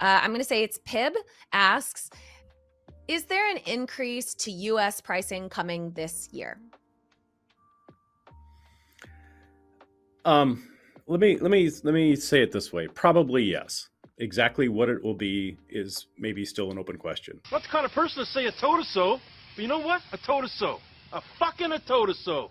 I'm going to say it's Pib asks, is there an increase to U.S. pricing coming this year? Let me say it this way. Probably yes. Exactly what it will be is maybe still an open question. Not the kind of person to say I told her so, but you know what? I told her so. I told her so.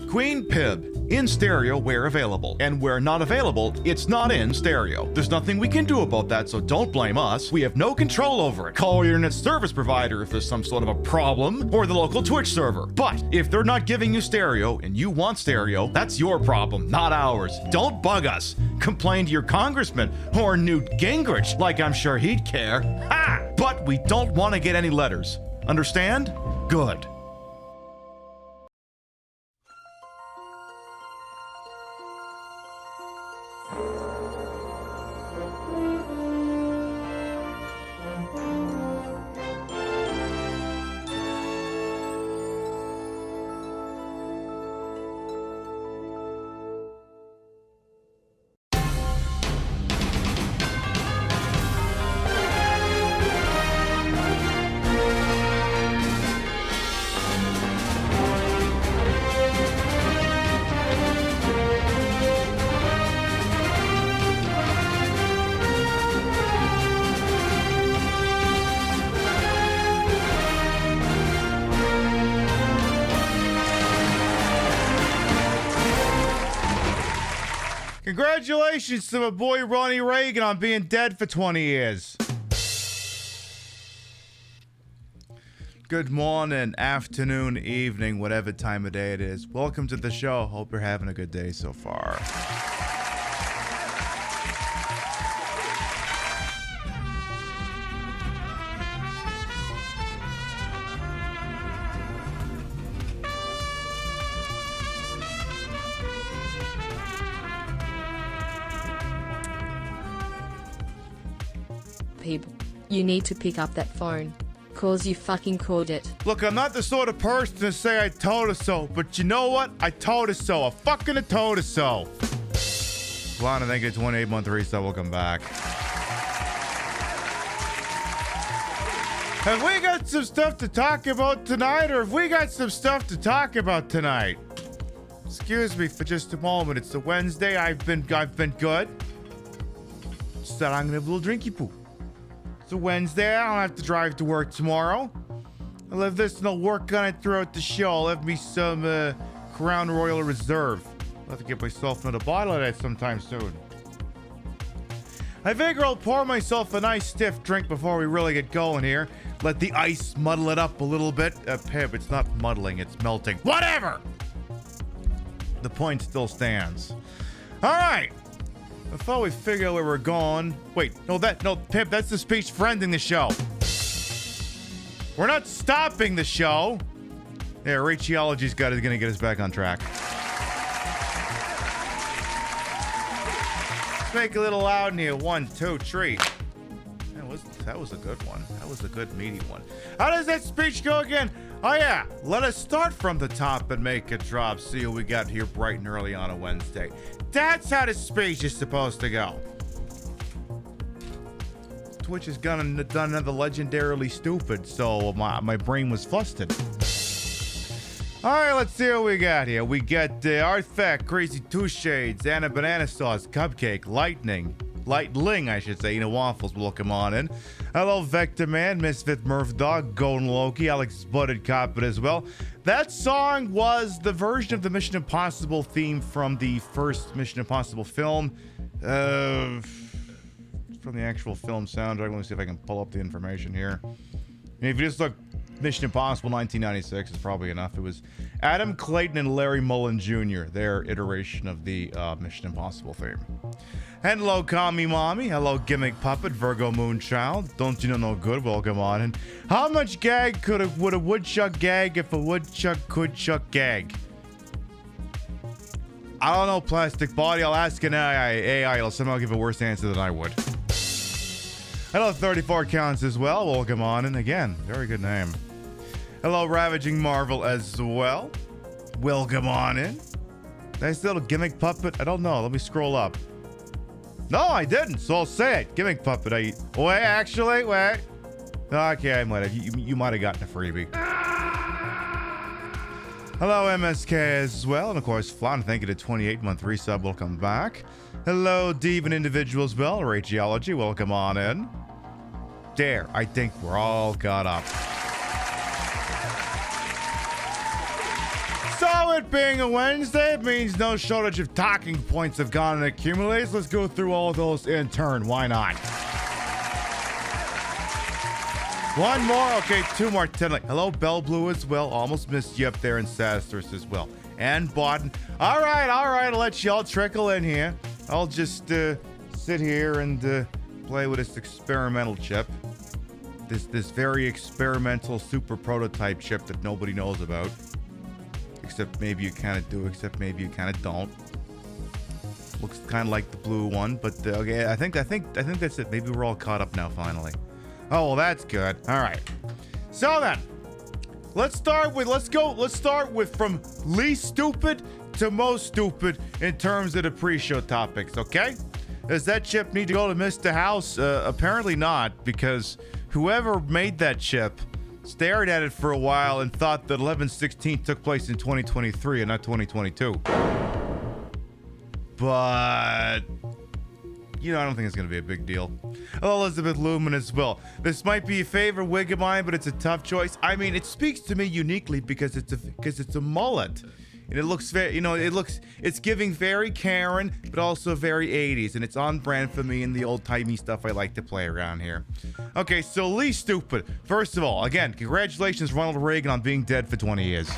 Queen Pib, in stereo where available. And where not available, it's not in stereo. There's nothing we can do about that, so don't blame us. We have no control over it. Call your internet service provider if there's some sort of a problem, or the local Twitch server. But if they're not giving you stereo and you want stereo, that's your problem, not ours. Don't bug us. Complain to your congressman or Newt Gingrich, like I'm sure he'd care. Ha! But we don't want to get any letters. Understand? Good. Congratulations to my boy Ronnie Reagan on being dead for 20 years. Good morning, afternoon, evening, whatever time of day it is. Welcome to the show. Hope you're having a good day so far. You need to pick up that phone. Cause you fucking called it. Look, I'm not the sort of person to say I told her so, but you know what? I told her so. I fucking told her so. Lana, thank you. 28-month reset. Welcome back. Have we got some stuff to talk about tonight, or have we got some stuff to talk about tonight? Excuse me for just a moment. It's a Wednesday. I've been good. Just that I'm gonna have a little drinky poo. It's a Wednesday. I don't have to drive to work tomorrow. I'll have this and I'll work on it throughout the show. I'll have me some Crown Royal Reserve. I'll have to get myself another bottle of that sometime soon. I figure I'll pour myself a nice stiff drink before we really get going here. Let the ice muddle it up a little bit. Pib, it's not muddling, it's melting. Whatever! The point still stands. All right. I thought we figured out where we're going. Wait, no, Pip, that's the speech for ending the show. We're not stopping the show. Yeah, Rachology's gonna get us back on track. Let's make it a little loud in here. 1, 2, 3. That was a good one. That was a good meaty one. How does that speech go again? Oh yeah, let us start from the top and make it drop. See what we got here bright and early on a Wednesday. That's how the speech is supposed to go. Twitch has done another legendarily stupid, so my brain was flustered. All right, let's see what we got here. We got Artifact, Crazy Two Shades, Anna Banana Sauce, Cupcake, Lightling, I should say. You know, Waffles will come on in. Hello, Vector Man, Misfit Murph Dog, Golden Loki, Alex Butted Coppet as well. That song was the version of the Mission Impossible theme from the first Mission Impossible film. From the actual film soundtrack. Let me see if I can pull up the information here. If you just look Mission Impossible 1996 is probably enough. It was Adam Clayton and Larry Mullen Jr., their iteration of the Mission Impossible theme. Hello, Kami Mommy. Hello, Gimmick Puppet, Virgo Moonchild. Don't you know no good? Welcome on. And how much gag would a woodchuck gag if a woodchuck could chuck gag? I don't know, Plastic Body. I'll ask an AI. It'll somehow give a worse answer than I would. Hello, 34 Counts as well. Welcome on. And again, very good name. Hello, Ravaging Marvel as well. Welcome on in. Nice little Gimmick Puppet. I don't know. Let me scroll up. No, I didn't, so I'll say it. Gimmick puppet. Wait, actually, wait. Okay, I might have. You might have gotten a freebie. Hello, MSK as well. And of course, Flan, thank you to 28-month resub. Welcome back. Hello, Deviant Individual as well. Rageology, welcome on in. There, I think we're all caught up. So it being a Wednesday, it means no shortage of talking points have gone and accumulated. Let's go through all those in turn. Why not? One more. Okay, two more. Hello, Bell Blue as well. Almost missed you up there in Sasters as well. And Bodden. All right. I'll let y'all trickle in here. I'll just sit here and play with this experimental chip. This very experimental super prototype chip that nobody knows about. Except maybe you kind of do, except maybe you kind of don't. Looks kind of like the blue one, but okay, I think that's it. Maybe we're all caught up now finally. Oh, well, that's good. All right. So then, let's start with from least stupid to most stupid in terms of the pre-show topics, okay? Does that chip need to go to Mr. House? Apparently not, because whoever made that chip stared at it for a while and thought that 11/16 took place in 2023 and not 2022. But I don't think it's going to be a big deal. Hello, Elizabeth Lumen as well. This might be a favorite wig of mine, but it's a tough choice. I mean, it speaks to me uniquely because it's a mullet. And it looks very, it's giving very Karen, but also very 80s. And it's on brand for me and the old-timey stuff I like to play around here. Okay, so least stupid. First of all, again, congratulations, Ronald Reagan, on being dead for 20 years.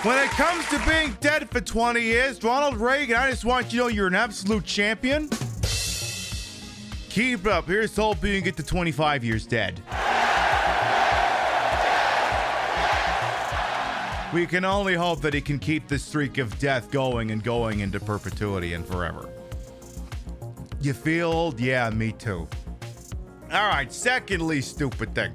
When it comes to being dead for 20 years, Ronald Reagan, I just want you to know you're an absolute champion. Keep it up. Here's hoping you get to 25 years dead. We can only hope that he can keep the streak of death going and going into perpetuity and forever. You feel old? Yeah, me too. All right, second least stupid thing.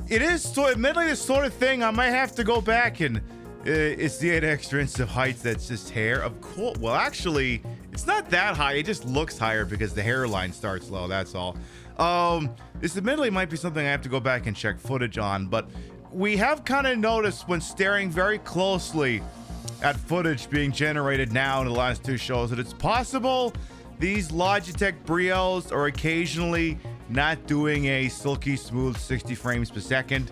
It is so admittedly the sort of thing I might have to go back and it's the 8 extra inches of height that's just hair. Of course, well, actually, it's not that high. It just looks higher because the hairline starts low. That's all. This admittedly might be something I have to go back and check footage on, but we have kind of noticed when staring very closely at footage being generated now in the last 2 shows that it's possible these Logitech Brios are occasionally not doing a silky smooth 60 frames per second.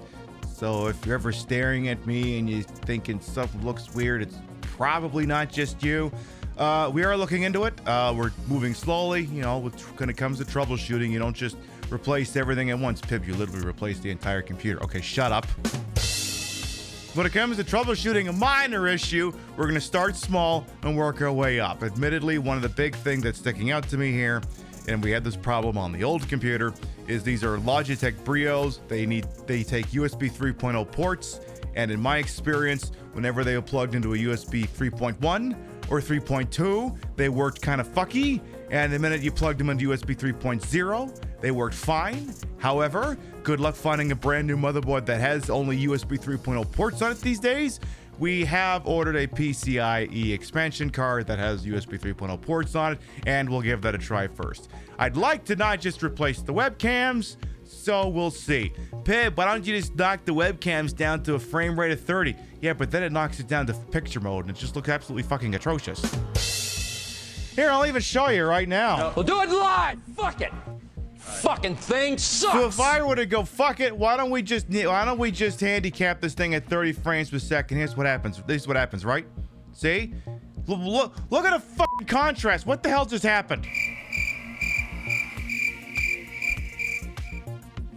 So if you're ever staring at me and you're thinking something looks weird, it's probably not just you. We are looking into it. We're moving slowly. When it comes to troubleshooting, you don't just replace everything at once. Pib, you literally replace the entire computer. Okay, shut up. When it comes to troubleshooting a minor issue, we're going to start small and work our way up. Admittedly, one of the big things that's sticking out to me here, and we had this problem on the old computer, is these are Logitech Brios. They take USB 3.0 ports, and in my experience, whenever they were plugged into a USB 3.1 or 3.2, they worked kind of fucky, and the minute you plugged them into USB 3.0, they worked fine. However, good luck finding a brand new motherboard that has only USB 3.0 ports on it these days. We have ordered a PCIe expansion card that has USB 3.0 ports on it, and we'll give that a try first. I'd like to not just replace the webcams, so we'll see. Pib, why don't you just knock the webcams down to a frame rate of 30? Yeah, but then it knocks it down to picture mode, and it just looks absolutely fucking atrocious. Here, I'll even show you right now. We'll do it live! Fuck it! Fucking thing sucks! So if I were to go fuck it, why don't we just handicap this thing at 30 frames per second? Here's what happens. This is what happens, right? See? Look at the fucking contrast. What the hell just happened?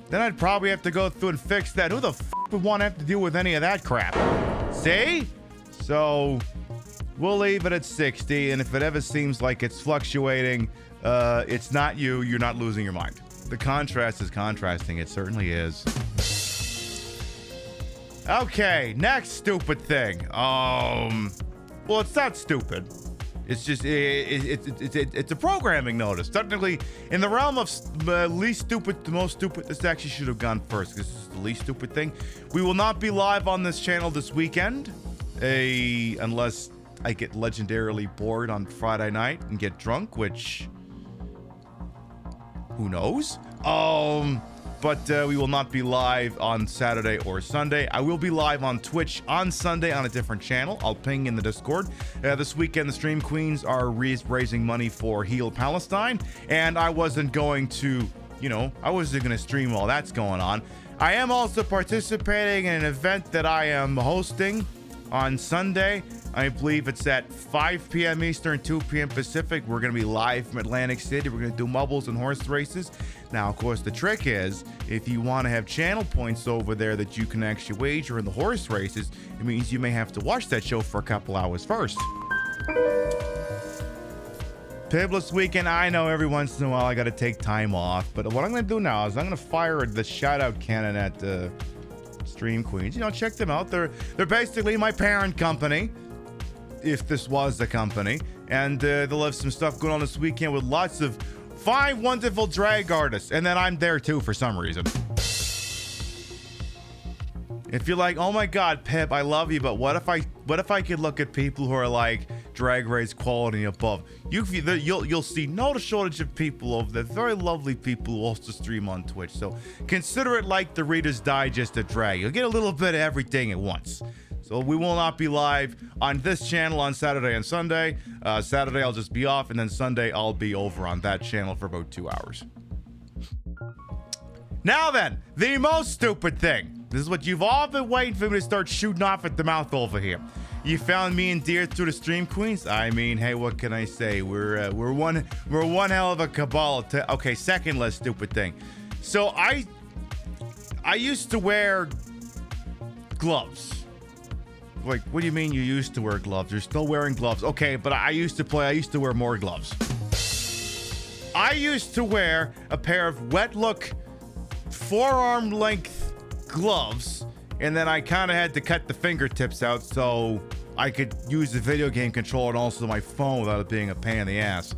Then I'd probably have to go through and fix that. Who the fuck would want to have to deal with any of that crap? See? So we'll leave it at 60, and if it ever seems like it's fluctuating, it's not you. You're not losing your mind. The contrast is contrasting. It certainly is. Okay, next stupid thing. Well, it's not stupid. It's just it's a programming notice. Technically, in the realm of least stupid to most stupid, this actually should have gone first because this is the least stupid thing. We will not be live on this channel this weekend, unless I get legendarily bored on Friday night and get drunk, which who knows? But we will not be live on Saturday or Sunday. I will be live on Twitch on Sunday on a different channel. I'll ping in the Discord. This weekend, the Stream Queens are raising money for Heal Palestine, and I wasn't going to, I wasn't going to stream while that's going on. I am also participating in an event that I am hosting on Sunday. I believe it's at 5 p.m. Eastern, 2 p.m. Pacific. We're going to be live from Atlantic City. We're going to do marbles and horse races. Now, of course, the trick is if you want to have channel points over there that you can actually wager in the horse races, it means you may have to watch that show for a couple hours first. Pibless weekend. I know every once in a while I got to take time off, but what I'm going to do now is I'm going to fire the shout-out cannon at Stream Queens. Check them out. They're basically my parent company, if this was the company, and they'll have some stuff going on this weekend with lots of fine, wonderful drag artists, and then I'm there too for some reason. If you're like, oh my god, Pip, I love you, but what if I could look at people who are like Drag Race quality above? You'll see no shortage of people over there, very lovely people who also stream on Twitch. So consider it like the Reader's Digest of drag. You'll get a little bit of everything at once. So we will not be live on this channel on Saturday and Sunday. Saturday I'll just be off, and then Sunday I'll be over on that channel for about 2 hours. Now then, the most stupid thing. This is what you've all been waiting for me to start shooting off at the mouth over here. You found me and Deer through the Stream Queens. I mean, hey, what can I say? We're one hell of a cabal. Okay, second less stupid thing. So I used to wear gloves. Like, what do you mean you used to wear gloves? You're still wearing gloves. Okay, but I used to wear more gloves. I used to wear a pair of wet look forearm length gloves, and then I kind of had to cut the fingertips out so I could use the video game controller and also my phone without it being a pain in the ass.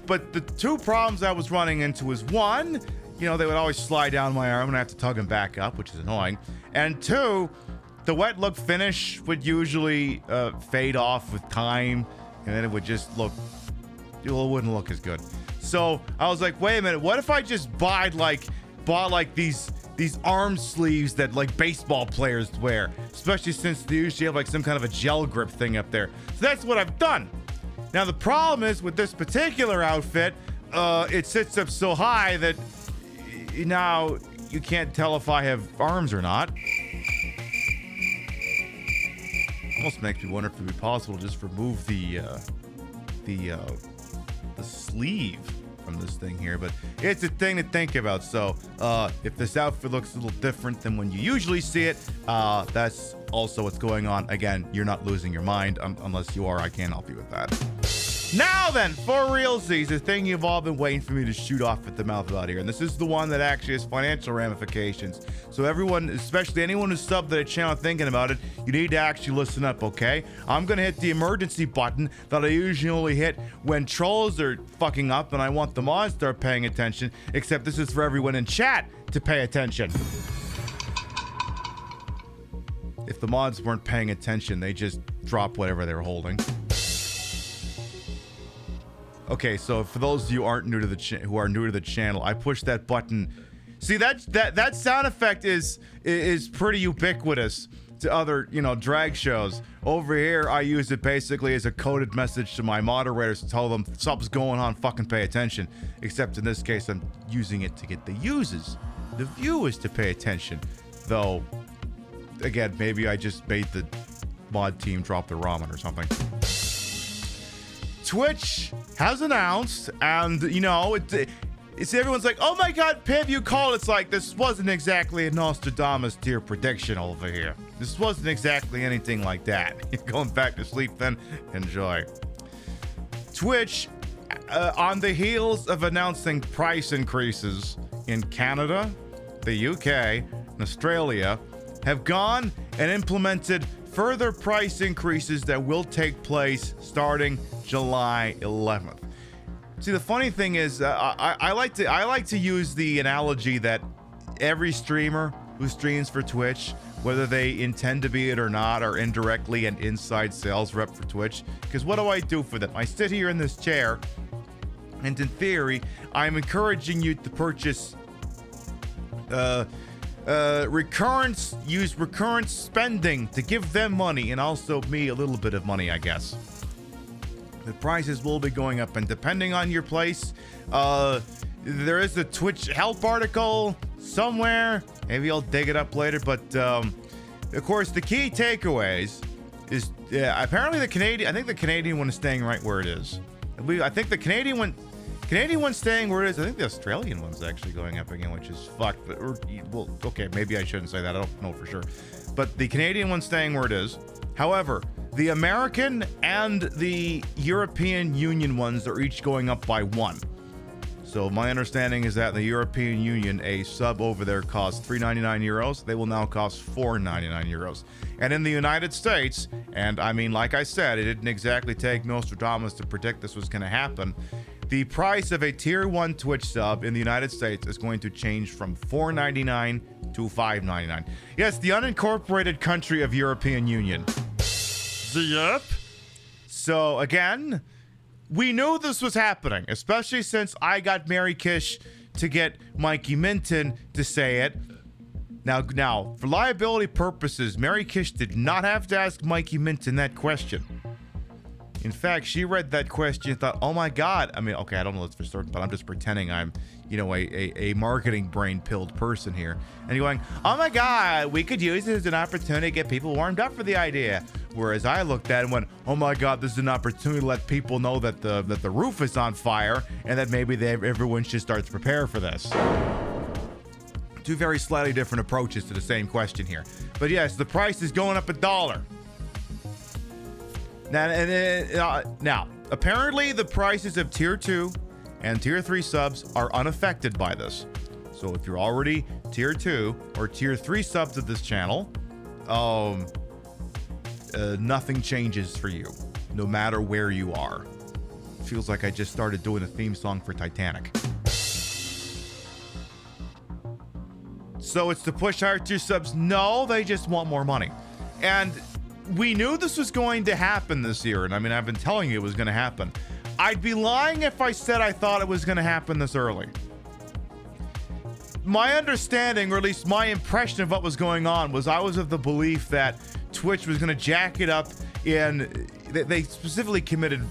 But the two problems I was running into was one, they would always slide down my arm and I have to tug them back up, which is annoying. And two, the wet look finish would usually fade off with time, and then it would just it wouldn't look as good. So I was like, wait a minute, what if I just bought these arm sleeves that like baseball players wear, especially since they usually have like some kind of a gel grip thing up there. So that's what I've done. Now the problem is with this particular outfit, it sits up so high that now you can't tell if I have arms or not. Almost makes me wonder if it would be possible to just remove the sleeve from this thing here, but it's a thing to think about. So if this outfit looks a little different than when you usually see it, that's also what's going on. Again, you're not losing your mind unless you are. I can't help you with that. Now then, for realsies, the thing you've all been waiting for me to shoot off at the mouth about here, and this is the one that actually has financial ramifications. So everyone, especially anyone who's subbed to the channel thinking about it, you need to actually listen up, okay? I'm gonna hit the emergency button that I usually only hit when trolls are fucking up and I want the mods to start paying attention, except this is for everyone in chat to pay attention. If the mods weren't paying attention, they just drop whatever they were holding. Okay, so for those of you who aren't new to the channel, I pushed that button. See, that sound effect is pretty ubiquitous to other, drag shows. Over here, I use it basically as a coded message to my moderators to tell them something's going on, fucking pay attention. Except in this case, I'm using it to get the viewers to pay attention. Though, again, maybe I just made the mod team drop the ramen or something. Twitch has announced, and it's everyone's like, oh my god, Piv, you called. It's like, this wasn't exactly a Nostradamus tier prediction over here. This wasn't exactly anything like that. You're going back to sleep then? Enjoy. Twitch, on the heels of announcing price increases in Canada, the UK, and Australia, have gone and implemented further price increases that will take place starting July 11th. See, the funny thing is, I like to use the analogy that every streamer who streams for Twitch whether they intend to be it or not, are indirectly an inside sales rep for Twitch. Because what do I do for them? I sit here in this chair, and in theory, I'm encouraging you to purchase use recurrent spending to give them money, and also me a little bit of money, I guess. The prices will be going up, and depending on your place, there is a Twitch help article somewhere. Maybe I'll dig it up later, but of course, the key takeaways is apparently the Canadian one is staying right where it is. I think the Canadian one's staying where it is. I think the Australian one's actually going up again, which is fucked. But well, okay, maybe I shouldn't say that. I don't know for sure. But the Canadian one's staying where it is. However, the American and the European Union ones are each going up by 1. So my understanding is that in the European Union, a sub over there costs €3.99. They will now cost €4.99. And in the United States, and I mean, like I said, it didn't exactly take Nostradamus to predict this was going to happen. The price of a tier 1 Twitch sub in the United States is going to change from $4.99 to $5.99. Yes, the unincorporated country of European Union. Yep. So again, we knew this was happening, especially since I got Mary Kish to get Mikey Minton to say it. Now, for liability purposes, Mary Kish did not have to ask Mikey Minton that question. In fact, she read that question and thought, oh my God. I mean, okay, I don't know this for certain, but I'm just pretending I'm, a marketing brain-pilled person here. And you're going, oh my God, we could use it as an opportunity to get people warmed up for the idea. Whereas I looked at it and went, oh my God, this is an opportunity to let people know that the roof is on fire and that maybe everyone should start to prepare for this. Two very slightly different approaches to the same question here. But yes, the price is going up $1. Now, apparently the prices of tier 2 and tier 3 subs are unaffected by this. So if you're already tier 2 or tier 3 subs of this channel, nothing changes for you, no matter where you are. Feels like I just started doing a theme song for Titanic. So it's to push higher tier subs? No, they just want more money. And we knew this was going to happen this year, and I mean, I've been telling you it was going to happen. I'd be lying if I said I thought it was going to happen this early. My understanding, or at least my impression of what was going on, was I was of the belief that Twitch was going to jack it up in... They specifically committed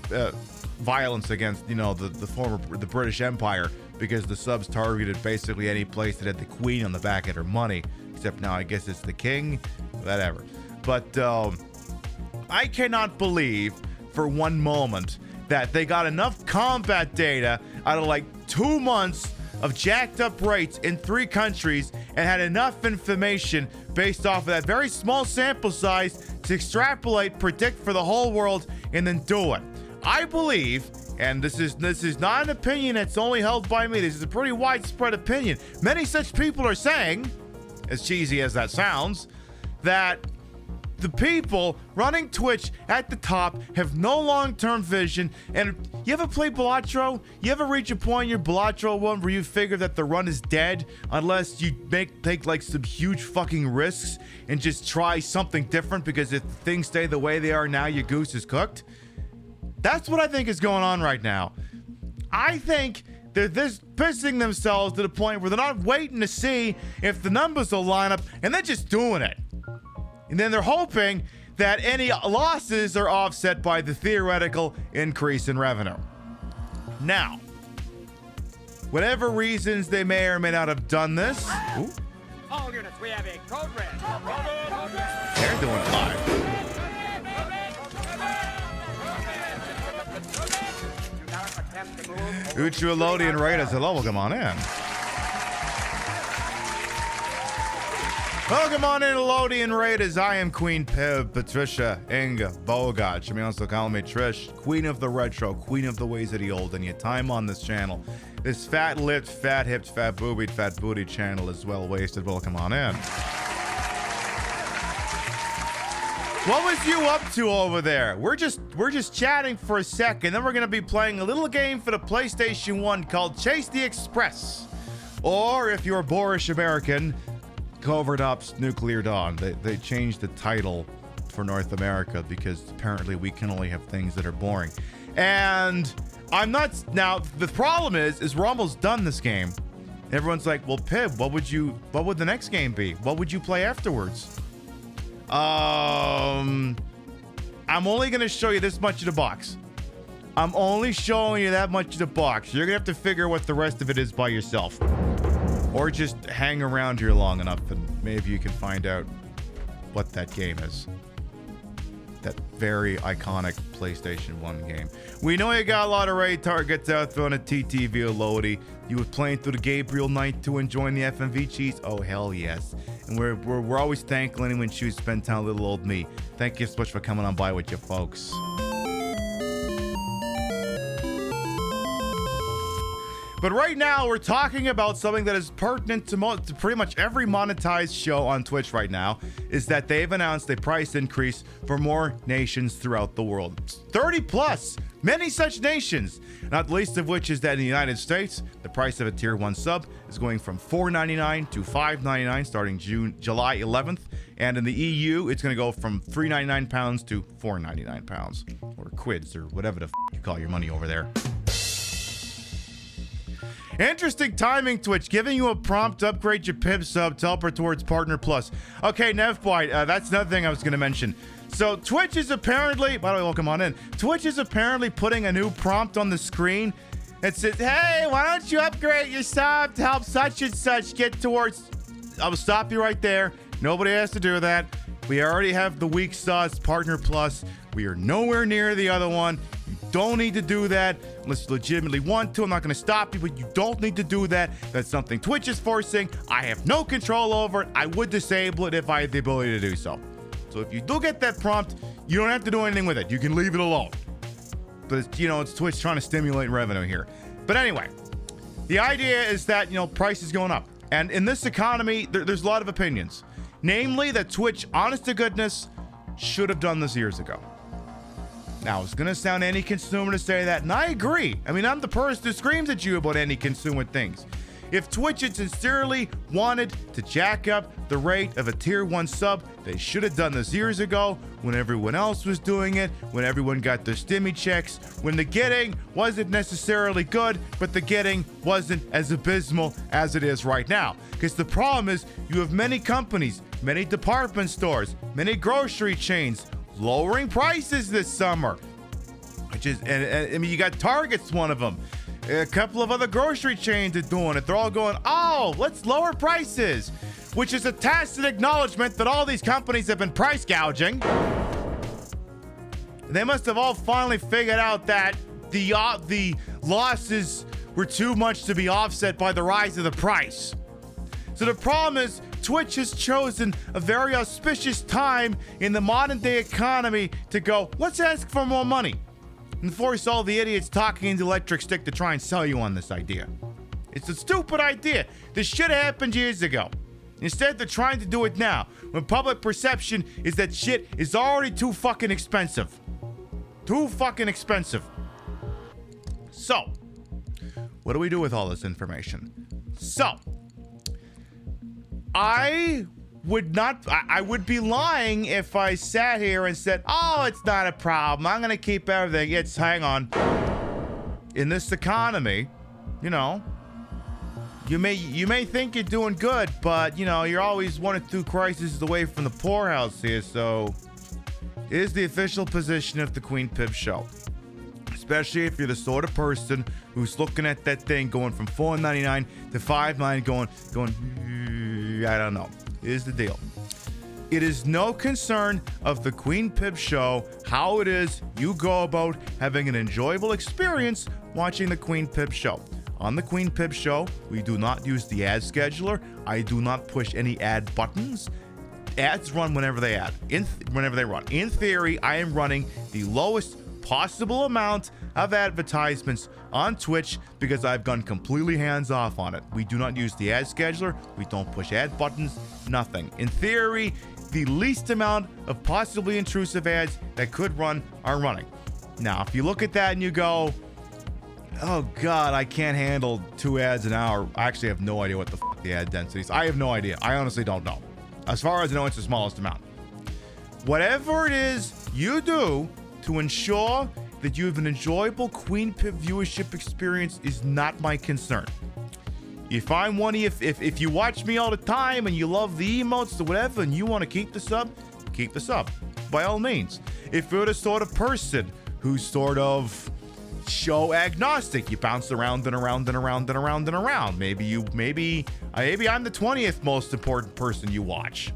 violence against, the British Empire, because the subs targeted basically any place that had the Queen on the back of her money, except now I guess it's the King, whatever. But I cannot believe for one moment that they got enough combat data out of like 2 months of jacked up rates in 3 countries and had enough information based off of that very small sample size to extrapolate, predict for the whole world, and then do it. I believe, and this is not an opinion that's only held by me, this is a pretty widespread opinion. Many such people are saying, as cheesy as that sounds, that the people running Twitch at the top have no long-term vision. And you ever play Balatro? You ever reach a point in your Balatro run where you figure that the run is dead unless you take like some huge fucking risks and just try something different, because if things stay the way they are now, your goose is cooked? That's what I think is going on right now. I think they're this pissing themselves to the point where they're not waiting to see if the numbers will line up, and they're just doing it. And then they're hoping that any losses are offset by the theoretical increase in revenue. Now, whatever reasons they may or may not have done this, All units, we have a code red. they're doing it live. Do not attempt to move. Uchuelodian Raiders, hello, welcome on in. Welcome on in, Lodian Raiders. I am Queen Patricia Inga Bogach. You may also call me Trish, Queen of the Retro, Queen of the Ways of the Old. And your time on this channel, this fat-lipped, fat-hipped, fat-boobied, fat-booty channel is well-wasted. Welcome on in. What was you up to over there? We're just chatting for a second, then we're gonna be playing a little game for the PlayStation 1 called Chase the Express. Or if you're a boorish American, Covert Ops Nuclear Dawn. They changed the title for North America because apparently we can only have things that are boring. And I'm not... Now, the problem is we're almost done this game. Everyone's like, well, Pib, what would the next game be? What would you play afterwards? I'm only going to show you this much of the box. I'm only showing you that much of the box. You're going to have to figure what the rest of it is by yourself. Or just hang around here long enough and maybe you can find out what that game is. That very iconic PlayStation 1 game. We know you got a lot of raid targets out there on a TTV or Lodi. You were playing through the Gabriel Knight 2 enjoying the FMV cheese? Oh, hell yes. And we're always thankful anyone choose to spend time with little old me. Thank you so much for coming on by with you folks. But right now, we're talking about something that is pertinent to pretty much every monetized show on Twitch right now, is that they've announced a price increase for more nations throughout the world. 30 plus, many such nations, not the least of which is that in the United States, the price of a Tier 1 sub is going from $4.99 to $5.99 starting July 11th. And in the EU, it's going to go from £3.99 to £4.99, or quids, or whatever the you call your money over there. Interesting timing, Twitch. Giving you a prompt to upgrade your PIB sub to help her towards Partner Plus. Okay, Nevboy, that's another thing I was going to mention. So Twitch is apparently, by the way, welcome on in. Twitch is apparently putting a new prompt on the screen that says, hey, why don't you upgrade your sub to help such and such get towards... I'll stop you right there. Nobody has to do that. We already have the weak sauce Partner Plus. We are nowhere near the other one. You don't need to do that unless you legitimately want to. I'm not going to stop you, but you don't need to do that. That's something Twitch is forcing. I have no control over it. I would disable it if I had the ability to do so. So if you do get that prompt, you don't have to do anything with it. You can leave it alone. But it's, it's Twitch trying to stimulate revenue here. But anyway, the idea is that, price is going up. And in this economy, there's a lot of opinions. Namely that Twitch, honest to goodness, should have done this years ago. Now, it's going to sound anti-consumer to say that, and I agree. I mean, I'm the person who screams at you about anti-consumer things. If Twitch had sincerely wanted to jack up the rate of a Tier 1 sub, they should have done this years ago, when everyone else was doing it, when everyone got their stimmy checks, when the getting wasn't necessarily good, but the getting wasn't as abysmal as it is right now. Because the problem is, you have many companies, many department stores, many grocery chains, lowering prices this summer. And I mean, you got Target's one of them. A couple of other grocery chains are doing it. They're all going, oh, let's lower prices, which is a tacit acknowledgement that all these companies have been price gouging. They must have all finally figured out that the losses were too much to be offset by the rise of the price. So the problem is, Twitch has chosen a very auspicious time in the modern day economy to go, let's ask for more money and force all the idiots talking into electric stick to try and sell you on this idea. It's a stupid idea. This should have happened years ago. Instead, they're trying to do it now, when public perception is that shit is already too fucking expensive. Too fucking expensive. So, what do we do with all this information? So, I would be lying if I sat here and said, oh, it's not a problem, I'm gonna keep everything. It's, hang on. In this economy, you may think you're doing good, but you're always 1 or 2 crises away from the poorhouse here. So is the official position of the Queen Pib show, especially if you're the sort of person who's looking at that thing going from $4.99 to $5.99, going, I don't know. Here's the deal. It is no concern of the Queen Pib show how it is you go about having an enjoyable experience watching the Queen Pib show. On the Queen Pib show, we do not use the ad scheduler. I do not push any ad buttons. Ads run whenever they run. In theory, I am running the lowest possible amount of advertisements on Twitch because I've gone completely hands off on it. We do not use the ad scheduler. We don't push ad buttons, nothing. In theory, the least amount of possibly intrusive ads that could run are running. Now, if you look at that and you go, oh God, I can't handle 2 ads an hour. I actually have no idea what the fuck the ad densities. I have no idea. I honestly don't know. As far as I know, it's the smallest amount. Whatever it is you do to ensure that you have an enjoyable Queen Pip viewership experience is not my concern. If I'm one of you, if you watch me all the time and you love the emotes or whatever and you want to keep the sub, by all means. If you're the sort of person who's sort of show agnostic, you bounce around and around and around and around and around. Maybe I'm the 20th most important person you watch.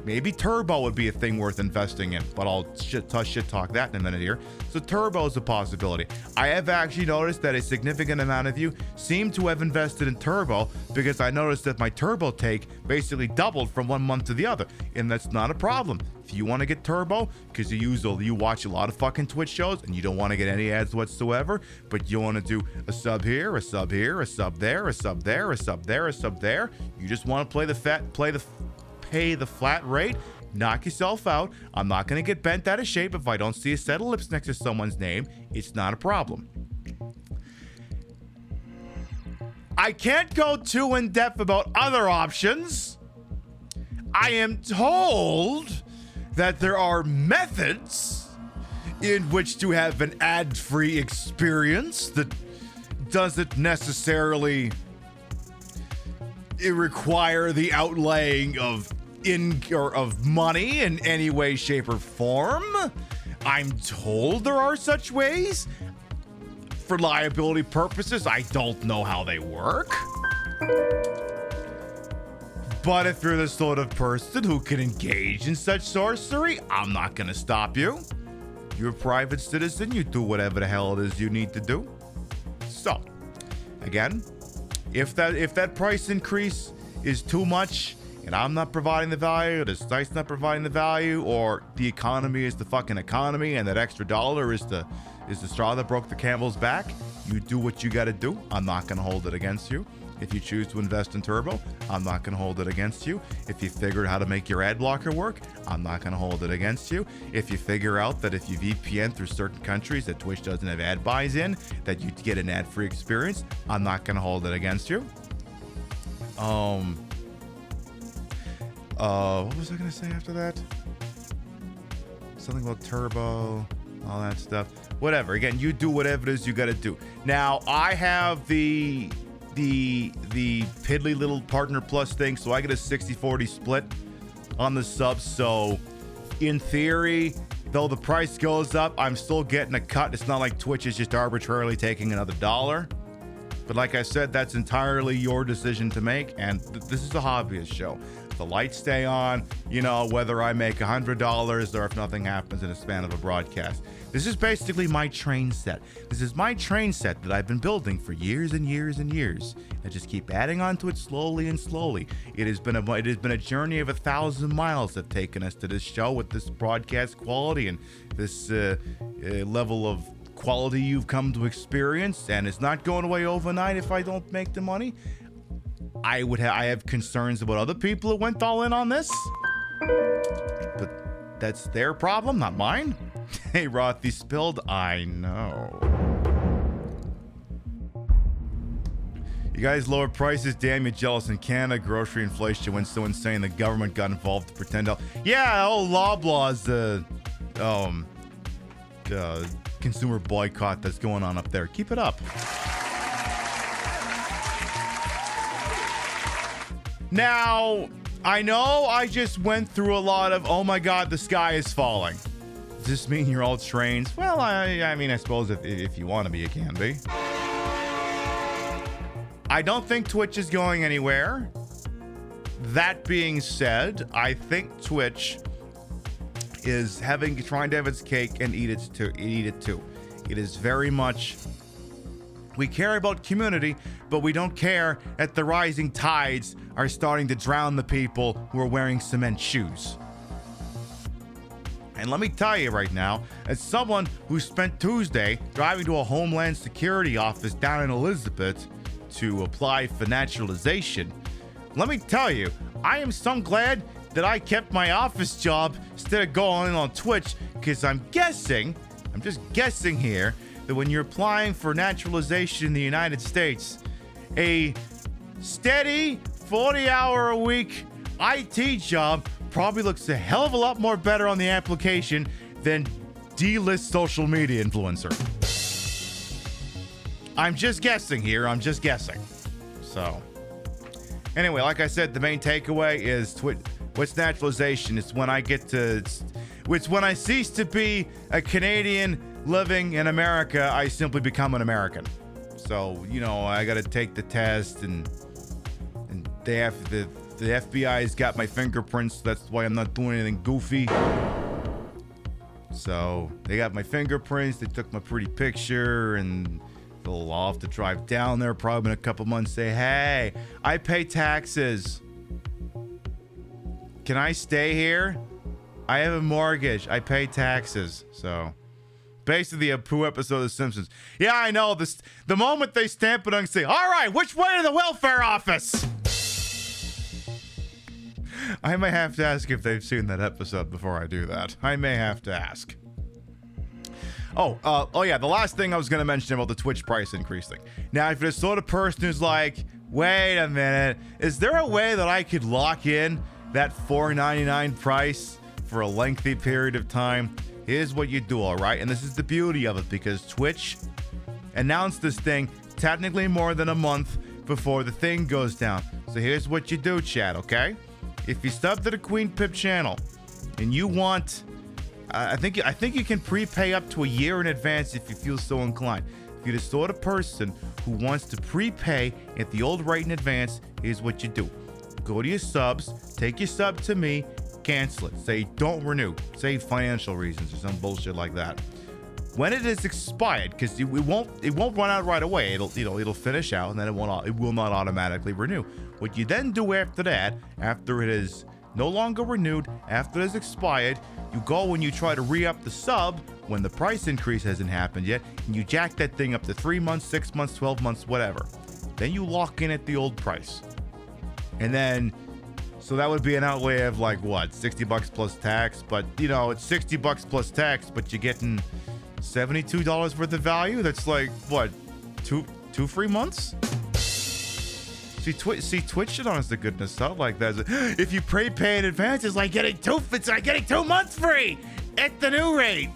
Maybe Turbo would be a thing worth investing in, but I'll shit talk that in a minute here. So Turbo is a possibility. I have actually noticed that a significant amount of you seem to have invested in Turbo because I noticed that my Turbo take basically doubled from one month to the other, and that's not a problem. If you want to get Turbo because you watch a lot of fucking Twitch shows and you don't want to get any ads whatsoever, but you want to do a sub here, a sub here, a sub there, a sub there, a sub there, a sub there. You just want to pay the flat rate, knock yourself out. I'm not going to get bent out of shape if I don't see a set of lips next to someone's name. It's not a problem. I can't go too in depth about other options. I am told that there are methods in which to have an ad-free experience that doesn't necessarily require the outlaying of money in any way, shape, or form. I'm told there are such ways. For liability purposes, I don't know how they work. But if you're the sort of person who can engage in such sorcery, I'm not going to stop you. You're a private citizen. You do whatever the hell it is you need to do. So, again, if that price increase is too much and I'm not providing the value, the site's not providing the value, or the economy is the fucking economy and that extra dollar is the straw that broke the camel's back, you do what you got to do. I'm not going to hold it against you. If you choose to invest in Turbo, I'm not going to hold it against you. If you figured out how to make your ad blocker work, I'm not going to hold it against you. If you figure out that if you VPN through certain countries that Twitch doesn't have ad buys in, that you get an ad-free experience, I'm not going to hold it against you. What was I going to say after that? Something about Turbo, all that stuff. Whatever. Again, you do whatever it is you got to do. Now, I have the piddly little Partner Plus thing, so I get a 60-40 split on the subs. So in theory, though the price goes up, I'm still getting a cut. It's not like Twitch is just arbitrarily taking another dollar. But like I said, that's entirely your decision to make, and this is a hobbyist show. The lights stay on, whether I make $100 or if nothing happens in a span of a broadcast. This is basically my train set. This is my train set that I've been building for years and years and years. I just keep adding onto it slowly and slowly. It has been a journey of 1,000 miles that have taken us to this show with this broadcast quality and this level of quality you've come to experience, and it's not going away overnight if I don't make the money. I have concerns about other people who went all in on this, but that's their problem, not mine. Hey, Rothy spilled. I know. You guys lower prices. Damn, you're jealous in Canada. Grocery inflation went so insane the government got involved to pretend. Yeah, old Loblaws. Consumer boycott that's going on up there. Keep it up. Now, I know I just went through a lot of, oh my God, the sky is falling. Does this mean you're all trains? Well, I mean, I suppose if you want to be, you can be. I don't think Twitch is going anywhere. That being said, I think Twitch is trying to have its cake and eat it too. It is very much, we care about community, but we don't care that the rising tides are starting to drown the people who are wearing cement shoes. And let me tell you right now, as someone who spent Tuesday driving to a Homeland Security office down in Elizabeth to apply for naturalization, let me tell you, I am so glad that I kept my office job instead of going on Twitch, because I'm just guessing here, that when you're applying for naturalization in the United States, a steady 40-hour-a-week IT job probably looks a hell of a lot more better on the application than D-list social media influencer. I'm just guessing here. I'm just guessing. So, anyway, like I said, the main takeaway is what's naturalization? It's when I cease to be a Canadian living in America, I simply become an American. So, I got to take the test, and the FBI's got my fingerprints. That's why I'm not doing anything goofy. So they got my fingerprints. They took my pretty picture, and they'll have to drive down there probably in a couple months. Say, hey, I pay taxes. Can I stay here? I have a mortgage. I pay taxes. So. Basically a Pooh episode of The Simpsons. Yeah, I know. The moment they stamp it on and say, all right, which way to the welfare office? I may have to ask if they've seen that episode before I do that. I may have to ask. Oh yeah, the last thing I was going to mention about the Twitch price increase thing. Now, if you're the sort of person who's like, wait a minute, is there a way that I could lock in that $4.99 price for a lengthy period of time? Here's what you do, all right? And this is the beauty of it, because Twitch announced this thing technically more than a month before the thing goes down. So here's what you do, chat, okay? If you sub to the Queen Pip channel and you want, I think you can prepay up to a year in advance if you feel so inclined. If you're the sort of person who wants to prepay at the old rate in advance, here's what you do. Go to your subs, take your sub to me, cancel it. Say don't renew. Say financial reasons or some bullshit like that. When it is expired, because it won't run out right away. It'll finish out, and then it will not automatically renew. What you then do after that, after it is no longer renewed, after it is expired, you go and you try to re-up the sub when the price increase hasn't happened yet, and you jack that thing up to 3 months, 6 months, 12 months, whatever. Then you lock in at the old price, and then. So that would be an outlay of like what, $60 plus tax, but it's $60 plus tax, but you're getting $72 worth of value. That's like what, two free months? See, Twitch shit on us the goodness stuff like that. If you prepay in advance, it's like getting 2 months free at the new rate.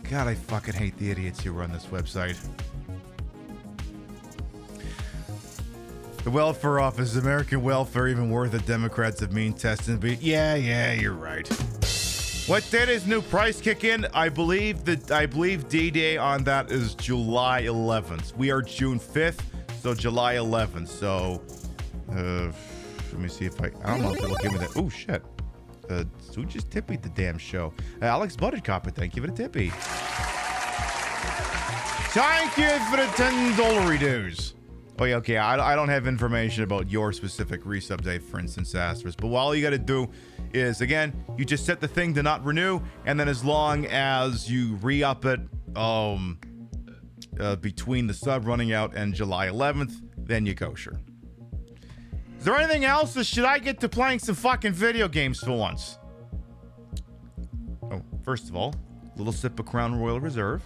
God, I fucking hate the idiots who run this website. The welfare office, American welfare, even worth the Democrats have mean testing. But yeah, you're right. What date is new price kick in? I believe D-Day on that is July 11th. We are June 5th, so July 11th. So, let me see if I don't know if it'll give me that. Oh shit. Who just tippied the damn show? Alex Buttercopper, thank you for the tippy. Thank you for the $10 dues. Oh yeah, okay. I don't have information about your specific resub date, for instance, Asterisk. But all you got to do is, again, you just set the thing to not renew, and then as long as you re-up it between the sub running out and July 11th, then you kosher. Is there anything else, or should I get to playing some fucking video games for once? Oh, first of all, a little sip of Crown Royal Reserve.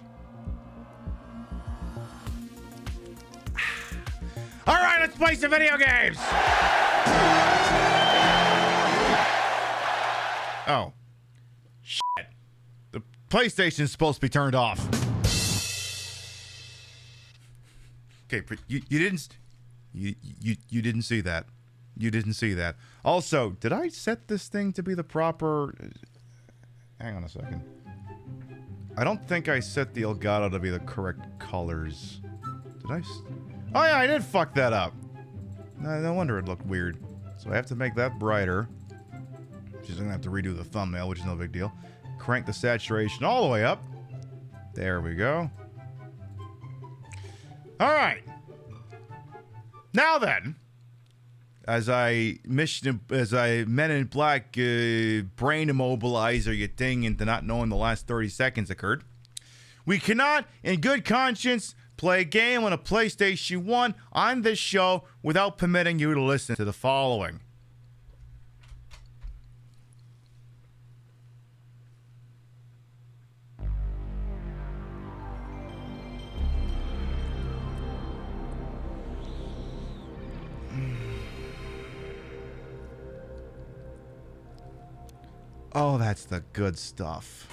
All right, let's play some video games. Oh, shit! The PlayStation's supposed to be turned off. Okay, you didn't see that. You didn't see that. Also, did I set this thing to be the proper? Hang on a second. I don't think I set the Elgato to be the correct colors. Did I? Oh yeah, I did fuck that up. No wonder it looked weird. So I have to make that brighter. She's gonna have to redo the thumbnail, which is no big deal. Crank the saturation all the way up. There we go. All right. Now then, as I Men in Black brain immobilizer your thing into not knowing the last 30 seconds occurred, we cannot, in good conscience, play a game on a PlayStation 1 on this show without permitting you to listen to the following. Oh, that's the good stuff.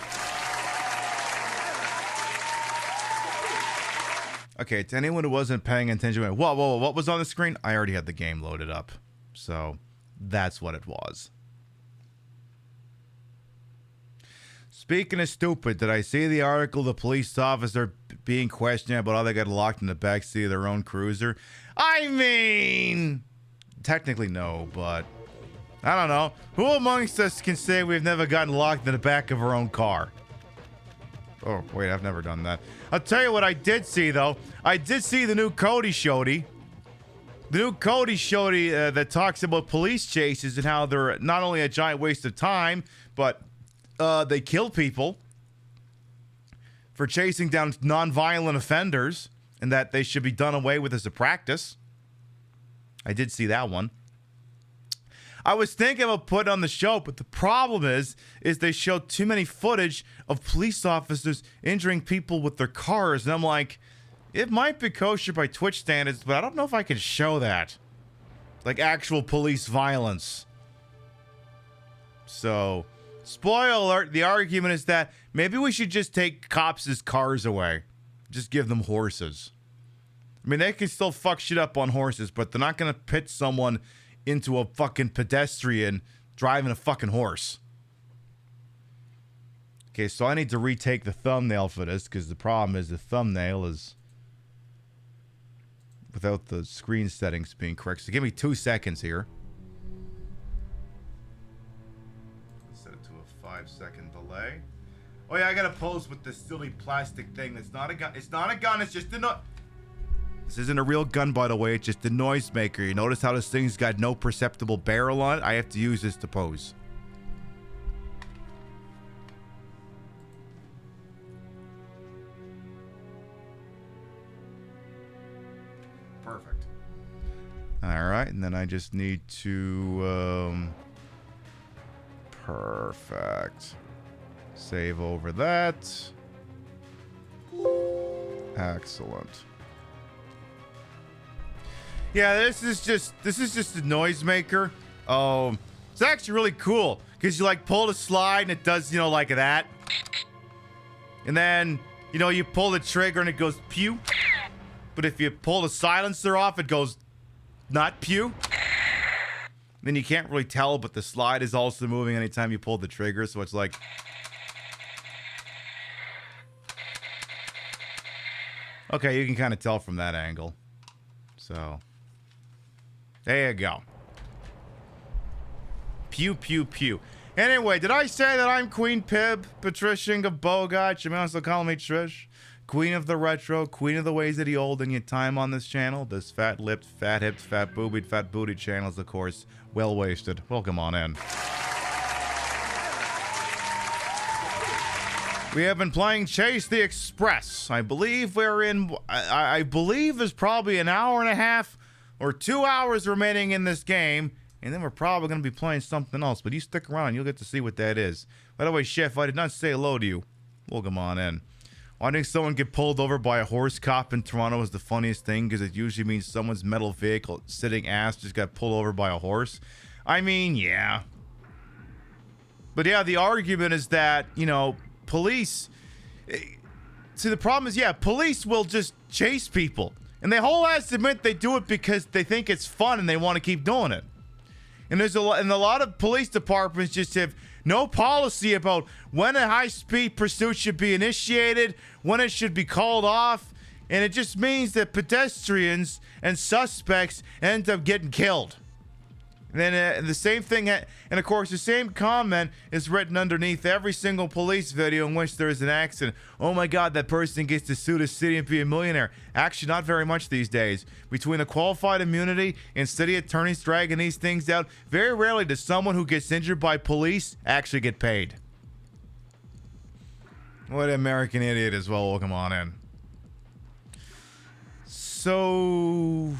Okay, to anyone who wasn't paying attention, whoa, what was on the screen? I already had the game loaded up. So, that's what it was. Speaking of stupid, did I see the article, the police officer being questioned about how they got locked in the backseat of their own cruiser? I mean, technically no, but I don't know. Who amongst us can say we've never gotten locked in the back of our own car? Oh, wait, I've never done that. I'll tell you what I did see, though. I did see the new Cody Shody. The new Cody Shody that talks about police chases and how they're not only a giant waste of time, but they kill people for chasing down non-violent offenders and that they should be done away with as a practice. I did see that one. I was thinking about putting on the show, but the problem is they show too many footage of police officers injuring people with their cars. And I'm like, it might be kosher by Twitch standards, but I don't know if I can show that. Like actual police violence. So, spoiler alert, the argument is that maybe we should just take cops' cars away. Just give them horses. I mean, they can still fuck shit up on horses, but they're not going to pit someone into a fucking pedestrian driving a fucking horse. Okay, so I need to retake the thumbnail for this because the problem is the thumbnail is without the screen settings being correct. So give me 2 seconds here. Set it to a 5-second delay. Oh yeah, I gotta pose with this silly plastic thing. That's not a gun. It's not a gun. It's just a This isn't a real gun, by the way. It's just a noisemaker. You notice how this thing's got no perceptible barrel on it? I have to use this to pose. Perfect. Alright, and then I just need to... Perfect. Save over that. Excellent. Yeah, this is just a noisemaker. It's actually really cool because you like pull the slide and it does, you know, like that. And then, you know, you pull the trigger and it goes pew. But if you pull the silencer off, it goes not pew. Then you can't really tell, but the slide is also moving anytime you pull the trigger, so it's like... Okay, you can kind of tell from that angle. So... there you go. Pew, pew, pew. Anyway, did I say that I'm Queen Pib, Patricia of Bogart? You may also call me Trish. Queen of the retro, queen of the ways of the old in your time on this channel. This fat-lipped, fat-hipped, fat-boobied, fat-bootied channel is, of course, well-wasted. Welcome on in. We have been playing Chase the Express. I believe we're in... I believe there's probably an hour and a half or 2 hours remaining in this game, and then we're probably going to be playing something else. But you stick around, you'll get to see what that is. By the way, Chef, I did not say hello to you. Welcome on in. Watching someone get pulled over by a horse cop in Toronto is the funniest thing because it usually means someone's metal vehicle sitting ass just got pulled over by a horse. I mean, yeah. But yeah, the argument is that, you know, police... See, the problem is, yeah, police will just chase people. And they whole ass admit they do it because they think it's fun and they want to keep doing it. And there's a lot of police departments just have no policy about when a high-speed pursuit should be initiated, when it should be called off, and it just means that pedestrians and suspects end up getting killed. And then the same thing, and of course the same comment is written underneath every single police video in which there is an accident. Oh my god, that person gets to sue the city and be a millionaire. Actually, not very much these days. Between the qualified immunity and city attorneys dragging these things out, very rarely does someone who gets injured by police actually get paid. What an American idiot as well. Welcome on in. So,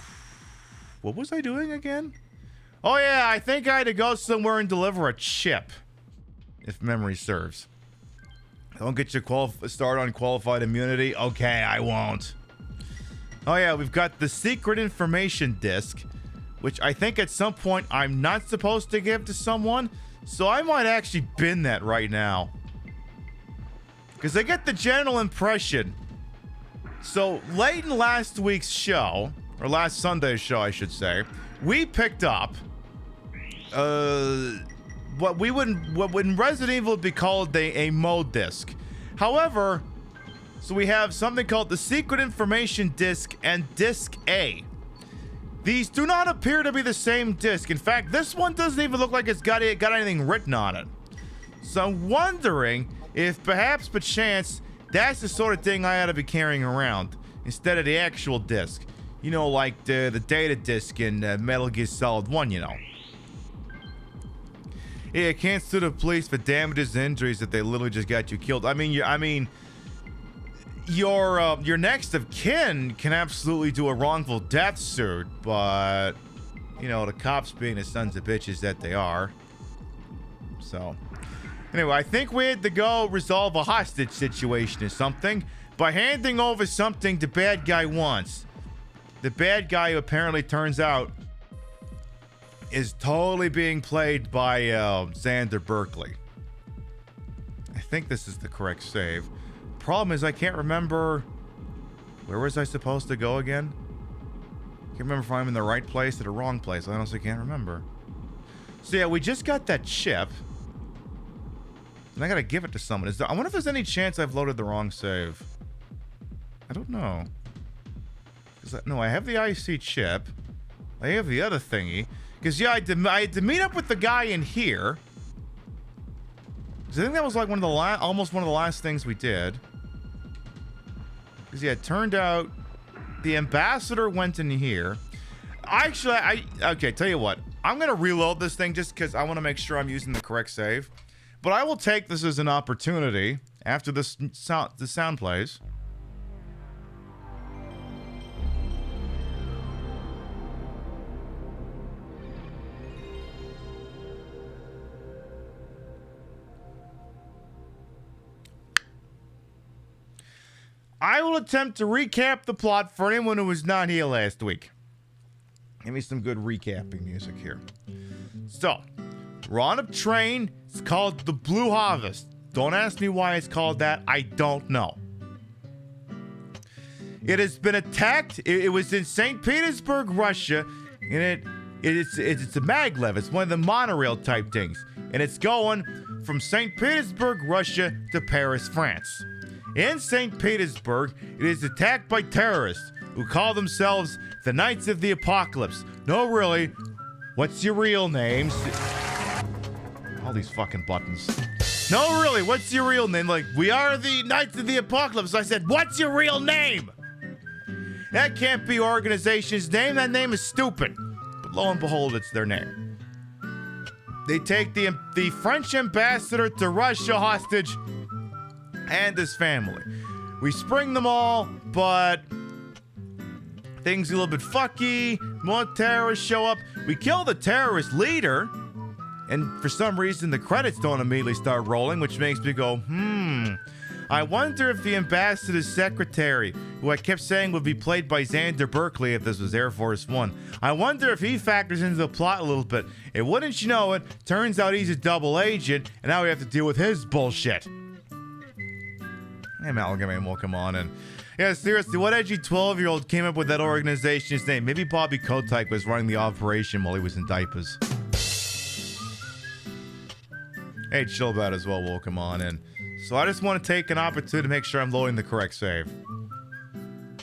what was I doing again? Oh yeah, I think I had to go somewhere and deliver a chip, if memory serves. Don't get your start on qualified immunity. Okay, I won't. Oh yeah, we've got the secret information disc, which I think at some point I'm not supposed to give to someone, So I might actually bin that right now. Because I get the general impression. So late in last week's show, or last Sunday's show, I should say, we picked up what in Resident Evil would be called a mode disc. However, so we have something called the Secret Information Disc and Disc A. These do not appear to be the same disc. In fact, this one doesn't even look like it's got anything written on it. So I'm wondering if perhaps, perchance, that's the sort of thing I ought to be carrying around instead of the actual disc. You know, like the data disc in Metal Gear Solid 1, you know. Yeah, can't sue the police for damages and injuries if they literally just got you killed. I mean, your next of kin can absolutely do a wrongful death suit, but you know, the cops being the sons of bitches that they are. So anyway, I think we had to go resolve a hostage situation or something by handing over something the bad guy wants. The bad guy, who apparently turns out is totally being played by Xander Berkeley. I think this is the correct save. Problem is, I can't remember. Where was I supposed to go again? Can't remember if I'm in the right place or the wrong place. I honestly can't remember. So yeah, we just got that chip. And I gotta give it to someone. I wonder if there's any chance I've loaded the wrong save. I don't know. No, I have the IC chip. I have the other thingy. Because, yeah, I had to meet up with the guy in here. Because I think that was like almost one of the last things we did. Because, yeah, it turned out the ambassador went in here. Actually, okay, tell you what. I'm going to reload this thing just because I want to make sure I'm using the correct save. But I will take this as an opportunity after the sound plays. I will attempt to recap the plot for anyone who was not here last week. Give me some good recapping music here. So, we're on a train. It's called the Blue Harvest. Don't ask me why it's called that. I don't know. It has been attacked. It was in St. Petersburg, Russia, and it's a maglev. It's one of the monorail type things, and it's going from St. Petersburg, Russia, to Paris, France. In St. Petersburg, it is attacked by terrorists who call themselves the Knights of the Apocalypse. No, really. What's your real names? All these fucking buttons. No, really. What's your real name? Like, we are the Knights of the Apocalypse. I said, what's your real name? That can't be your organization's name. That name is stupid. But lo and behold, it's their name. They take the French ambassador to Russia hostage and his family. We spring them all, but things are a little bit fucky. More terrorists show up. We kill the terrorist leader, and for some reason the credits don't immediately start rolling, which makes me go, I wonder if the ambassador's secretary, who I kept saying would be played by Xander Berkeley if this was Air Force One, I wonder if he factors into the plot a little bit. And wouldn't you know it, turns out he's a double agent, and now we have to deal with his bullshit. Amalgamate will come on in. Yeah, seriously, what edgy 12-year-old came up with that organization's name? Maybe Bobby Kotick was running the operation while he was in diapers. Hey, Chillbat as well will come on in. So I just want to take an opportunity to make sure I'm loading the correct save.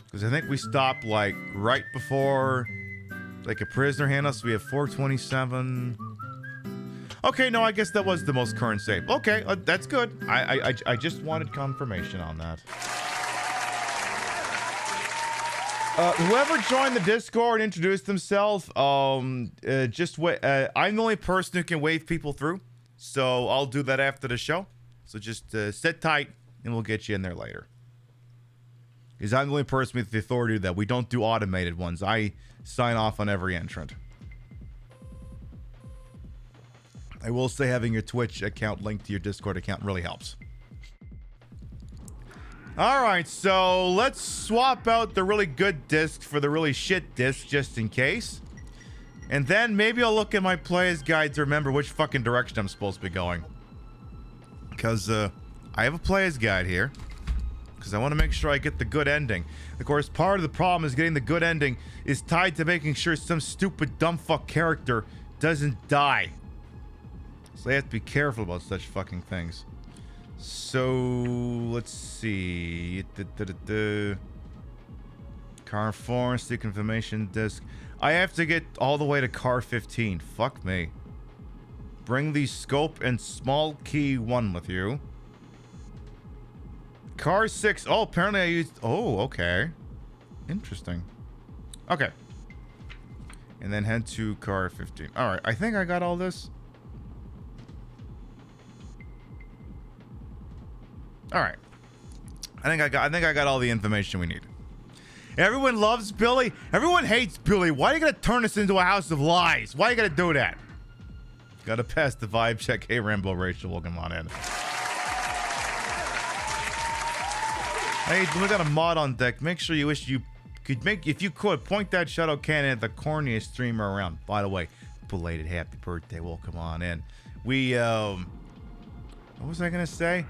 Because I think we stopped, like, right before, like, a prisoner handle, so we have 427... Okay, no, I guess that was the most current save. Okay, that's good. I just wanted confirmation on that. Whoever joined the Discord and introduced themselves, just wait. I'm the only person who can wave people through, so I'll do that after the show. So just sit tight, and we'll get you in there later. Because I'm the only person with the authority to do that. We don't do automated ones. I sign off on every entrant. I will say having your Twitch account linked to your Discord account really helps. Alright, so let's swap out the really good disc for the really shit disc just in case. And then maybe I'll look at my player's guide to remember which fucking direction I'm supposed to be going. Because I have a player's guide here. Because I want to make sure I get the good ending. Of course, part of the problem is getting the good ending is tied to making sure some stupid dumb fuck character doesn't die. So they have to be careful about such fucking things. So, let's see. Car 4, stick information disk. I have to get all the way to car 15. Fuck me. Bring the scope and small key 1 with you. Car 6. Oh, apparently I used... Oh, okay. Interesting. Okay. And then head to car 15. Alright, I think I got all this. Alright. I think I got all the information we need. Everyone loves Billy. Everyone hates Billy. Why are you gonna turn us into a house of lies? Why are you gonna do that? Gotta pass the vibe check. Hey, Rambo Rachel, welcome on in. Hey, we got a mod on deck. Make sure you wish you could make, if you could, point that shadow cannon at the corniest streamer around. By the way, belated happy birthday. Welcome on in. We, what was I gonna say?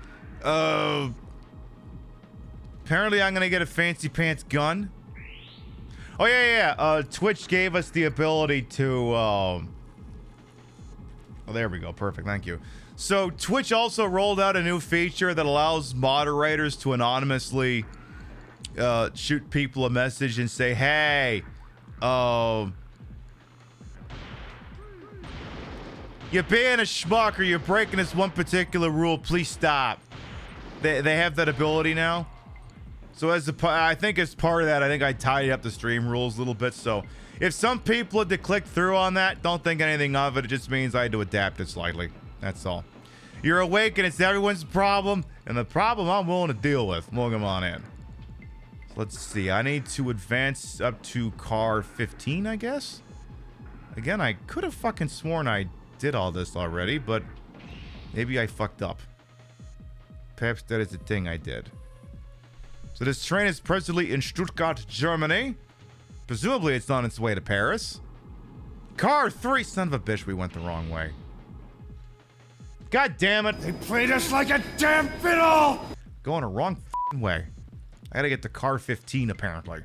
Apparently I'm gonna get a fancy pants gun. Oh yeah. Twitch gave us the ability to, oh, there we go. Perfect. Thank you. So Twitch also rolled out a new feature that allows moderators to anonymously shoot people a message and say, hey, you're being a schmuck or you're breaking this one particular rule. Please stop. They have that ability now. So I think as part of that, I think I tidied up the stream rules a little bit. So if some people had to click through on that, don't think anything of it. It just means I had to adapt it slightly. That's all. You're awake and it's everyone's problem, and the problem I'm willing to deal with. Welcome on in. So let's see. I need to advance up to car 15, I guess. Again, I could have fucking sworn I did all this already, but maybe I fucked up. Perhaps that is the thing I did. So this train is presently in Stuttgart, Germany. Presumably it's on its way to Paris. Car 3, son of a bitch, we went the wrong way. God damn it. They played us like a damn fiddle! Going the wrong f***ing way. I gotta get to car 15 apparently.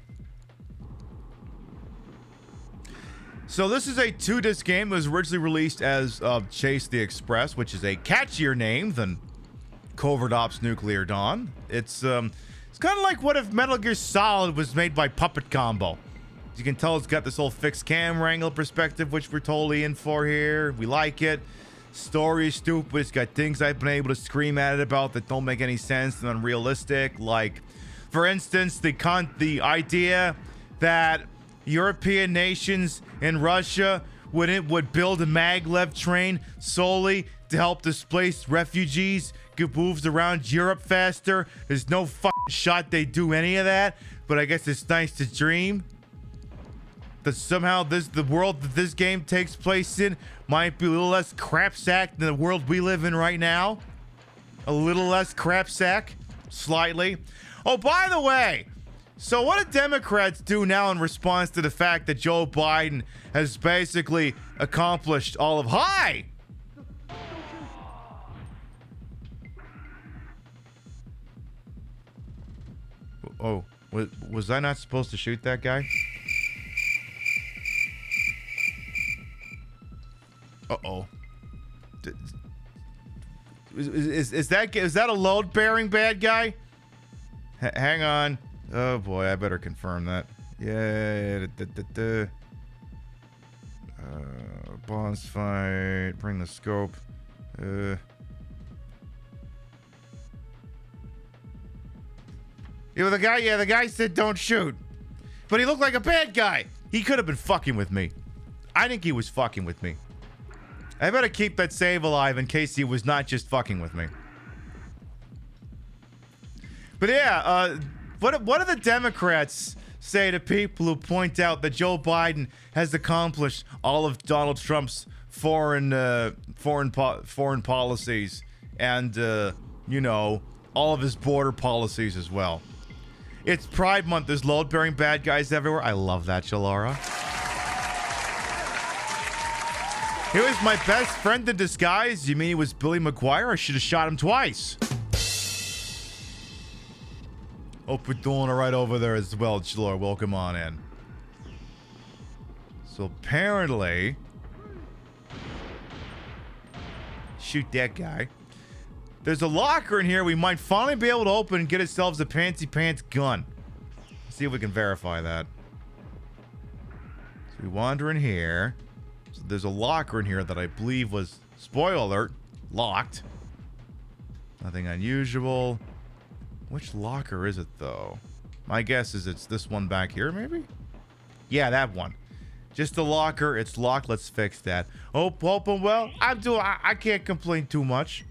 So this is a 2-disc game. It was originally released as Chase the Express, which is a catchier name than Covert Ops Nuclear Dawn. It's kind of like what if Metal Gear Solid was made by Puppet Combo. As you can tell, it's got this whole fixed camera angle perspective, which we're totally in for here. We like it. Story is stupid. It's got things I've been able to scream at it about that don't make any sense and unrealistic. Like, for instance, the idea that European nations and Russia would build a maglev train solely to help displaced refugees get moved around Europe faster. There's no fucking shot they do any of that, but I guess it's nice to dream that somehow the world that this game takes place in might be a little less crapsack than the world we live in right now. A little less crapsack, slightly. Oh, by the way, so what do Democrats do now in response to the fact that Joe Biden has basically accomplished all of... Hi! Oh, was I not supposed to shoot that guy? Uh-oh. Is that a load-bearing bad guy? Hang on. Oh boy, I better confirm that. Yeah. Boss fight. Bring the scope. Yeah, the guy said don't shoot. But he looked like a bad guy. He could have been fucking with me. I think he was fucking with me. I better keep that save alive in case he was not just fucking with me. But yeah, what do the Democrats say to people who point out that Joe Biden has accomplished all of Donald Trump's foreign policies and you know, all of his border policies as well? It's Pride Month. There's load-bearing bad guys everywhere. I love that, Shalara. He was my best friend in disguise. You mean he was Billy McGuire? I should have shot him twice. Hope we're doing it right over there as well, Chlor. Welcome on in. So apparently... Shoot that guy. There's a locker in here we might finally be able to open and get ourselves a Pantsy Pants gun. Let's see if we can verify that. So we wander in here. So there's a locker in here that I believe was, spoiler alert, locked. Nothing unusual. Which locker is it, though? My guess is it's this one back here, maybe? Yeah, that one. Just a locker. It's locked. Let's fix that. Open well. I can't complain too much.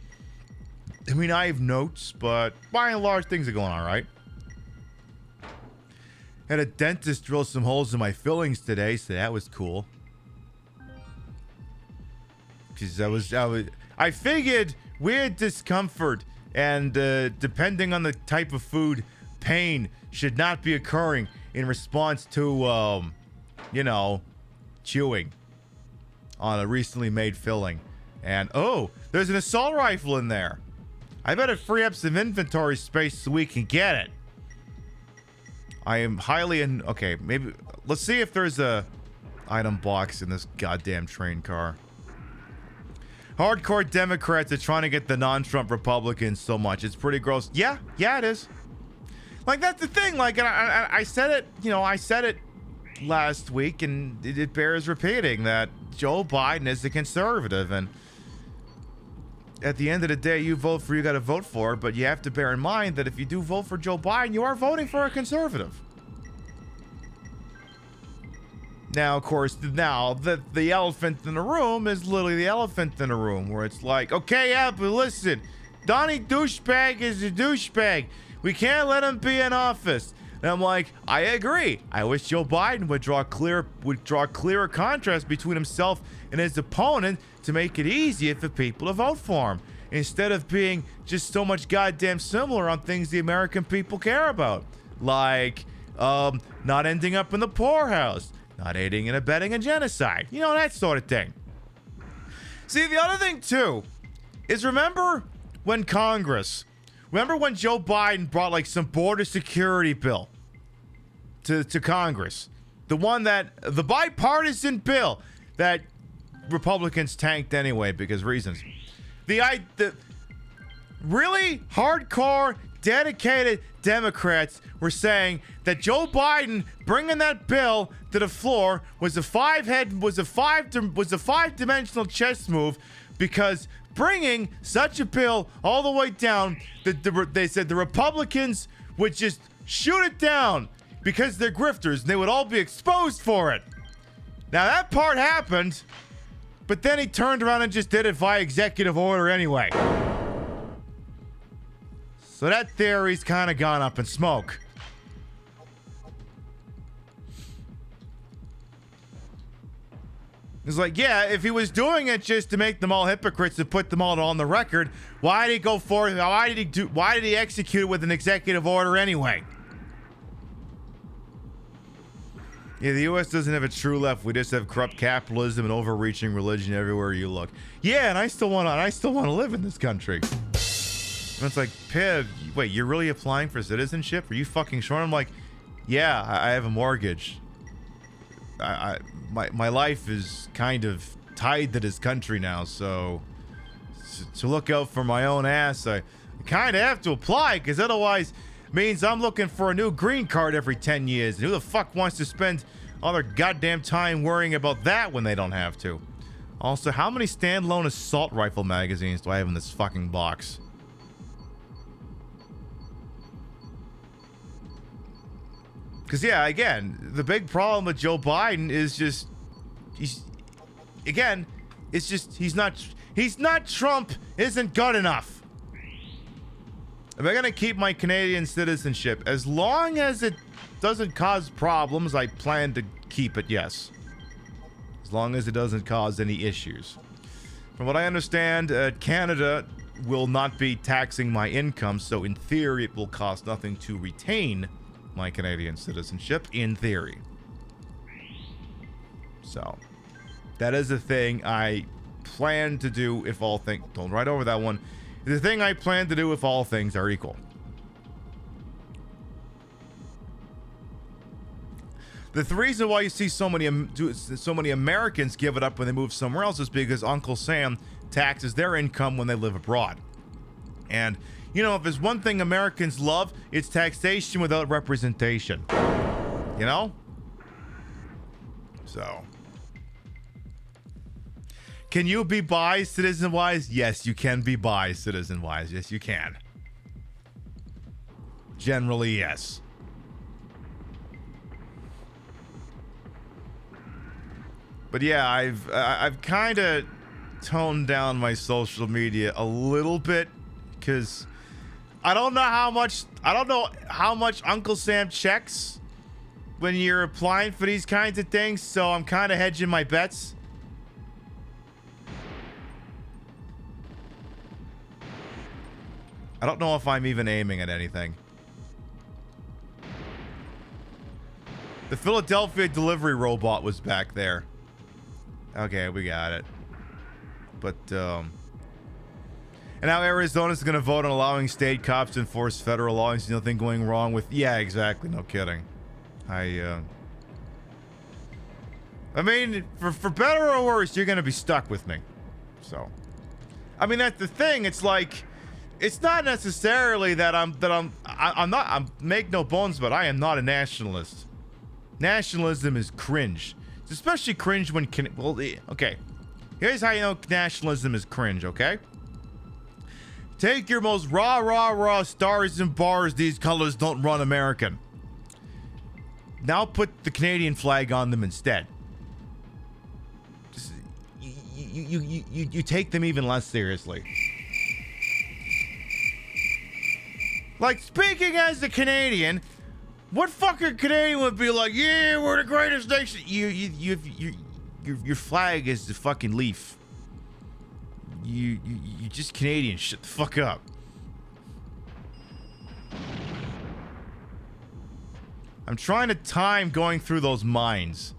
I mean, I have notes, but by and large, things are going all right. Had a dentist drill some holes in my fillings today, so that was cool. Because I figured weird discomfort and depending on the type of food, pain should not be occurring in response to, you know, chewing on a recently made filling. And, oh, there's an assault rifle in there. I better free up some inventory space so we can get it. I am highly okay, maybe let's see if there's a item box in this goddamn train car. Hardcore Democrats are trying to get the non-Trump Republicans so much. It's pretty gross. Yeah, it is. Like, that's the thing. Like, I said it, you know, I said it last week, and it bears repeating that Joe Biden is a conservative, and at the end of the day, you vote for, you got to vote for, but you have to bear in mind that if you do vote for Joe Biden, you are voting for a conservative. Now, of course, the elephant in the room is literally the elephant in the room, where it's like, okay, yeah, but listen, Donnie douchebag is a douchebag. We can't let him be in office. And I'm like, I agree. I wish Joe Biden would draw clearer contrast between himself and his opponent to make it easier for people to vote for him, instead of being just so much goddamn similar on things the American people care about, like not ending up in the poorhouse, not aiding and abetting a genocide, you know, that sort of thing. See, the other thing too is, remember when Joe Biden brought like some border security bill to Congress, the bipartisan bill that Republicans tanked anyway because reasons. The really hardcore, dedicated Democrats were saying that Joe Biden bringing that bill to the floor was a five-dimensional chess move, because bringing such a bill all the way down, they said the Republicans would just shoot it down because they're grifters and they would all be exposed for it. Now that part happened, but then he turned around and just did it via executive order anyway. So that theory's kind of gone up in smoke. It's like, yeah, if he was doing it just to make them all hypocrites and put them all on the record, why did he go for it? Why did he execute it with an executive order anyway? Yeah, the U.S. doesn't have a true left. We just have corrupt capitalism and overreaching religion everywhere you look. Yeah, and I still want to live in this country. And it's like, Piv, wait, you're really applying for citizenship? Are you fucking sure? I'm like, yeah, I have a mortgage. My life is kind of tied to this country now, so to look out for my own ass, I kind of have to apply, because otherwise means I'm looking for a new green card every 10 years. And who the fuck wants to spend all their goddamn time worrying about that when they don't have to? Also, how many standalone assault rifle magazines do I have in this fucking box? Because, yeah, again, the big problem with Joe Biden is just, he's not Trump isn't good enough. If I'm going to keep my Canadian citizenship, as long as it doesn't cause problems, I plan to keep it, yes. As long as it doesn't cause any issues. From what I understand, Canada will not be taxing my income, so in theory, it will cost nothing to retain my Canadian citizenship, in theory. So, that is a thing I plan to do if all things... Don't write over that one. The thing I plan to do if all things are equal. The reason why you see so many Americans give it up when they move somewhere else is because Uncle Sam taxes their income when they live abroad. And, you know, if there's one thing Americans love, it's taxation without representation. You know? So. Can you be bi citizen-wise? Yes, you can be bi citizen-wise. Yes, you can. Generally, yes. But yeah, I've kind of toned down my social media a little bit because I don't know how much Uncle Sam checks when you're applying for these kinds of things, so I'm kind of hedging my bets. I don't know if I'm even aiming at anything. The Philadelphia delivery robot was back there. Okay, we got it. But, and now Arizona's going to vote on allowing state cops to enforce federal laws. Nothing going wrong with... Yeah, exactly. No kidding. I mean, for better or worse, you're going to be stuck with me. So, I mean, that's the thing. It's like, it's not necessarily that I'm make no bones, but I am not a nationalist. Nationalism is cringe. It's especially cringe when, well, okay. Here's how you know nationalism is cringe, okay? Take your most rah, stars and bars, these colors don't run American. Now put the Canadian flag on them instead. Just, you take them even less seriously. Like, speaking as a Canadian, what fucking Canadian would be like, yeah, we're the greatest nation? Your flag is the fucking leaf. You just Canadian. Shut the fuck up. I'm trying to time going through those mines.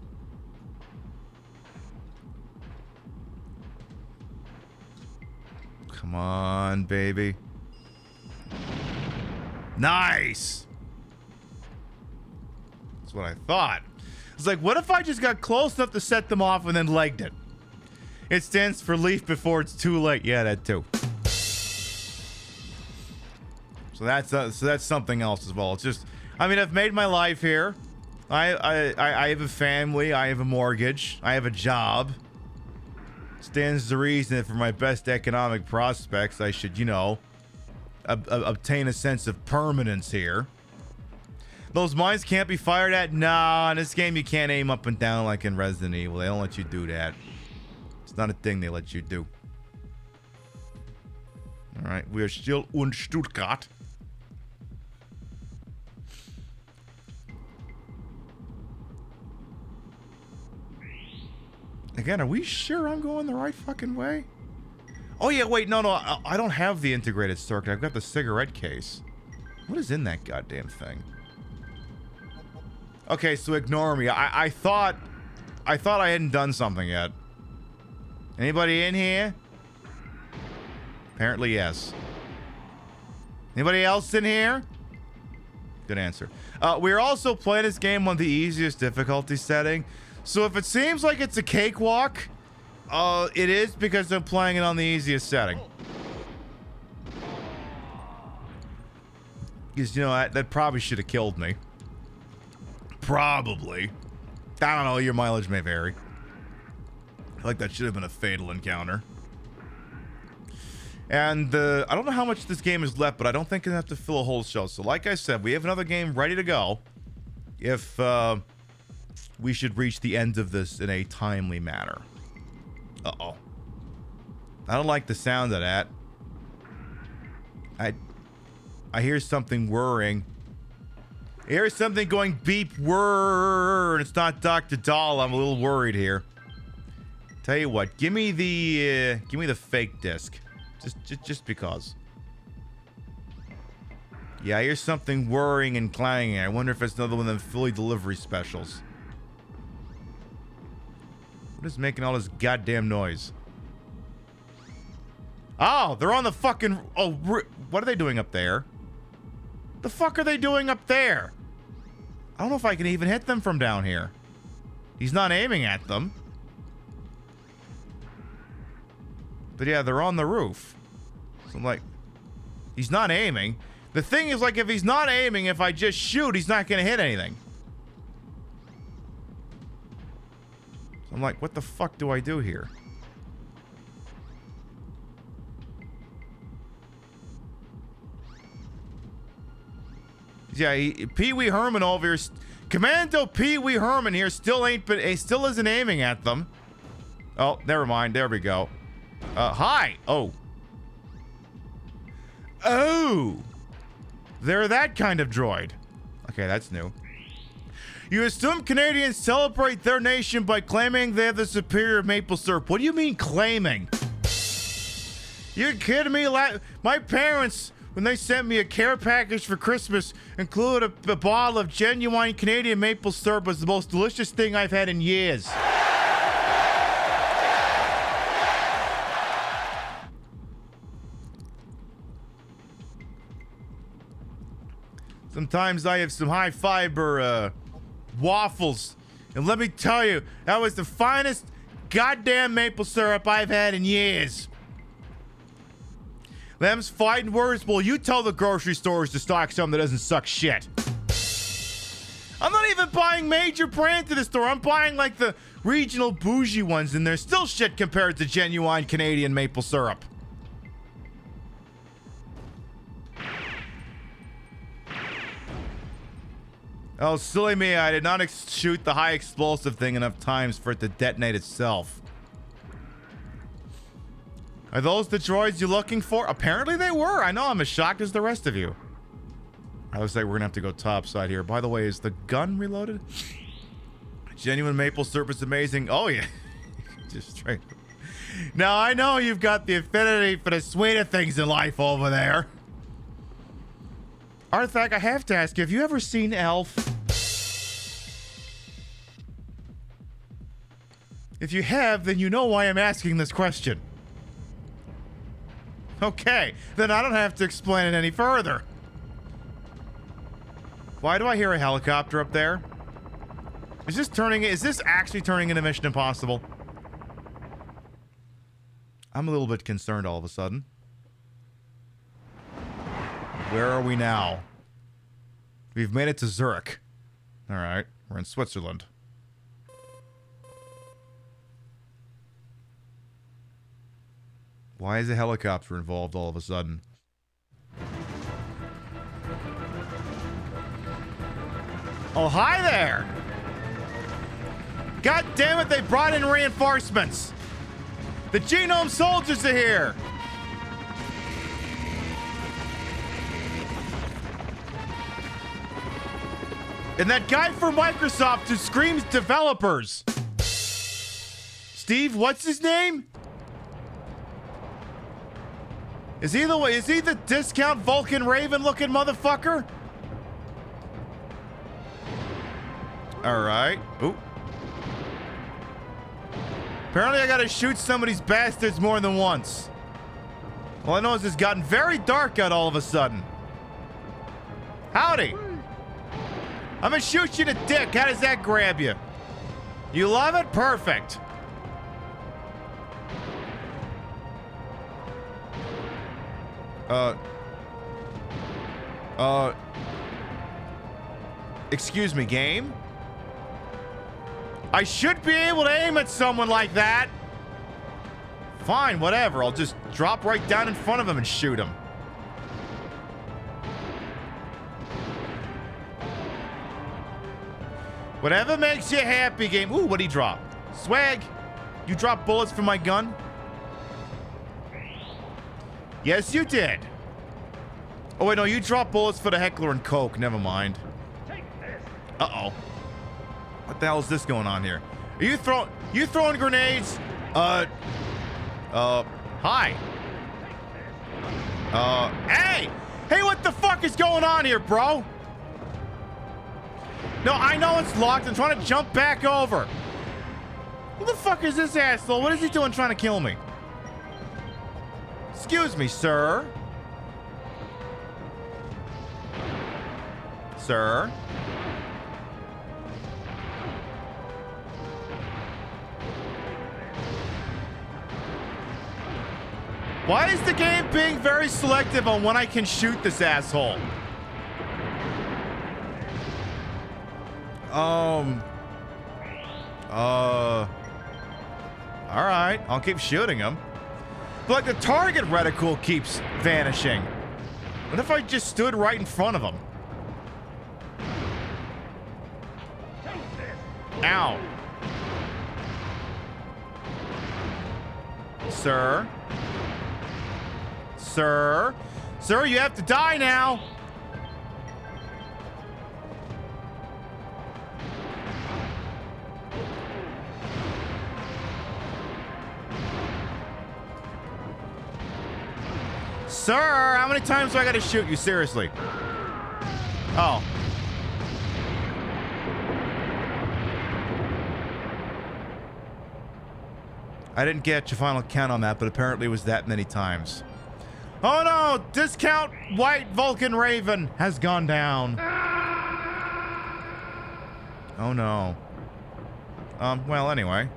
Come on, baby. Nice. That's what I thought. It's like, what if I just got close enough to set them off and then legged it? It stands for leaf before it's too late. Yeah, that too. So that's something else as well. It's just, I mean, I've made my life here. I have a family. I have a mortgage. I have a job. Stands to reason that for my best economic prospects, I should, you know, obtain a sense of permanence here. Those mines can't be fired at? Nah, in this game you can't aim up and down like in Resident Evil. They don't let you do that. It's not a thing they let you do. Alright, we are still in Stuttgart. Again, are we sure I'm going the right fucking way? Oh yeah, wait, no, I don't have the integrated circuit. I've got the cigarette case. What is in that goddamn thing? Okay, so ignore me. I thought I hadn't done something yet. Anybody in here? Apparently, yes. Anybody else in here? Good answer. We're also playing this game on the easiest difficulty setting. So if it seems like it's a cakewalk, it is because I'm playing it on the easiest setting. Because, you know, that probably should have killed me. Probably. I don't know, your mileage may vary. I feel like that should have been a fatal encounter. And I don't know how much this game is left, but I don't think I have to fill a whole show. So like I said, we have another game ready to go. If we should reach the end of this in a timely manner. Uh-oh. I don't like the sound of that. I hear something whirring. I hear something going beep whirr. It's not Dr. Doll. I'm a little worried here. Tell you what, give me the fake disc. Just because. Yeah, I hear something whirring and clanging. I wonder if it's another one of them Philly delivery specials. What is making all this goddamn noise? Oh, they're on the fucking... Oh, what are they doing up there? The fuck are they doing up there? I don't know if I can even hit them from down here. He's not aiming at them. But yeah, they're on the roof. So I'm like... He's not aiming. The thing is, like, if he's not aiming, if I just shoot, he's not going to hit anything. So I'm like, what the fuck do I do here? Yeah, Pee Wee Herman over here, Commando Pee Wee Herman here still isn't aiming at them. Oh, never mind. There we go. Hi. Oh. Oh. They're that kind of droid. Okay, that's new. You assume Canadians celebrate their nation by claiming they have the superior maple syrup. What do you mean claiming? You kidding me? My parents, when they sent me a care package for Christmas, included a bottle of genuine Canadian maple syrup. Was the most delicious thing I've had in years. Sometimes I have some high fiber waffles, and let me tell you, that was the finest goddamn maple syrup I've had in years. Them's fighting words. Well, you tell the grocery stores to stock something that doesn't suck shit. I'm not even buying major brands at the store. I'm buying like the regional bougie ones, and they're still shit compared to genuine Canadian maple syrup. Oh, silly me, I did not shoot the high explosive thing enough times for it to detonate itself. Are those the droids you're looking for? Apparently they were. I know, I'm as shocked as the rest of you. I would say we're gonna have to go topside here. By the way, is the gun reloaded? Genuine maple syrup is amazing. Oh, yeah. Just straight. Now, I know you've got the affinity for the sweeter things in life over there. Arthak, I have to ask you, have you ever seen Elf? If you have, then you know why I'm asking this question. Okay, then I don't have to explain it any further. Why do I hear a helicopter up there? Is this actually turning into Mission Impossible? I'm a little bit concerned all of a sudden. Where are we now? We've made it to Zurich. Alright, we're in Switzerland. Why is a helicopter involved all of a sudden? Oh, hi there! God damn it, they brought in reinforcements! The genome soldiers are here! And that guy from Microsoft who screams developers. Steve, what's his name? Is he the discount Vulcan Raven looking motherfucker? Alright. Ooh. Apparently I gotta shoot some of these bastards more than once. All I know is it's gotten very dark out all of a sudden. Howdy. I'm gonna shoot you in the dick. How does that grab you? You love it? Perfect. Excuse me, game? I should be able to aim at someone like that. Fine, whatever. I'll just drop right down in front of him and shoot him. Whatever makes you happy, game. Ooh, what'd he drop? Swag. You dropped bullets from my gun? Yes, you did. Oh, wait, no, you dropped bullets for the Heckler and Coke. Never mind. Uh-oh. What the hell is this going on here? Are you throwing grenades? Hi. Hey! Hey, what the fuck is going on here, bro? No, I know it's locked. I'm trying to jump back over. Who the fuck is this asshole? What is he doing trying to kill me? Excuse me, sir. Sir? Why is the game being very selective on when I can shoot this asshole? Alright, I'll keep shooting him. But like the target reticle keeps vanishing. What if I just stood right in front of him? Ow. Sir? Sir? Sir, you have to die now! Sir, how many times do I gotta shoot you? Seriously. Oh. I didn't get your final count on that, but apparently it was that many times. Oh no! Discount White Vulcan Raven has gone down. Oh no. Well, anyway.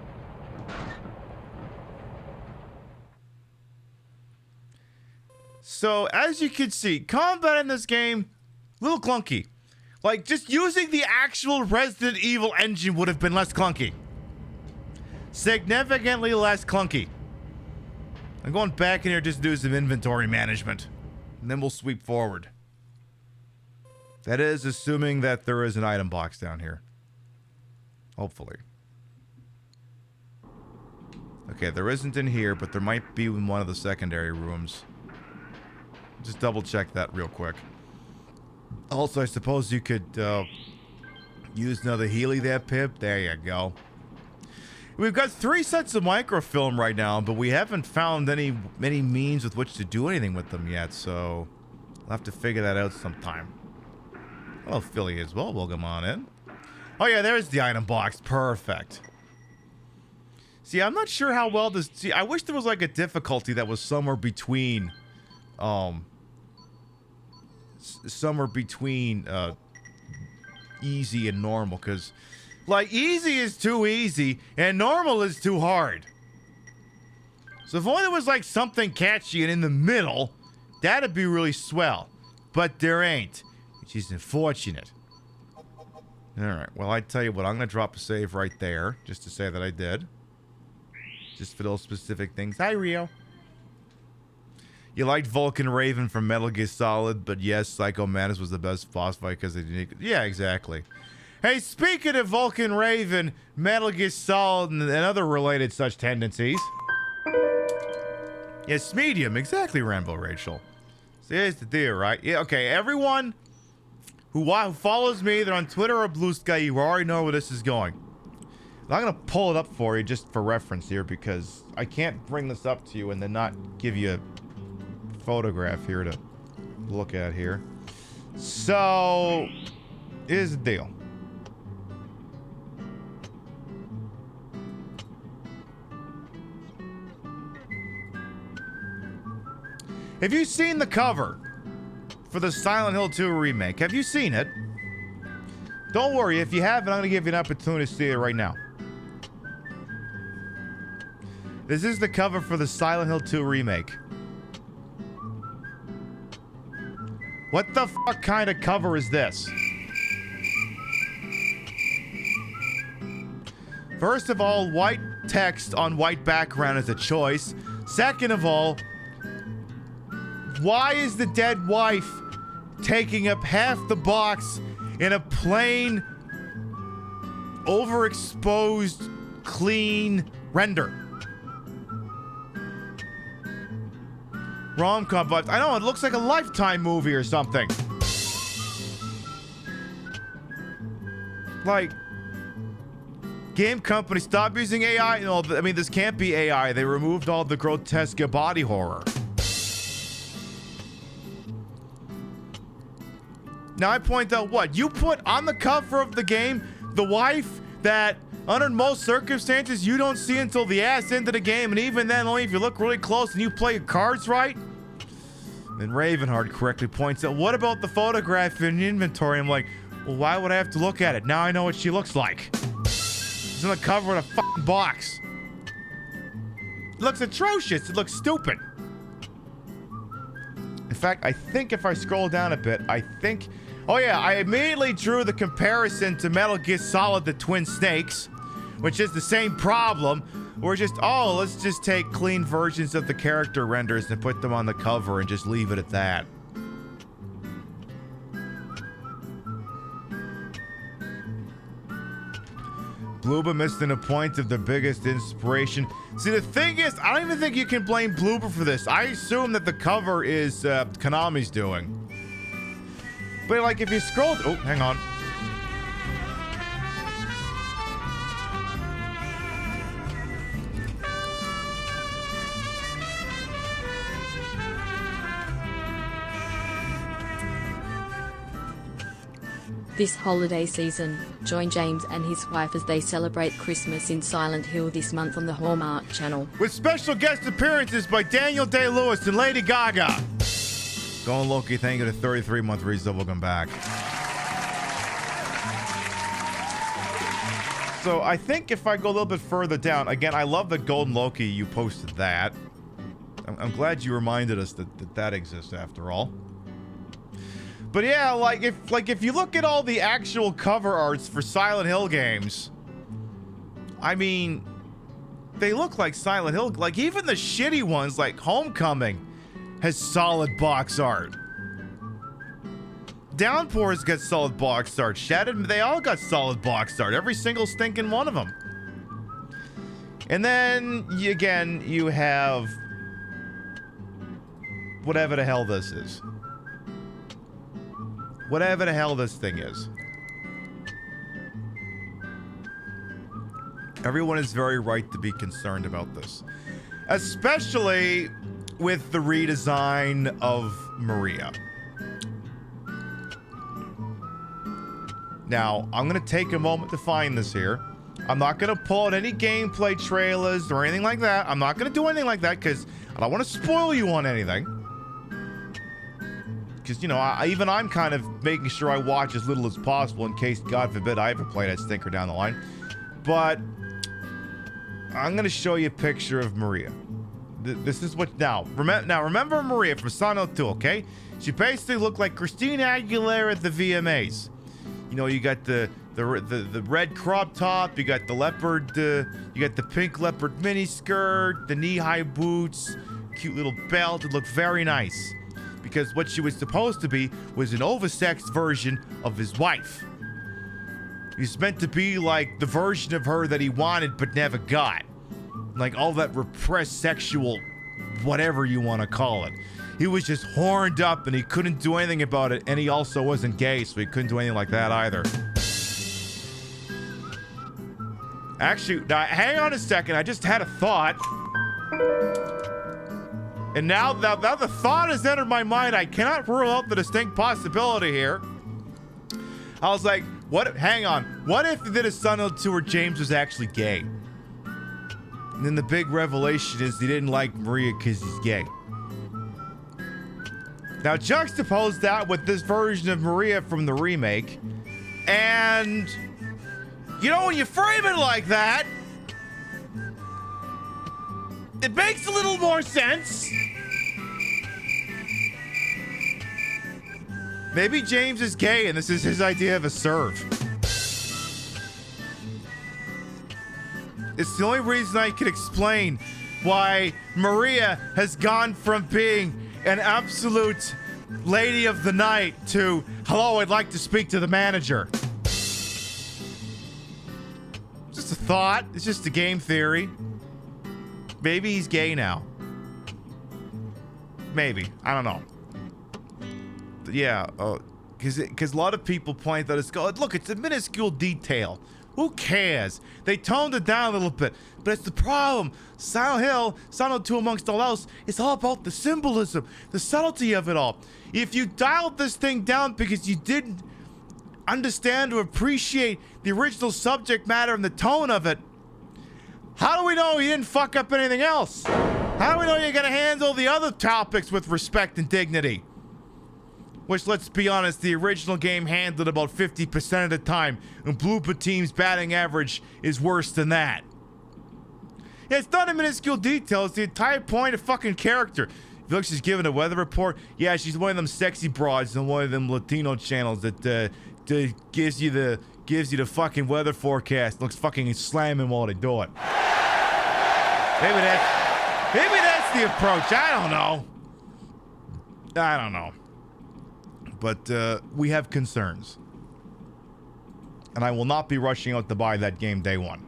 So, as you can see, combat in this game, a little clunky. Like, just using the actual Resident Evil engine would have been less clunky. Significantly less clunky. I'm going back in here just to do some inventory management. And then we'll sweep forward. That is assuming that there is an item box down here. Hopefully. Okay, there isn't in here, but there might be in one of the secondary rooms. Just double check that real quick. Also, I suppose you could use another Healy there, Pip. There you go. We've got 3 sets of microfilm right now, but we haven't found many means with which to do anything with them yet, so we'll have to figure that out sometime. Well, Philly as well. Welcome on in. Oh yeah, there's the item box. Perfect. See, I'm not sure how well this... See, I wish there was like a difficulty that was somewhere between... somewhere between easy and normal, because like easy is too easy and normal is too hard. So if only there was like something catchy and in the middle, that'd be really swell. But there ain't, which is unfortunate. Alright, well, I tell you what, I'm gonna drop a save right there just to say that I did, just for those specific things. Hi, Rio. You liked Vulcan Raven from Metal Gear Solid, but yes, Psycho Mantis was the best boss fight because of the unique... Yeah, exactly. Hey, speaking of Vulcan Raven, Metal Gear Solid, and other related such tendencies... Yes, medium, exactly, Rambo Rachel. So here's the deal, right? Yeah, okay, everyone who follows me, either on Twitter or Blue Sky, you already know where this is going. I'm gonna pull it up for you just for reference here, because I can't bring this up to you and then not give you a photograph here to look at here. So here's the deal. Have you seen the cover for the Silent Hill 2 remake? Have you seen it? Don't worry, if you haven't, I'm gonna give you an opportunity to see it right now. This is the cover for the Silent Hill 2 remake. What the fuck kind of cover is this? First of all, white text on white background is a choice. Second of all, why is the dead wife taking up half the box in a plain, overexposed, clean render? Rom-com vibes. I know, it looks like a Lifetime movie or something. Like, game company, stop using AI. No, I mean, this can't be AI. They removed all the grotesque body horror. Now I point out what? You put on the cover of the game the wife that under most circumstances you don't see until the ass end of the game, and even then only if you look really close and you play your cards right. Then Ravenheart correctly points out, what about the photograph in inventory? I'm like, well, why would I have to look at it? Now I know what she looks like. She's on the cover of a fucking box. It looks atrocious. It looks stupid. In fact, I think if I scroll down a bit, oh yeah, I immediately drew the comparison to Metal Gear Solid: The Twin Snakes, which is the same problem. We're just, let's just take clean versions of the character renders and put them on the cover and just leave it at that. Bloober missing a point of the biggest inspiration. See, the thing is, I don't even think you can blame Bloober for this. I assume that the cover is Konami's doing. But like, if you scroll, oh, hang on. This holiday season, join James and his wife as they celebrate Christmas in Silent Hill this month on the Hallmark Channel. With special guest appearances by Daniel Day-Lewis and Lady Gaga. Going Loki, thank you to 33-month resub. Welcome back. So I think if I go a little bit further down, again, I love the Golden Loki. You posted that. I'm glad you reminded us that exists after all. But yeah, like if you look at all the actual cover arts for Silent Hill games, I mean, they look like Silent Hill. Like even the shitty ones, like Homecoming, has solid box art. Downpour's got solid box art. Shattered, they all got solid box art. Every single stinking one of them. And then again, you have whatever the hell this is. Whatever the hell this thing is. Everyone is very right to be concerned about this. Especially with the redesign of Maria. Now, I'm going to take a moment to find this here. I'm not going to pull out any gameplay trailers or anything like that. I'm not going to do anything like that because I don't want to spoil you on anything. Because, you know, I'm kind of making sure I watch as little as possible in case, God forbid, I ever play that stinker down the line. But I'm going to show you a picture of Maria. This is what... Now, remember Maria from Silent Hill 2, okay? She basically looked like Christina Aguilera at the VMAs. You know, you got the red crop top, you got the leopard, you got the pink leopard mini skirt, the knee-high boots, cute little belt. It looked very nice. Because what she was supposed to be was an oversexed version of his wife. He's meant to be like the version of her that he wanted but never got. Like all that repressed sexual, whatever you want to call it. He was just horned up and he couldn't do anything about it, and he also wasn't gay, so he couldn't do anything like that either. Actually, now, hang on a second, I just had a thought. And now that the thought has entered my mind, I cannot rule out the distinct possibility here. I was like, hang on, what if they did a Silent Hill 2 where James was actually gay? And then the big revelation is he didn't like Maria because he's gay. Now juxtapose that with this version of Maria from the remake, and you know, when you frame it like that, it makes a little more sense. Maybe James is gay and this is his idea of a serve. It's the only reason I can explain why Maria has gone from being an absolute lady of the night to, hello, I'd like to speak to the manager. Just a thought. It's just a game theory. Maybe he's gay now. Maybe. I don't know. But yeah, because a lot of people point out, look, it's a minuscule detail. Who cares? They toned it down a little bit. But it's the problem. Silent Hill, Silent 2 amongst all else, it's all about the symbolism, the subtlety of it all. If you dialed this thing down because you didn't understand or appreciate the original subject matter and the tone of it, how do we know you didn't fuck up anything else? How do we know you're going to handle the other topics with respect and dignity? Which, let's be honest, the original game handled about 50% of the time, and Blooper Team's batting average is worse than that. Yeah, it's not a minuscule detail. It's the entire point of fucking character. If you look, she's giving a weather report. Yeah, she's one of them sexy broads on one of them Latino channels that gives you the fucking weather forecast. Looks fucking slamming while they do it. Maybe that's the approach. I don't know. But we have concerns. And I will not be rushing out to buy that game day one.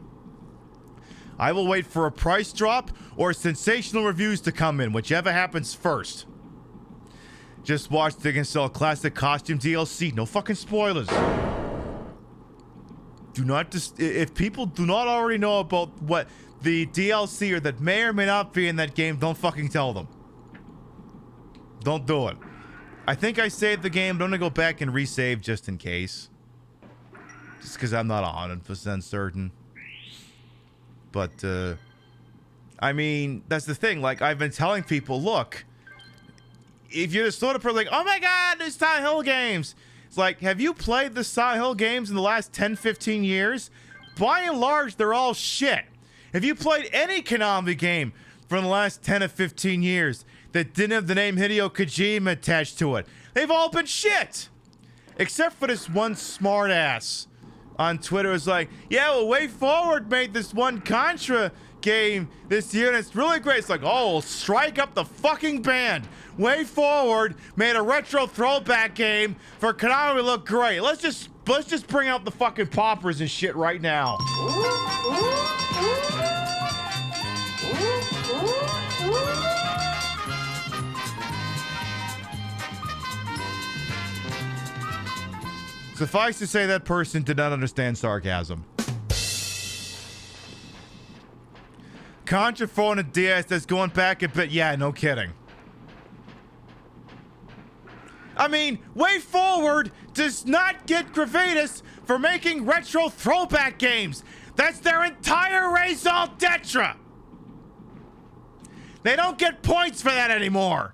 I will wait for a price drop or sensational reviews to come in, whichever happens first. Just watch, they can sell classic costume DLC. No fucking spoilers. If people do not already know about what the DLC or that may or may not be in that game, don't fucking tell them. Don't do it. I think I saved the game, but I'm gonna go back and resave just in case. Just because I'm not 100% certain. But, I mean, that's the thing. Like, I've been telling people, look, if you're the sort of person like, oh my god, there's Silent Hill games. It's like, have you played the Silent Hill games in the last 10, 15 years? By and large, they're all shit. Have you played any Konami game from the last 10 or 15 years that didn't have the name Hideo Kojima attached to it? They've all been shit. Except for this one smartass on Twitter is like, yeah, well, Way Forward made this one Contra game this year, and it's really great. It's like, oh, strike up the fucking band. Way Forward made a retro throwback game for Konami to look great. Let's just bring out the fucking poppers and shit right now. Suffice to say, that person did not understand sarcasm. Contra 4 on a DS that's going back a bit. Yeah, no kidding. I mean, Way Forward does not get Gravitas for making retro throwback games. That's their entire raison d'etre. They don't get points for that anymore.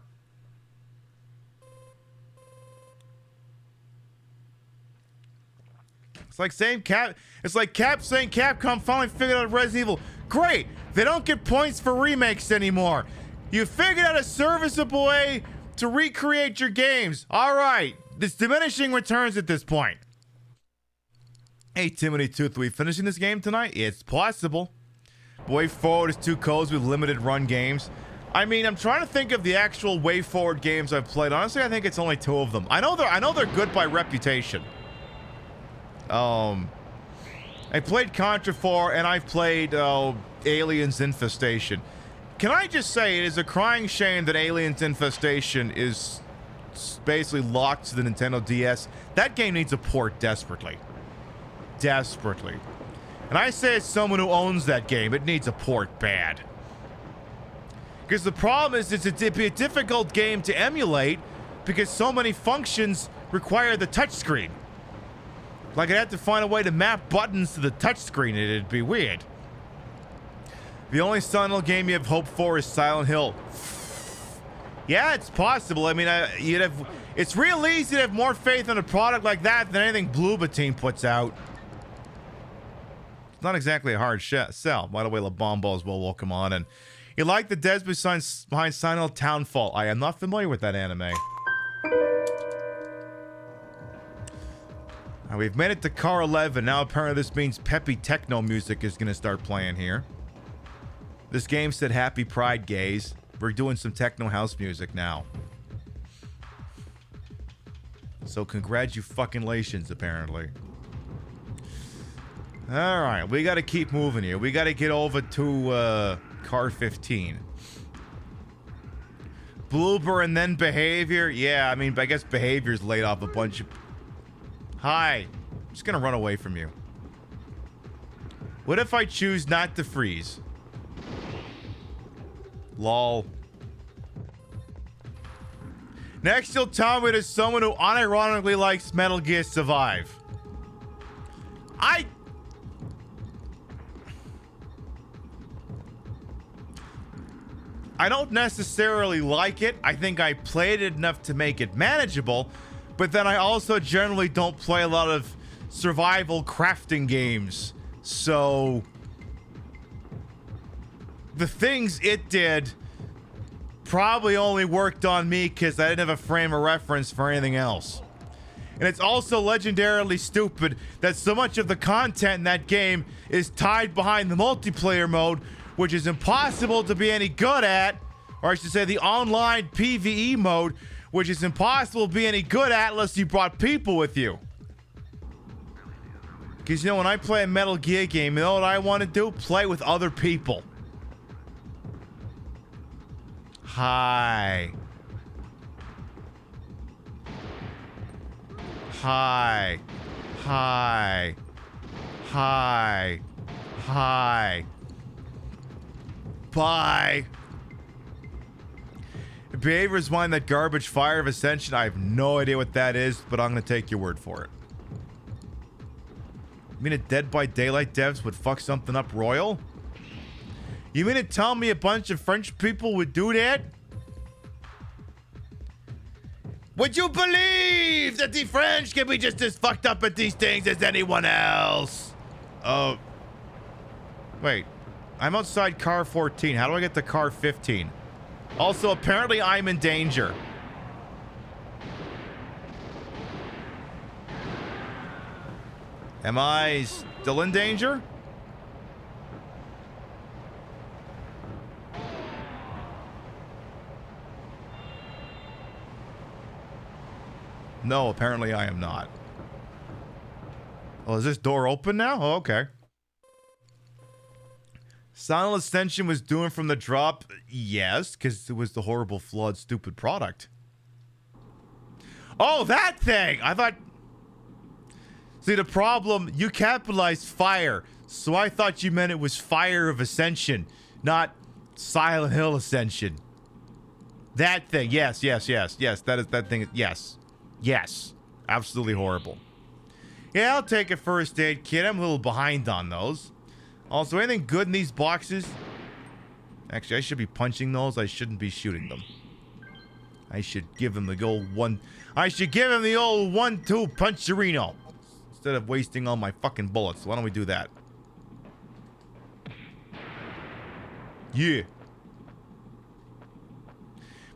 It's like Cap saying Capcom finally figured out Resident Evil. Great. They don't get points for remakes anymore. You figured out a serviceable way to recreate your games. All right. It's diminishing returns at this point. Hey, Timothy Tooth, are we finishing this game tonight? It's possible. Way Forward is too cozy with limited run games. I mean, I'm trying to think of the actual Way Forward games I've played. Honestly, I think it's only 2 of them. I know they're good by reputation. I played Contra 4 and I've played Aliens Infestation. Can I just say it is a crying shame that Aliens Infestation is basically locked to the Nintendo DS. That game needs a port desperately. Desperately. And I say as someone who owns that game, it needs a port bad. Because the problem is it'd be a difficult game to emulate because so many functions require the touchscreen. Like, I'd have to find a way to map buttons to the touchscreen. It'd be weird. The only Silent Hill game you have hope for is Silent Hill. Yeah, it's possible. I mean, it's real easy to have more faith in a product like that than anything Bloober Team puts out. It's not exactly a hard sell. By the way, La Bombo as well, welcome on. And you like the devs behind Silent Hill Townfall. I am not familiar with that anime. We've made it to car 11. Now apparently this means peppy techno music is going to start playing here. This game said happy pride gays. We're doing some techno house music now. So congratulations, apparently. Alright, we got to keep moving here. We got to get over to car 15. Bloober and then behavior. Yeah, I mean, I guess behavior's laid off a bunch of... Hi. I'm just gonna run away from you. What if I choose not to freeze? Lol. Next, you'll tell me there's someone who unironically likes Metal Gear Survive. I don't necessarily like it. I think I played it enough to make it manageable, but then I also generally don't play a lot of survival crafting games. So the things it did probably only worked on me because I didn't have a frame of reference for anything else. And it's also legendarily stupid that so much of the content in that game is tied behind the multiplayer mode, which is impossible to be any good at, or I should say the online PvE mode, which is impossible to be any good at unless you brought people with you. Because, you know, when I play a Metal Gear game, you know what I want to do? Play with other people. Hi. Hi. Hi. Hi. Hi. Bye. Behavior is mine that garbage Fire of Ascension. I have no idea what that is, but I'm going to take your word for it. You mean a Dead by Daylight devs would fuck something up royal? You mean to tell me a bunch of French people would do that? Would you believe that the French can be just as fucked up at these things as anyone else? Oh. Wait. I'm outside car 14. How do I get to car 15? Also, apparently I'm in danger. Am I still in danger? No, apparently I am not. Oh, is this door open now? Oh, okay. Silent Ascension was doomed from the drop. Yes, because it was the horrible, flawed, stupid product. Oh, that thing! I thought... See, the problem, you capitalized fire, so I thought you meant it was Fire of Ascension, not Silent Hill Ascension. That thing, yes, that thing, yes, absolutely horrible. Yeah, I'll take a first aid kit. I'm a little behind on those. Also, anything good in these boxes? Actually, I should be punching those. I shouldn't be shooting them. I should give him the old one. I should give him the old 1-2 puncherino instead of wasting all my fucking bullets. Why don't we do that? Yeah.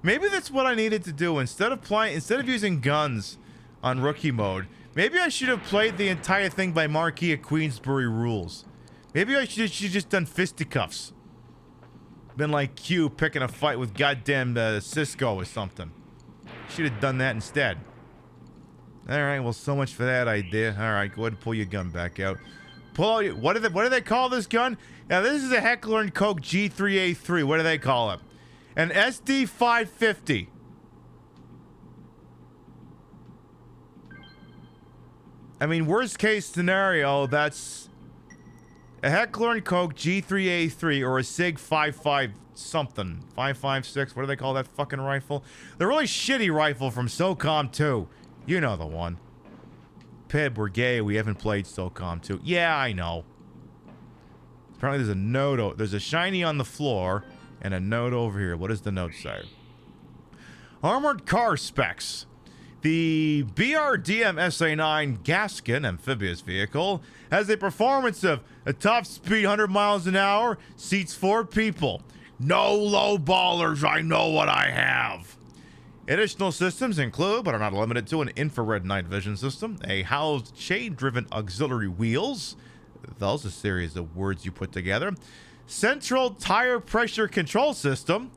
Maybe that's what I needed to do. Instead of using guns on rookie mode, maybe I should have played the entire thing by Marquis of Queensbury rules. Maybe I should just done fisticuffs. Been like Q picking a fight with goddamn Cisco or something. Should have done that instead. Alright, well, so much for that idea. Alright, go ahead and pull your gun back out. Pull out your... What do they call this gun? Now, this is a Heckler & Koch G3A3. What do they call it? An SD550. I mean, worst case scenario, that's a Heckler & Koch G3A3 or a SIG 55 something. 556. What do they call that fucking rifle? The really shitty rifle from SOCOM 2. You know the one. Pib, we're gay. We haven't played SOCOM 2. Yeah, I know. Apparently there's a note. There's a shiny on the floor and a note over here. What does the note say? Armored car specs. The BRDM SA9 Gaskin amphibious vehicle has a performance of a top speed 100 miles an hour, seats 4 people. No low ballers, I know what I have. Additional systems include, but are not limited to, an infrared night vision system, a housed shade-driven auxiliary wheels, those are a series of words you put together, central tire pressure control system,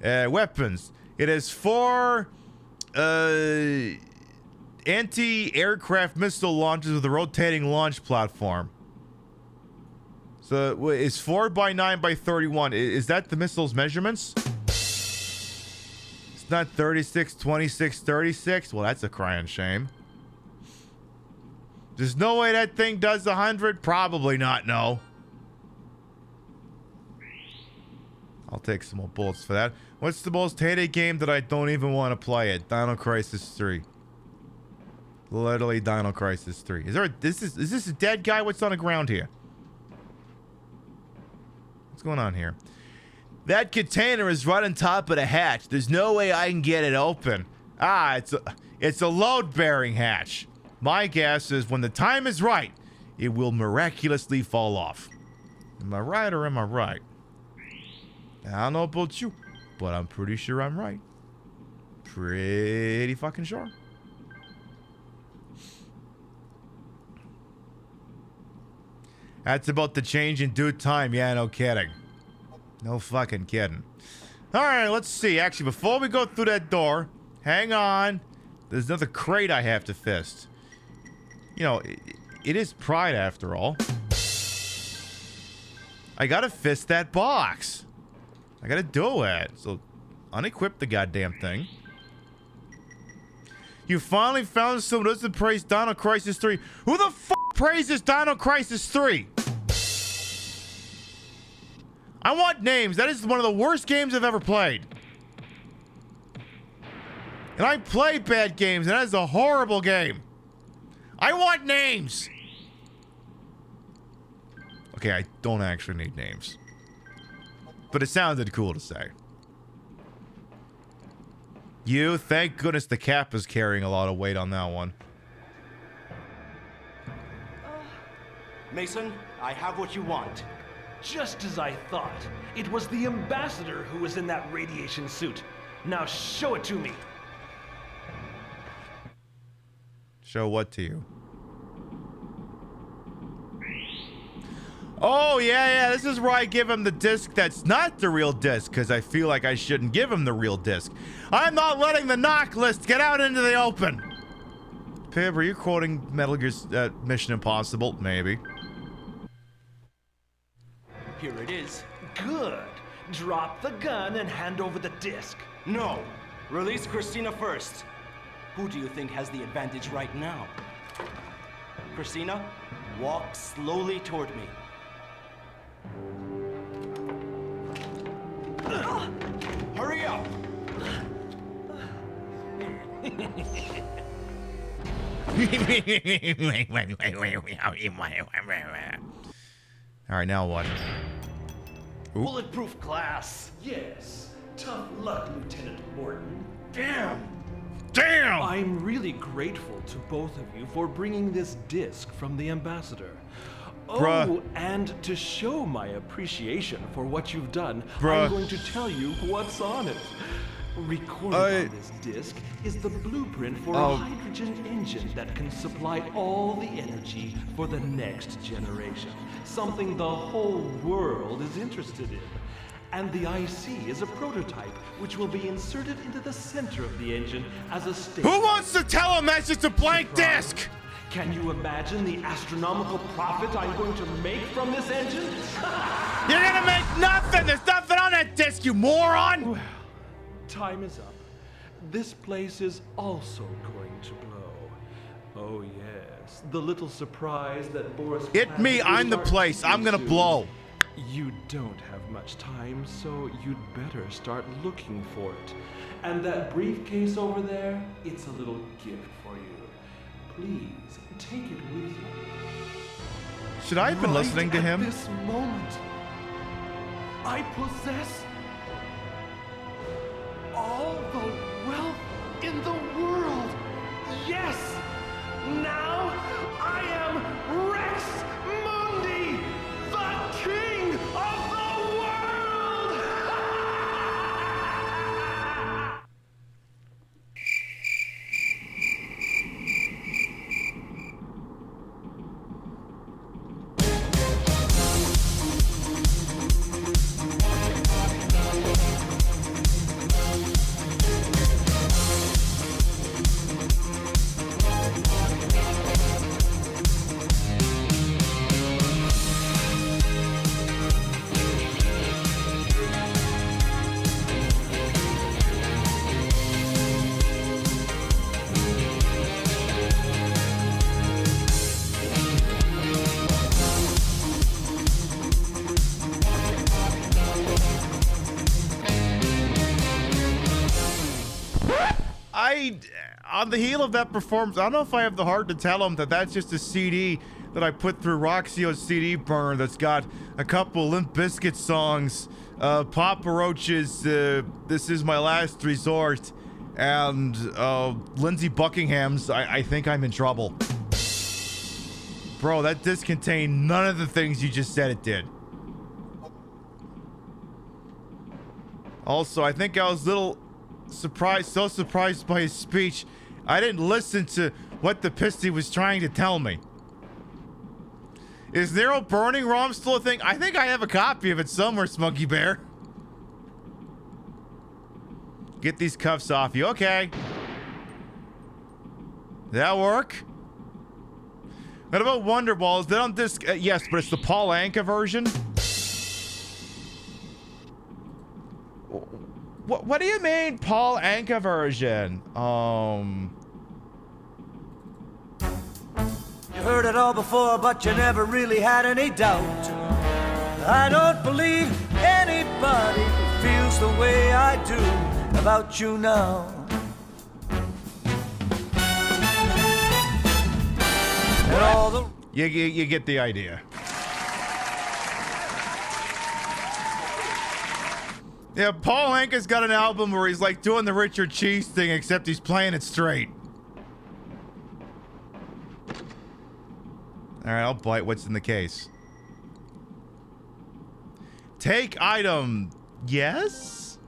weapons. It has 4 anti-aircraft missile launchers with a rotating launch platform. So it's 4 by 9 by 31. Is that the missile's measurements? It's not 36, 26, 36. Well, that's a crying shame. There's no way that thing does 100. Probably not. No. I'll take some more bullets for that. What's the most hated game that I don't even want to play it? Dino Crisis 3. Literally Dino Crisis 3. Is this a dead guy? What's on the ground here? What's going on here? That container is right on top of the hatch. There's no way I can get it open. It's a load-bearing hatch. My guess is when the time is right, it will miraculously fall off. Am I right or am I right? I don't know about you, but I'm pretty sure I'm right. Pretty fucking sure. That's about to change in due time. Yeah, no kidding. No fucking kidding. All right, let's see. Actually, before we go through that door, hang on. There's another crate I have to fist. You know, it is Pride after all. I gotta fist that box. I gotta do it. So, unequip the goddamn thing. You finally found someone who doesn't praise Dino Crisis 3. Who the fuck praises Dino Crisis 3? I want names. That is one of the worst games I've ever played. And I play bad games, and that is a horrible game. I want names. Okay, I don't actually need names. But it sounded cool to say. You, thank goodness the cap is carrying a lot of weight on that one. Mason, I have what you want. Just as I thought. It was the ambassador who was in that radiation suit. Now show it to me. Show what to you? Oh, yeah, this is where I give him the disc that's not the real disc, because I feel like I shouldn't give him the real disc. I'm not letting the knock list get out into the open. Pib, are you quoting Metal Gear Mission Impossible? Maybe. Here it is. Good. Drop the gun and hand over the disc. No. Release Christina first. Who do you think has the advantage right now? Christina, walk slowly toward me. Hurry up! All right, now what? Bulletproof glass. Yes. Tough luck, Lieutenant Morton. Damn. Damn! I'm really grateful to both of you for bringing this disc from the ambassador. Bruh. Oh, and to show my appreciation for what you've done, Bruh. I'm going to tell you what's on it. Recorded on this disc is the blueprint for a hydrogen engine that can supply all the energy for the next generation. Something the whole world is interested in. And the IC is a prototype which will be inserted into the center of the engine as a state. Who wants to tell him that's just a blank disc? Can you imagine the astronomical profit I'm going to make from this engine? You're gonna make nothing! There's nothing on that disc, you moron! Well, time is up. This place is also going to blow. Oh yes, the little surprise that Boris Hit me, planned I'm the starts place. I'm gonna to. blow. You don't have much time, so you'd better start looking for it. And that briefcase over there, it's a little gift for you. Please, take it with you. Should I have been listening to him? At this moment, I possess all the wealth in the world. Yes! Now I am Rex Mundi, the king of the world! on the heel of that performance, I don't know if I have the heart to tell him that that's just a CD that I put through Roxio's CD burner that's got a couple Limp Bizkit songs, Papa Roach's This Is My Last Resort, and Lindsey Buckingham's I Think I'm in Trouble. Bro, that disc contained none of the things you just said it did. Also, I think I was a little so surprised by his speech, I didn't listen to what the Pisty was trying to tell me. Is Nero Burning ROM still a thing? I think I have a copy of it somewhere, Smokey Bear. Get these cuffs off you. Okay. That work? What about Wonderball? Is that on disc? Yes, but it's the Paul Anka version. What do you mean, Paul Anka version? You heard it all before, but you never really had any doubt. I don't believe anybody feels the way I do about you now. And all the you get the idea. Yeah, Paul Anka's got an album where he's like doing the Richard Cheese thing, except he's playing it straight. All right, I'll bite. What's in the case? Take item. Yes?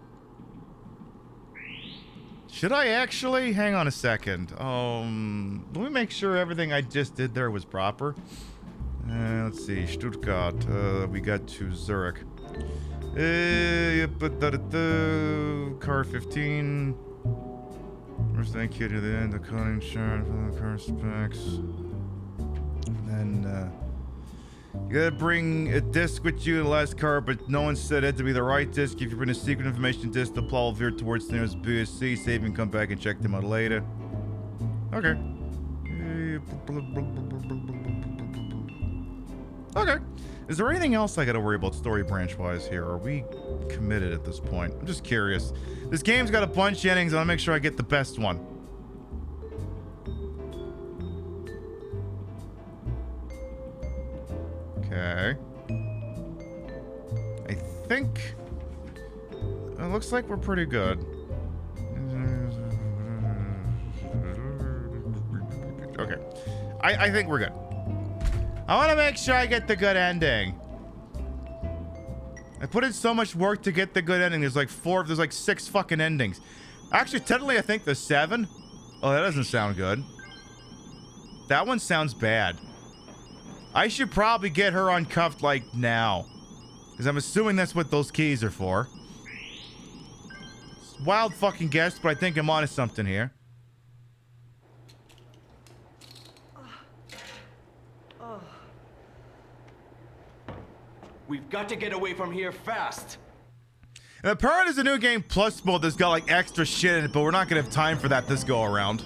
Should I actually? Hang on a second. Let me make sure everything I just did there was proper. Let's see. Stuttgart. We got to Zurich. Car 15. First, thank you to the end of code insurance for the car specs. And then, you gotta bring a disc with you in the last car, but no one said it had to be the right disc. If you bring a secret information disc, the plow will veer towards the nearest BSC. Save and come back and check them out later. Okay. Okay. Is there anything else I gotta worry about story branch-wise here? Are we committed at this point? I'm just curious. This game's got a bunch of endings. I wanna make sure I get the best one. Okay. I think it looks like we're pretty good. Okay. I think we're good. I want to make sure I get the good ending. I put in so much work to get the good ending. There's like 6 fucking endings. Actually, technically, I think there's 7. Oh, that doesn't sound good. That one sounds bad. I should probably get her uncuffed, like, now. Because I'm assuming that's what those keys are for. Wild fucking guess, but I think I'm onto something here. We've got to get away from here fast. And apparently there's a new game plus mode that's got, like, extra shit in it, but we're not going to have time for that this go around.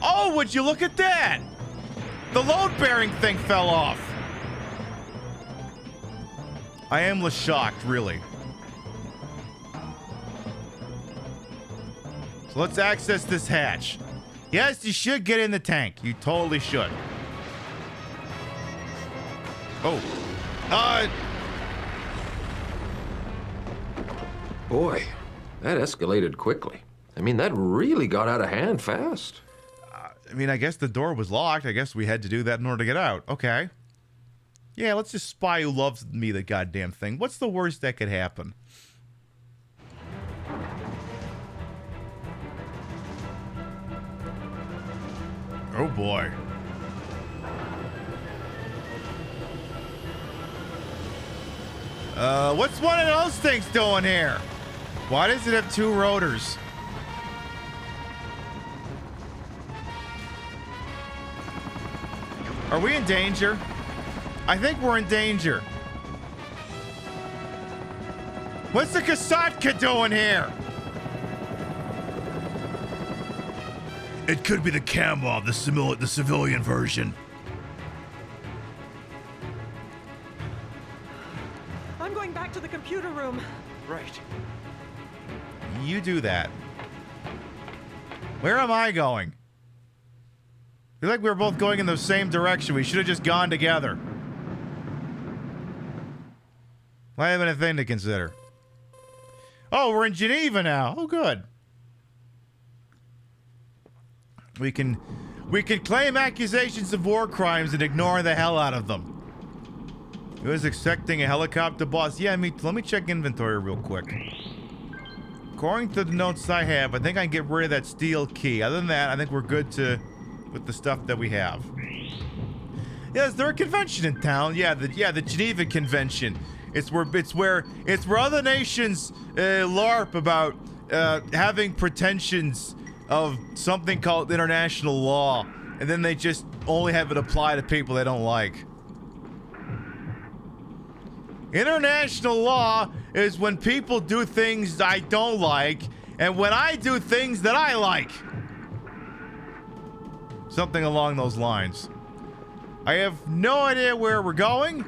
Oh, would you look at that? The load-bearing thing fell off. I am shocked, really. So let's access this hatch. Yes, you should get in the tank. You totally should. Oh. Boy, that escalated quickly. I mean, that really got out of hand fast. I mean, I guess the door was locked. I guess we had to do that in order to get out. Okay. Yeah, let's just spy who loves me, the goddamn thing. What's the worst that could happen? Oh, boy. What's one of those things doing here? Why does it have 2 rotors? Are we in danger? I think we're in danger. What's the Kasatka doing here? It could be the Kamov, the civilian version. I'm going back to the computer room. Right. You do that. Where am I going? I feel like we were both going in the same direction. We should have just gone together. Might have been a thing to consider. Oh, we're in Geneva now. Oh, good. We can claim accusations of war crimes and ignore the hell out of them. I was expecting a helicopter boss. Yeah, let me check inventory real quick. According to the notes I have, I think I can get rid of that steel key. Other than that, I think we're good with the stuff that we have. Yeah, is there a convention in town? Yeah, the Geneva Convention. It's where other nations LARP about having pretensions of something called international law, and then they just only have it apply to people they don't like. International law is when people do things I don't like, and when I do things that I like. Something along those lines. I have no idea where we're going.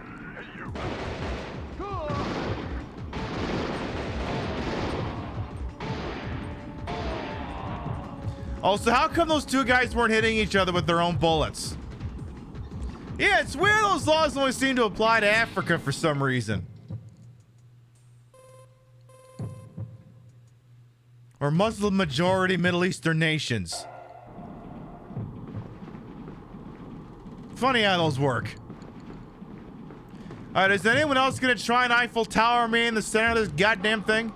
Also, how come those two guys weren't hitting each other with their own bullets? Yeah, it's weird those laws only seem to apply to Africa for some reason. Or Muslim majority Middle Eastern nations. Funny how those work. Alright, is anyone else gonna try an Eiffel Tower me in the center of this goddamn thing?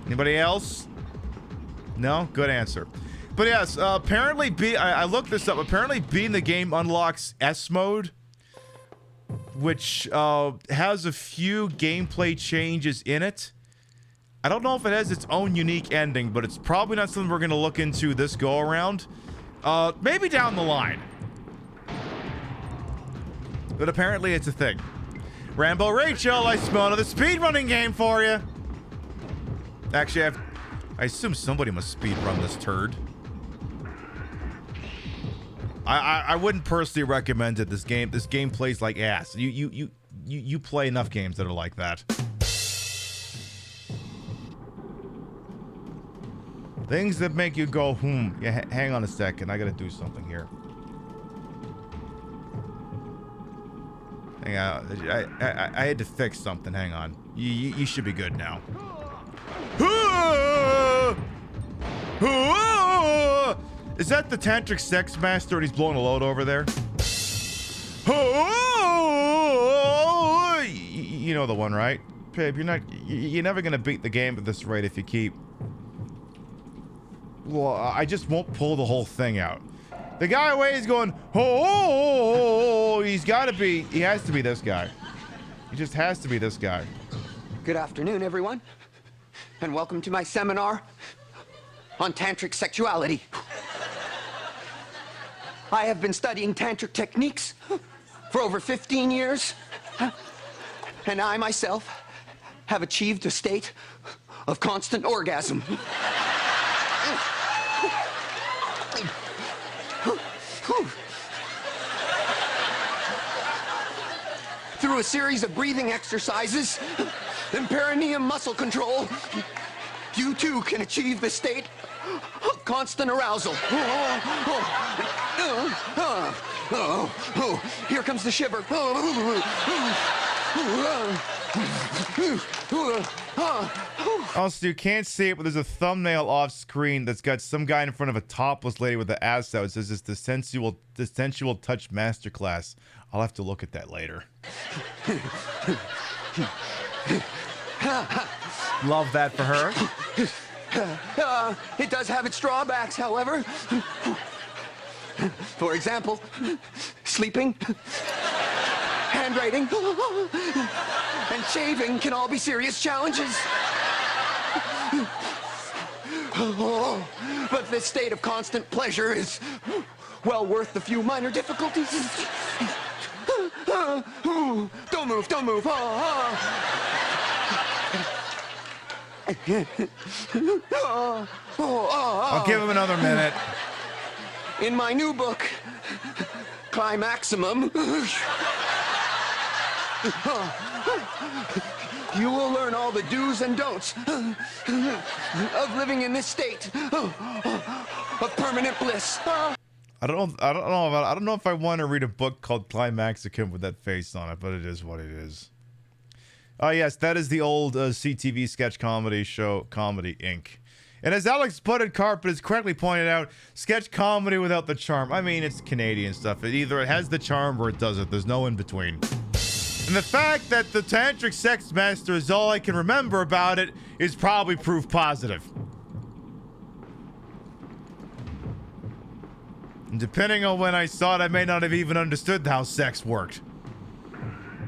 Anybody else? No? Good answer. But yes, apparently I looked this up. Apparently being the game unlocks S mode, which has a few gameplay changes in it. I don't know if it has its own unique ending, but it's probably not something we're going to look into this go around. Maybe down the line. But apparently it's a thing. Rambo Rachel, I smell another speedrunning game for you. Actually, I assume somebody must speedrun this turd. I wouldn't personally recommend it. This game plays like ass. You play enough games that are like that. Things that make you go, Yeah, hang on a second. I gotta do something here. Hang on. I had to fix something. Hang on. You should be good now. Is that the tantric sex master and he's blowing a load over there? You know the one, right? Babe, you're never gonna beat the game at this rate if you keep... Well, I just won't pull the whole thing out. The guy away is going, he has to be this guy. He just has to be this guy. Good afternoon, everyone, and welcome to my seminar on tantric sexuality. I have been studying tantric techniques for over 15 years, and I myself have achieved a state of constant orgasm. Through a series of breathing exercises and perineum muscle control, you too can achieve the state of constant arousal. Here comes the shiver. Also, you can't see it, but there's a thumbnail off screen that's got some guy in front of a topless lady with the ass out. It says it's the sensual touch masterclass. I'll have to look at that later. Love that for her. It does have its drawbacks, however. For example, sleeping, handwriting, and shaving can all be serious challenges. But this state of constant pleasure is well worth the few minor difficulties. Don't move, don't move. I'll give him another minute. In my new book, Climaximum, you will learn all the do's and don'ts of living in this state of permanent bliss. I don't know if I want to read a book called Climaxicum with that face on it, but it is what it is. Oh yes, that is the old CTV sketch comedy show, Comedy Inc. And as Alex Butted Carpet has correctly pointed out, sketch comedy without the charm. I mean, it's Canadian stuff. Either it has the charm or it doesn't. There's no in between. And the fact that the tantric sex master is all I can remember about it is probably proof positive. And depending on when I saw it, I may not have even understood how sex worked.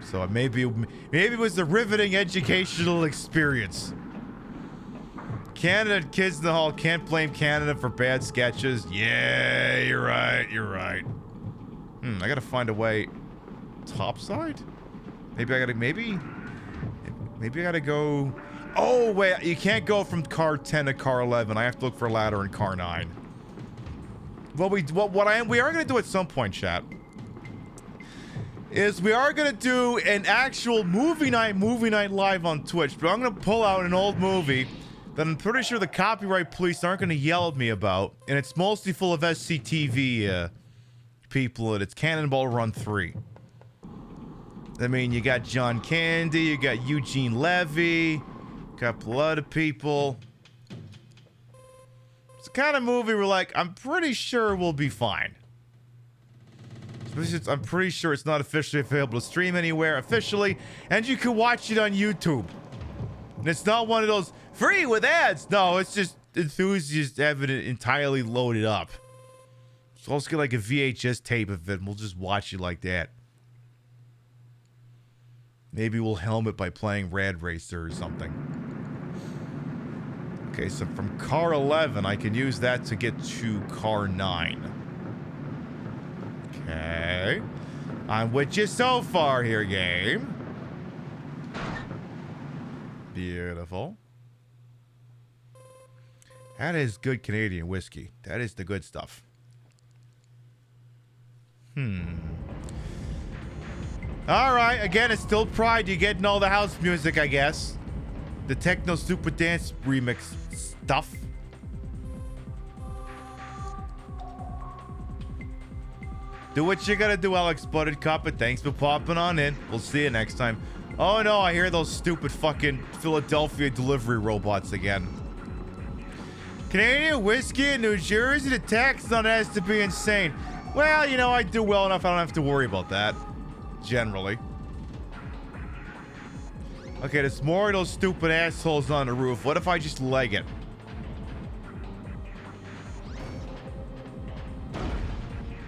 So maybe it was a riveting educational experience. Canada Kids in the Hall can't blame Canada for bad sketches. Yeah, you're right. I gotta find a way. Topside? Maybe I gotta go. Oh wait, you can't go from car 10 to car 11. I have to look for a ladder in car 9. Well, we are gonna do at some point, chat, is we are gonna do an actual movie night live on Twitch. But I'm gonna pull out an old movie that I'm pretty sure the copyright police aren't gonna yell at me about, and it's mostly full of SCTV people, and it's Cannonball Run 3. I mean, you got John Candy, you got Eugene Levy, a couple other people. It's the kind of movie where, like, I'm pretty sure we'll be fine. I'm pretty sure it's not officially available to stream anywhere officially, and you can watch it on YouTube. And it's not one of those free with ads. No, it's just enthusiasts having it entirely loaded up. So let's get like a VHS tape of it, and we'll just watch it like that. Maybe we'll helm it by playing Rad Racer or something. Okay, so from car 11, I can use that to get to car 9. Okay. I'm with you so far here, game. Beautiful. That is good Canadian whiskey. That is the good stuff. Alright, again, it's still Pride. You're getting all the house music, I guess. The Techno Super Dance remix stuff. Do what you gotta do, Alex Butted Carpet. Thanks for popping on in. We'll see you next time. Oh no, I hear those stupid fucking Philadelphia delivery robots again. Canadian whiskey in New Jersey, the tax on it has to be insane. Well, you know, I do well enough, I don't have to worry about that. Generally. Okay, there's more of those stupid assholes on the roof. What if I just leg it?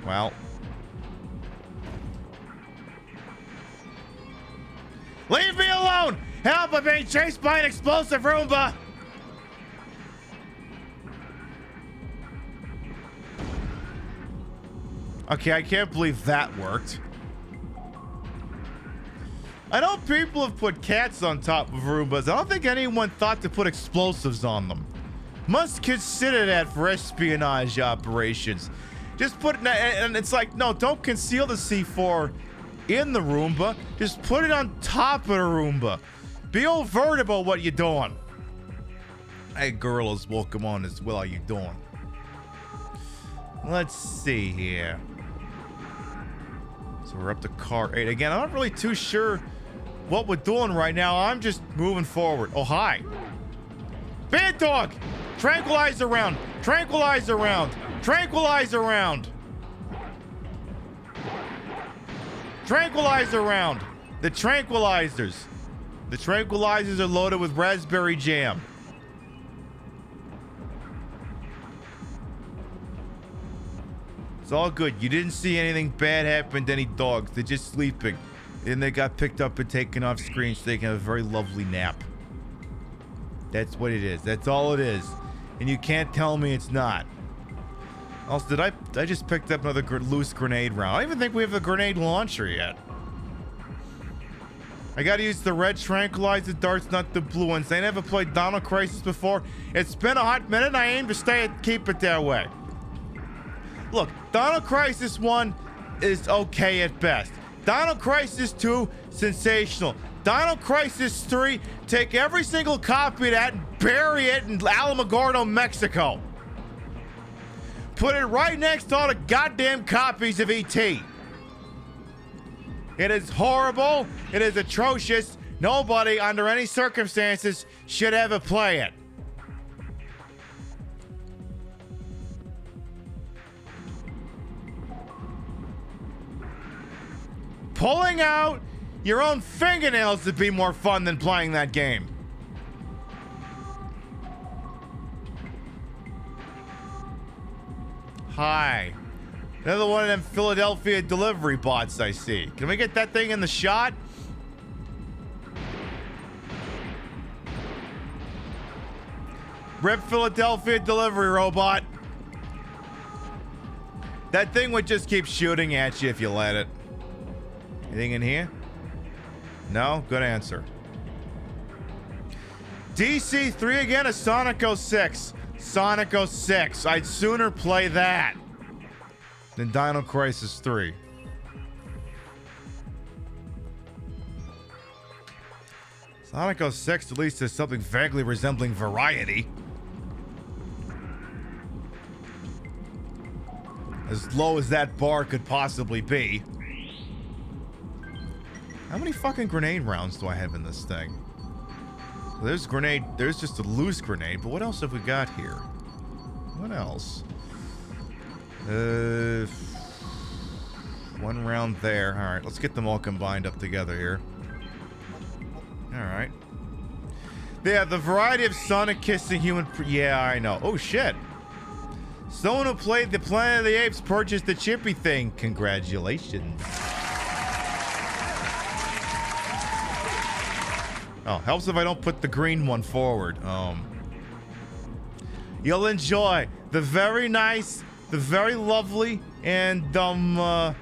Well. Leave me alone! Help, I'm being chased by an explosive Roomba! Okay, I can't believe that worked. I know people have put cats on top of Roombas. I don't think anyone thought to put explosives on them. Must consider that for espionage operations. Just put it, and it's like, no, don't conceal the C4 in the Roomba. Just put it on top of the Roomba. Be overt about what you're doing. Hey, girl is welcome on as well. How you doing? Let's see here. So we're up to car 8. Again, I'm not really too sure what we're doing right now. I'm just moving forward. Oh, hi. Bad dog! Tranquilizer round! Tranquilizer round! Tranquilizer round! Tranquilizer round! The tranquilizers. The tranquilizers are loaded with raspberry jam. It's all good. You didn't see anything bad happen to any dogs. They're just sleeping. And they got picked up and taken off screen so they can have a very lovely nap. That's what it is. That's all it is. And you can't tell me it's not. Also, I just picked up another loose grenade round. I don't even think we have a grenade launcher yet. I gotta use the red tranquilizer darts, not the blue ones. I never played Dino Crisis before. It's been a hot minute and I aim to keep it that way. Look, Dino Crisis 1 is okay at best. Dino Crisis 2, sensational. Dino Crisis 3, take every single copy of that and bury it in Alamogordo, Mexico. Put it right next to all the goddamn copies of E.T. It is horrible. It is atrocious. Nobody, under any circumstances, should ever play it. Pulling out your own fingernails would be more fun than playing that game. Hi. Another one of them Philadelphia delivery bots I see. Can we get that thing in the shot? Rip Philadelphia delivery robot. That thing would just keep shooting at you if you let it. Anything in here? No? Good answer. DC3 again, a Sonic 06. Sonic 06. I'd sooner play that than Dino Crisis 3. Sonic 06 at least has something vaguely resembling variety. As low as that bar could possibly be. How many fucking grenade rounds do I have in this thing? There's grenade. There's just a loose grenade. But what else have we got here? What else? One round there. All right, let's get them all combined up together here. All right. Yeah, the variety of Sonic kissing human. Yeah, I know. Oh shit. Someone who played the Planet of the Apes purchased the Chippy thing. Congratulations. Oh, helps if I don't put the green one forward. You'll enjoy the very nice, the very lovely, and I'll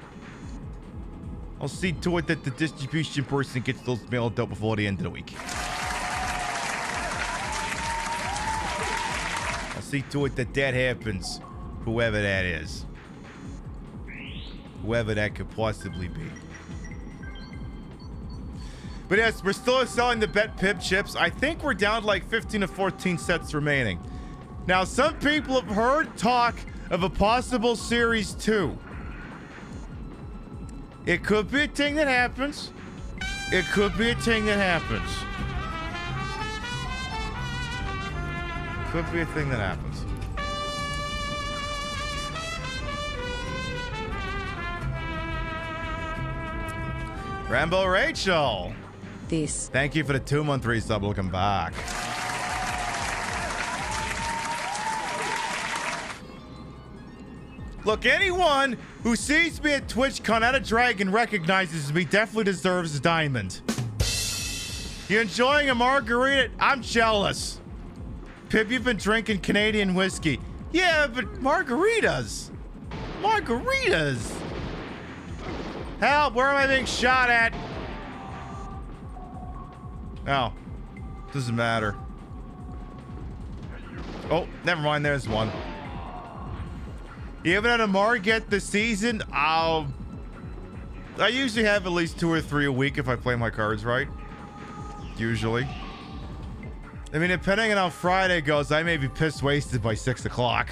see to it that the distribution person gets those mailed out before the end of the week. I'll see to it that that happens, whoever that is. Whoever that could possibly be. But yes, we're still selling the PiB chips. I think we're down to like 15 to 14 sets remaining. Now, some people have heard talk of a possible Series 2. It could be a thing that happens. It could be a thing that happens. Could be a thing that happens. Rambo Rachel. Thank you for the 2-month resub. Welcome back. Look, anyone who sees me at TwitchCon at a dragon recognizes me definitely deserves a diamond. You enjoying a margarita? I'm jealous. Pip, you've been drinking Canadian whiskey. Yeah, but margaritas. Margaritas. Help, where am I being shot at? Oh, doesn't matter. Oh, never mind. There's one. You haven't had a marg yet this season? I usually have at least 2 or 3 a week if I play my cards right. Usually. I mean, depending on how Friday goes, I may be pissed wasted by 6 o'clock.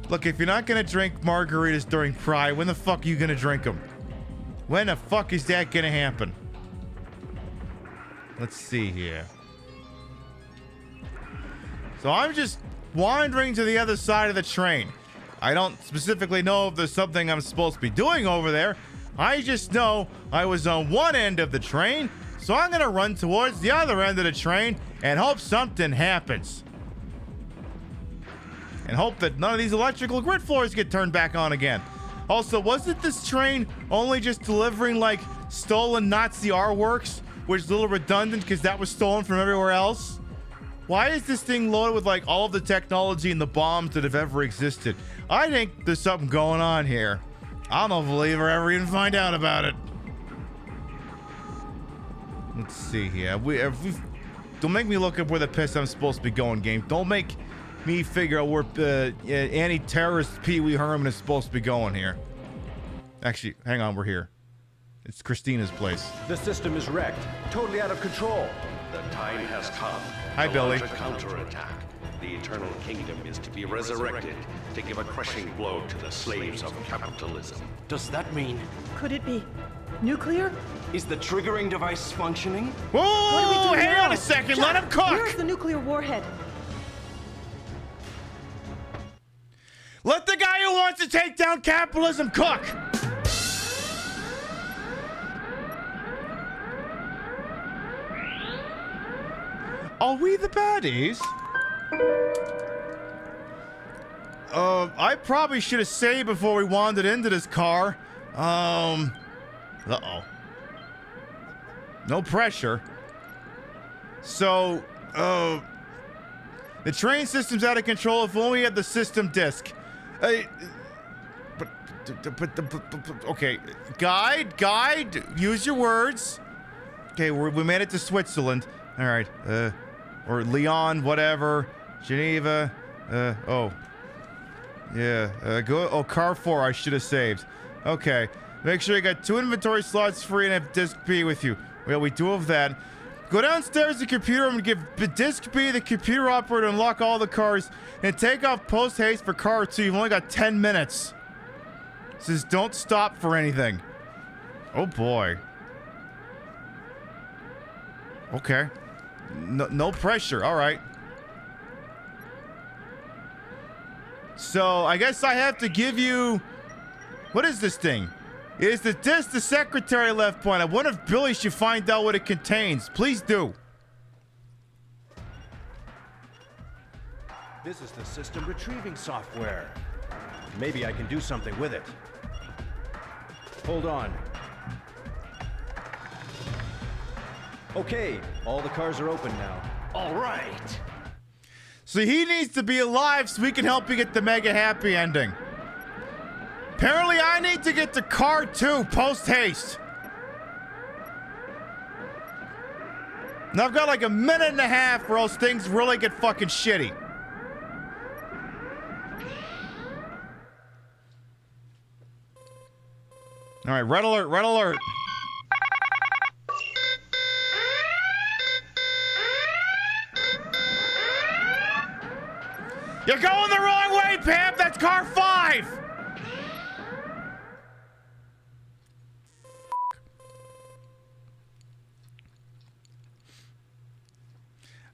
Look, if you're not gonna drink margaritas during Pride, when the fuck are you gonna drink them? When the fuck is that gonna happen? Let's see here. So I'm just wandering to the other side of the train. I don't specifically know if there's something I'm supposed to be doing over there. I just know I was on one end of the train, so I'm gonna run towards the other end of the train and hope something happens. And hope that none of these electrical grid floors get turned back on again. Also, wasn't this train only just delivering like stolen Nazi artworks, which is a little redundant because that was stolen from everywhere else? Why is this thing loaded with like all of the technology and the bombs that have ever existed? I think there's something going on here. I don't believe or ever even find out about it. Let's see here. Don't make me look up where the piss I'm supposed to be going, game. Don't make me figure out where anti-terrorist Pee Wee Herman is supposed to be going here. Actually, hang on, we're here. It's Christina's place. The system is wrecked, totally out of control. The time has come. Hi, Billy. To launch a counterattack. The Eternal Kingdom is to be resurrected to give a crushing blow to the slaves of capitalism. Does that mean... Could it be nuclear? Is the triggering device functioning? Whoa! Hang on a second, Jack, let him cook! Where's the nuclear warhead? Let the guy who wants to take down capitalism cook! Are we the baddies? I probably should have saved before we wandered into this car. Uh-oh. No pressure. So, the train system's out of control if only at the system disk. Okay. Guide, use your words. Okay, we made it to Switzerland. All right, or Lyon, whatever. Geneva, oh. Yeah, go, car 4 I should have saved. Okay, make sure you got 2 inventory slots free and have disk B with you. Well, we do have that. Go downstairs to the computer room and give disk B the computer operator to unlock all the cars and take off post-haste for car 2. You've only got 10 minutes. It says don't stop for anything. Oh boy. Okay. No pressure. All right. So I guess I have to give you... What is this thing? Is the disc the secretary left behind? I wonder if Billy should find out what it contains. Please do. This is the system retrieving software. Maybe I can do something with it. Hold on. Okay, all the cars are open now. All right. So he needs to be alive so we can help you get the mega happy ending. Apparently I need to get to car 2 post-haste. Now I've got like a minute and a half or else things really get fucking shitty. All right, red alert, red alert. You're going the wrong way, Pam. That's car 5.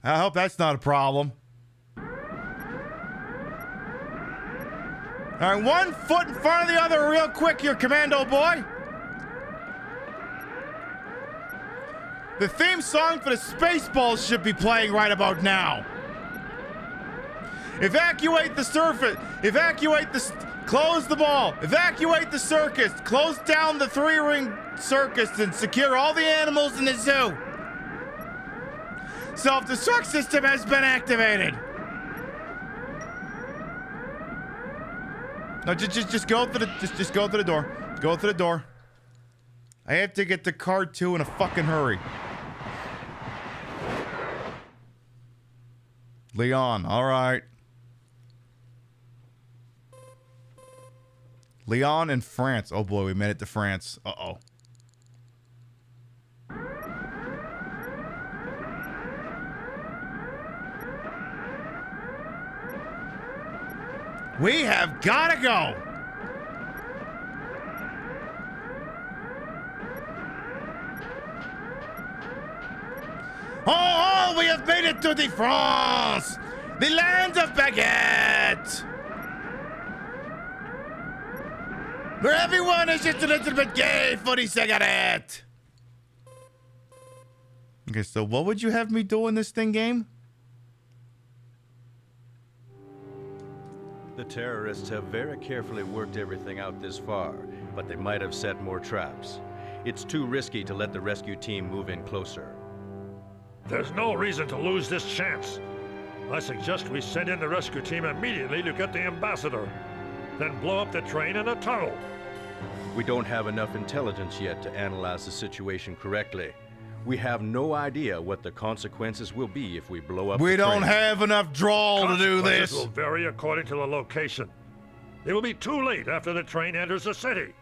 I hope that's not a problem. All right, 1 foot in front of the other real quick here, Commando boy. The theme song for the Spaceballs should be playing right about now. Evacuate the surface. Close the ball. Evacuate the circus. Close down the 3-ring circus and secure all the animals in the zoo. Self-destruct system has been activated. No, just go to the just go to the door. Go to the door. I have to get to car 2 in a fucking hurry. Leon, all right. Leon in France. Oh boy, we made it to France. Uh-oh. We have gotta go. Oh, we have made it to the France, the land of baguette, where everyone is just a little bit gay for the cigarette. Okay, so what would you have me do in this thing game? The terrorists have very carefully worked everything out this far, but they might have set more traps. It's too risky to let the rescue team move in closer. There's no reason to lose this chance. I suggest we send in the rescue team immediately to get the ambassador, then blow up the train in a tunnel. We don't have enough intelligence yet to analyze the situation correctly. We have no idea what the consequences will be if we blow up the train. We don't have enough drawl to do this. Consequences will vary according to the location. It will be too late after the train enters the city.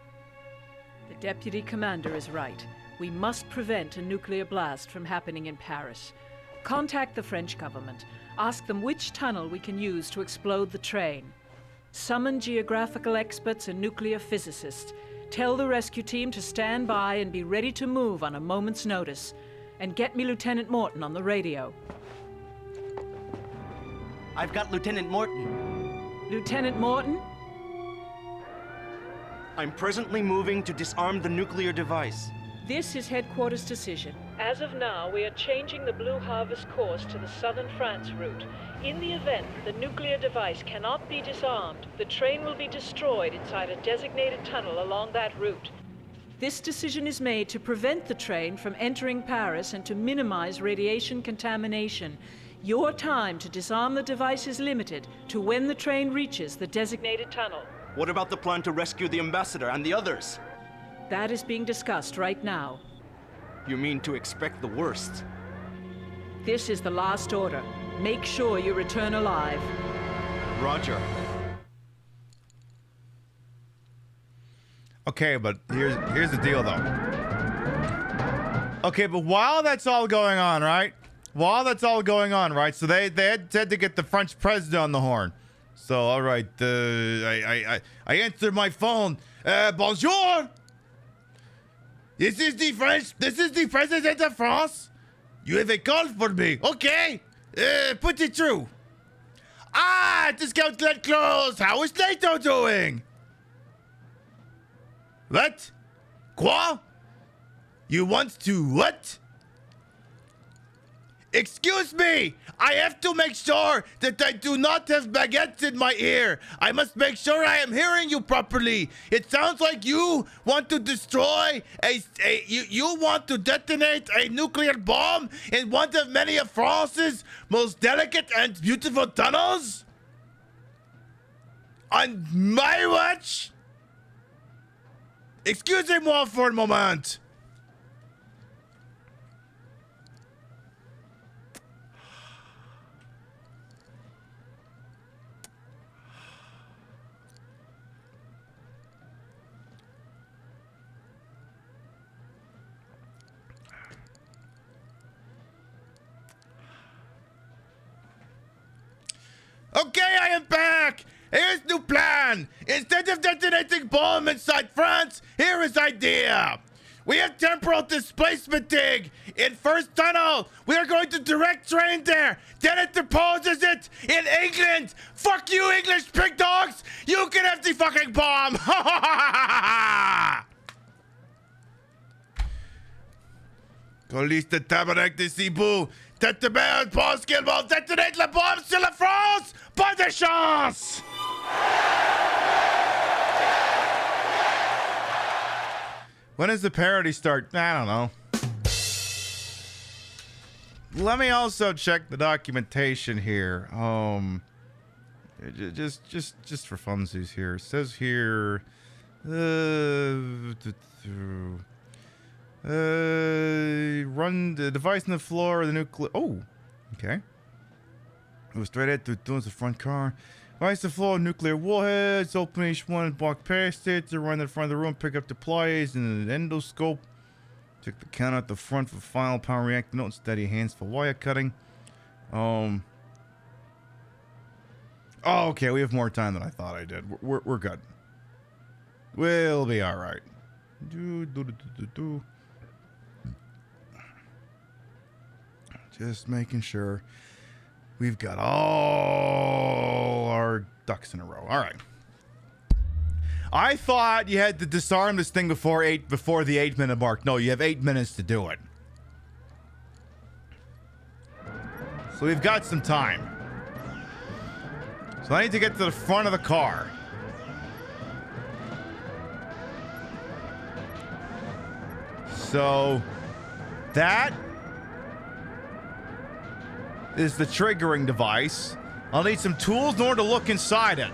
The deputy commander is right. We must prevent a nuclear blast from happening in Paris. Contact the French government. Ask them which tunnel we can use to explode the train. Summon geographical experts and nuclear physicists. Tell the rescue team to stand by and be ready to move on a moment's notice. And get me Lieutenant Morton on the radio. I've got Lieutenant Morton. Lieutenant Morton? I'm presently moving to disarm the nuclear device. This is headquarters decision. As of now, we are changing the Blue Harvest course to the southern France route. In the event the nuclear device cannot be disarmed, the train will be destroyed inside a designated tunnel along that route. This decision is made to prevent the train from entering Paris and to minimize radiation contamination. Your time to disarm the device is limited to when the train reaches the designated tunnel. What about the plan to rescue the ambassador and the others? That is being discussed right now. You mean to expect the worst? This is the last order. Make sure you return alive. Roger. Okay, but here's the deal, though. Okay, but while that's all going on, right? So they had to get the French president on the horn. So, all right, I answered my phone. Bonjour. This is the president of France. You have a call for me. Okay. Put it through. Discount let close. How is NATO doing? What? Quoi? You want to what? Excuse me! I have to make sure that I do not have baguettes in my ear. I must make sure I am hearing you properly. It sounds like you want to destroy you want to detonate a nuclear bomb in one of many of France's most delicate and beautiful tunnels? On my watch? Excusez-moi for a moment. Okay, I am back! Here's new plan! Instead of detonating bomb inside France, here is idea! We have temporal displacement dig in first tunnel! We are going to direct train there! Then it deposes it in England! Fuck you, English pig dogs! You can have the fucking bomb! Police de tabarnak de Cibou! Tête pense qu'ils vont détonner la bombe sur la France! Pas de chance! When does the parody start? I don't know. Let me also check the documentation here. Just for funsies here. It says here, run the device on the floor of the nuclear. Oh, okay. It was straight at the front car. Device on the floor, nuclear warheads. Open each one, walk past it. To run in front of the room, pick up the pliers and an endoscope. Check the counter at the front for final power reactor note. Steady hands for wire cutting. Oh, okay. We have more time than I thought I did. We're good. We'll be all right. Just making sure we've got all our ducks in a row. All right. I thought you had to disarm this thing before the 8-minute mark. No, you have 8 minutes to do it. So we've got some time. So I need to get to the front of the car. So that is the triggering device. I'll need some tools in order to look inside it.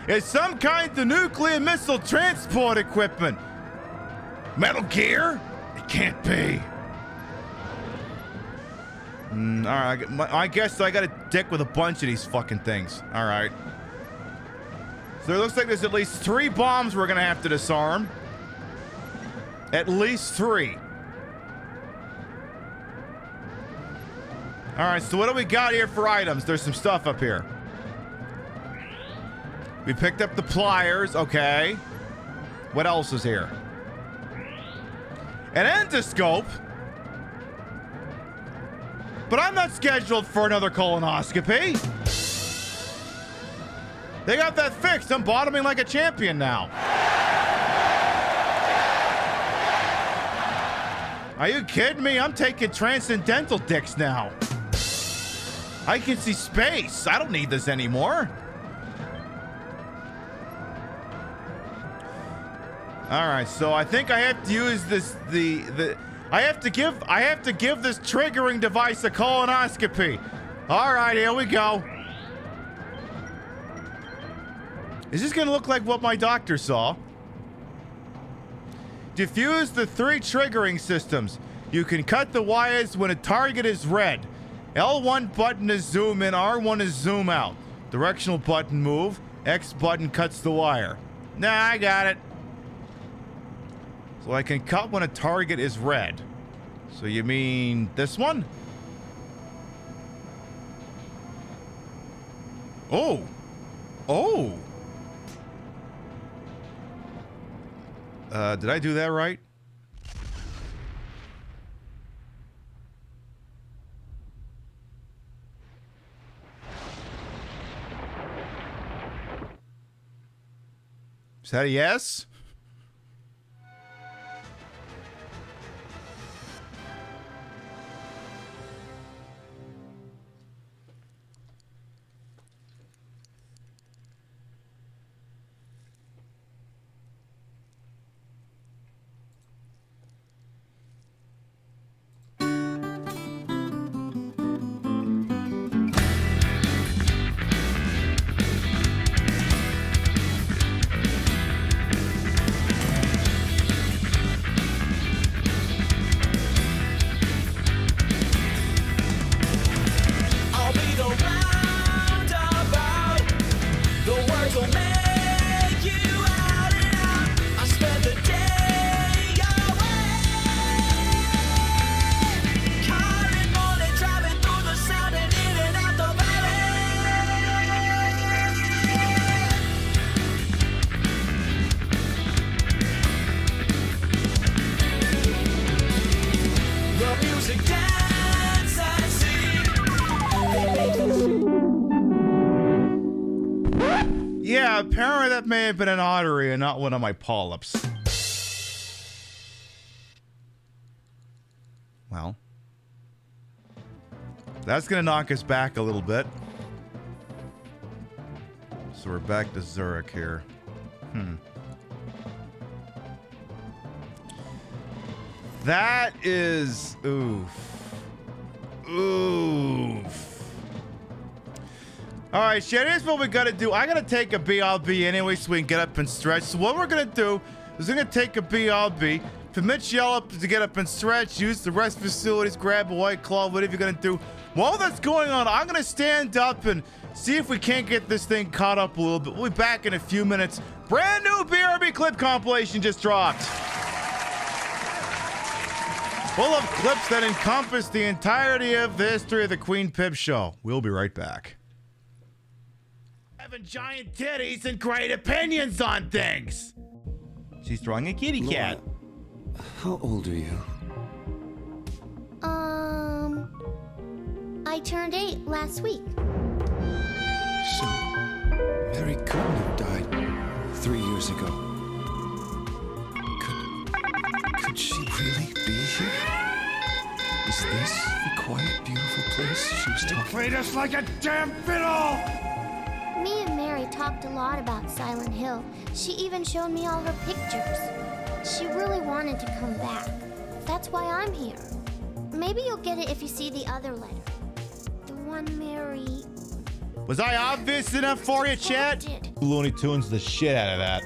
It's some kind of nuclear missile transport equipment. Metal Gear? It can't be. All right, I guess I got to dick with a bunch of these fucking things. All right. So it looks like there's at least 3 bombs we're going to have to disarm. At least 3. All right, so what do we got here for items? There's some stuff up here. We picked up the pliers. Okay. What else is here? An endoscope. But I'm not scheduled for another colonoscopy. They got that fixed. I'm bottoming like a champion now. Are you kidding me? I'm taking transcendental dicks now. I can see space. I don't need this anymore. All right, so I think I have to use this I have to give this triggering device a colonoscopy. All right, here we go. Is this going to look like what my doctor saw? Diffuse the 3 triggering systems. You can cut the wires when a target is red. L1 button is zoom in, R1 is zoom out. Directional button move. X button cuts the wire. Nah, I got it. So I can cut when a target is red. So you mean this one? Oh. Oh. Did I do that right? Is that a yes? Yeah, apparently that may have been an artery and not one of my polyps. Well, that's gonna knock us back a little bit. So we're back to Zurich here. That is oof. Oof. All right, Shed, here's what we got to do. I got to take a BRB anyway so we can get up and stretch. So what we're going to do is we're going to take a BRB, permit y'all up to get up and stretch, use the rest facilities, grab a White Claw, whatever you're going to do. While that's going on, I'm going to stand up and see if we can't get this thing caught up a little bit. We'll be back in a few minutes. Brand new BRB clip compilation just dropped. Full of clips that encompass the entirety of the history of the Queen Pib show. We'll be right back. Having giant titties and great opinions on things. She's throwing a kitty cat. How old are you? I turned 8 last week. So, Mary couldn't have died 3 years ago. Could she really be here? Is this the quiet, beautiful place she was talking about? Played us like a damn fiddle! Me and Mary talked a lot about Silent Hill. She even showed me all her pictures. She really wanted to come back. That's why I'm here. Maybe you'll get it if you see the other letter. The one Mary... Was I obvious enough for you, chat? Looney Tunes the shit out of that.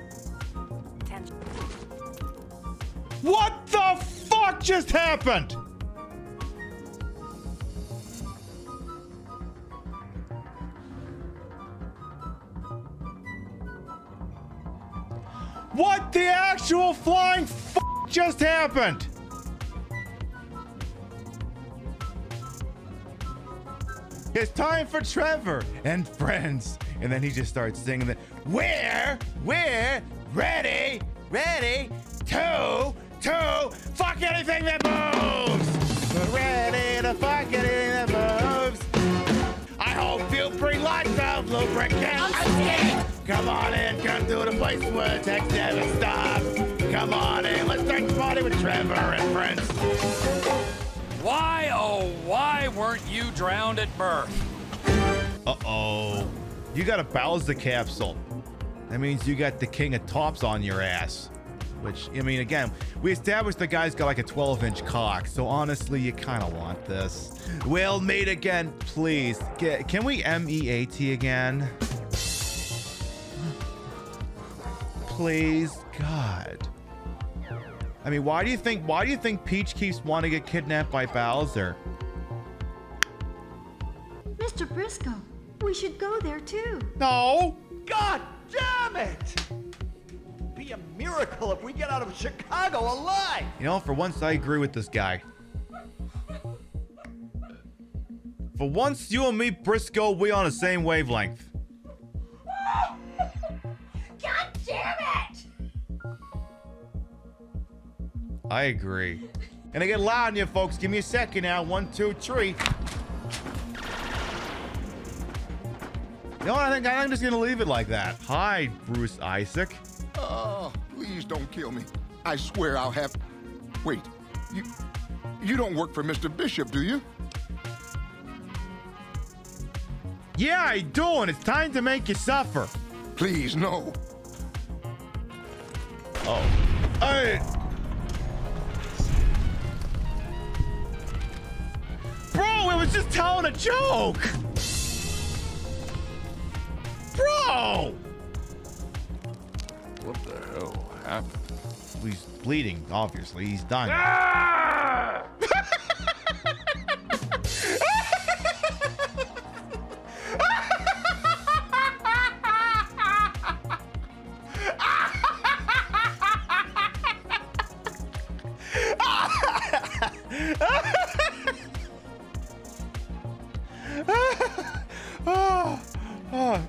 What the fuck just happened? actual flying just happened. It's time for Trevor and friends. And then he just starts singing that. We're ready, to fuck anything that moves. We're ready to fuck anything that moves. I hope you bring lots of lubricants. Come on in, come to the place where text never stops. Come on in, let's start the party with Trevor and friends. Why, oh, why weren't you drowned at birth? Uh-oh. You got a Bowser capsule. That means you got the king of tops on your ass. Which, I mean, again, we established the guy's got like a 12-inch cock, so honestly, you kind of want this. We'll meet again, please. Can we MEAT again? Please, God. I mean, why do you think Peach keeps wanting to get kidnapped by Bowser? Mr. Briscoe, we should go there too. No! God damn it! Be a miracle if we get out of Chicago alive! You know, for once I agree with this guy. For once, you and me, Briscoe, we on the same wavelength. God damn it! I agree. Gonna get loud in you folks. Give me a second now. 1, 2, 3. You know what? I think I'm just gonna leave it like that. Hi, Bruce Isaac. Oh, please don't kill me. I swear I'll have... Wait, you don't work for Mr. Bishop, do you? Yeah, I do, and it's time to make you suffer. Please, no. Oh. Hey! Bro, I was just telling a joke! Bro! What the hell happened? He's bleeding, obviously. He's dying. Ah!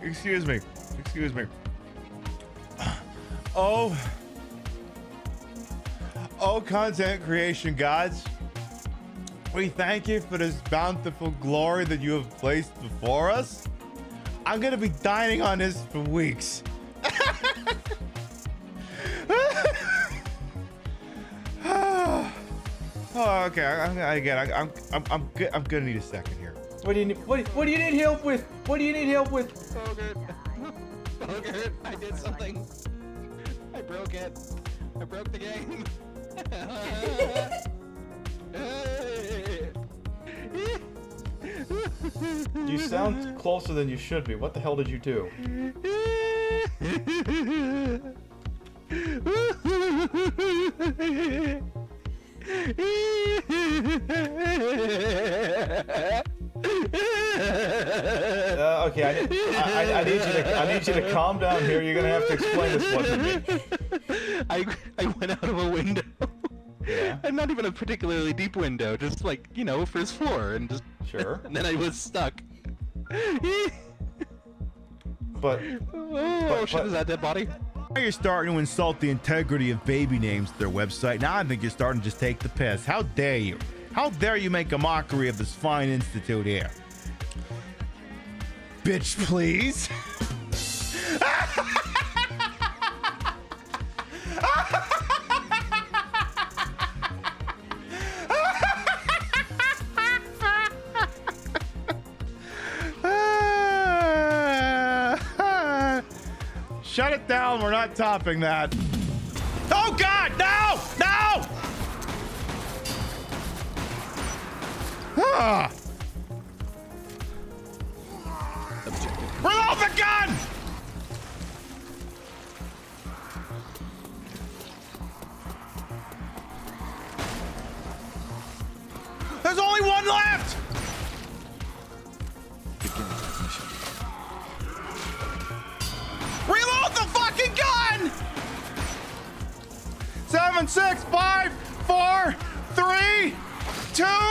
Excuse me. Excuse me. Oh, content creation gods. We thank you for this bountiful glory that you have placed before us. I'm going to be dining on this for weeks. Oh, okay. I get it. I'm good. I'm gonna need a second here. What do you need? What do you need help with? What do you need help with? Bogert, I did something. I broke it. I broke the game. You sound closer than you should be. What the hell did you do? Okay, I need you to calm down here. You're gonna have to explain this one to me. I went out of a window. Yeah. And not even a particularly deep window, just like, you know, first floor, and just sure. And then I was stuck. But shit, is that dead body? Now you're starting to insult the integrity of baby names to their website. Now I think you're starting to just take the piss. How dare you? How dare you make a mockery of this fine institute here? Bitch, please. Shut it down. We're not topping that. Oh, God. No. No. Ah. Reload the gun. There's only one left. Reload the fucking gun! 7, 6, 5, 4, 3, 2. No!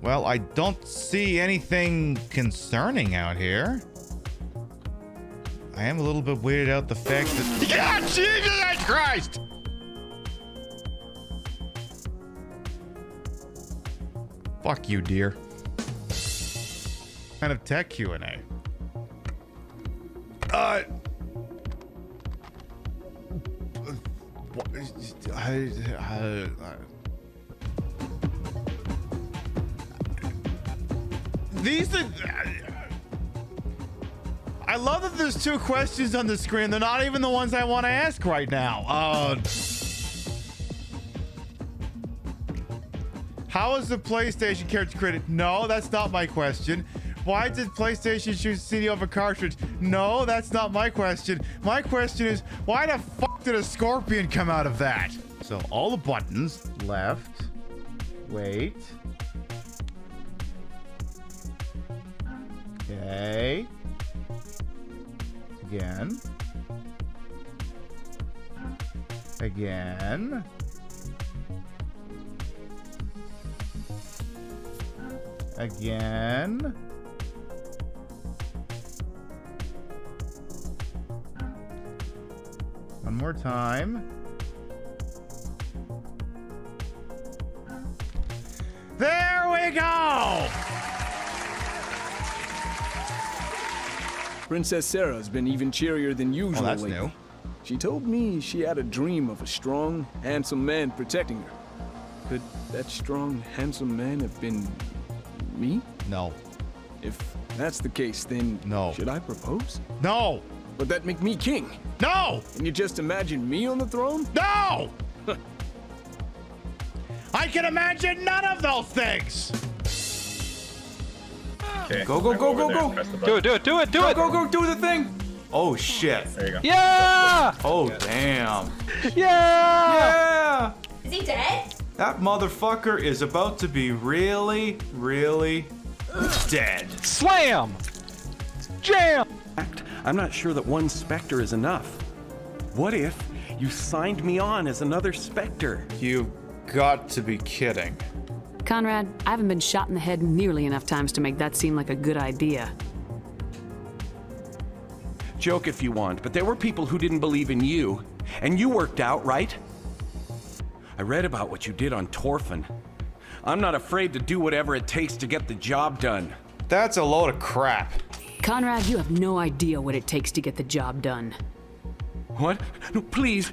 Well, I don't see anything concerning out here. I am a little bit weirded out the fact that... Yeah, Jesus Christ! Fuck you, dear. Kind of tech Q&A. I love that there's two questions on the screen. They're not even the ones I want to ask right now. How is the PlayStation character created? No, that's not my question. Why did PlayStation choose CD over cartridge? No, that's not my question. My question is, why the fuck did a scorpion come out of that? So all the buttons, left, wait. Okay. Again. Again. Again. One more time. There we go! Princess Sarah's been even cheerier than usual. Oh, that's lately. new. She told me she had a dream of a strong, handsome man protecting her. Could that strong, handsome man have been me? No. If that's the case, then no. Should I propose? No. Would that make me king? No. Can you just imagine me on the throne? No. I can imagine none of those things. Okay. Go, go, go, go, go. Do it. Go, go, do the thing. Oh, shit. There you go. Yeah! Oh, damn. Yeah! Is he dead? That motherfucker is about to be really, really dead. Slam! Jam! I'm not sure that one Spectre is enough. What if you signed me on as another Spectre? You've got to be kidding. Conrad, I haven't been shot in the head nearly enough times to make that seem like a good idea. Joke if you want, but there were people who didn't believe in you, and you worked out, right? I read about what you did on Torfin. I'm not afraid to do whatever it takes to get the job done. That's a load of crap. Conrad, you have no idea what it takes to get the job done. What? No, please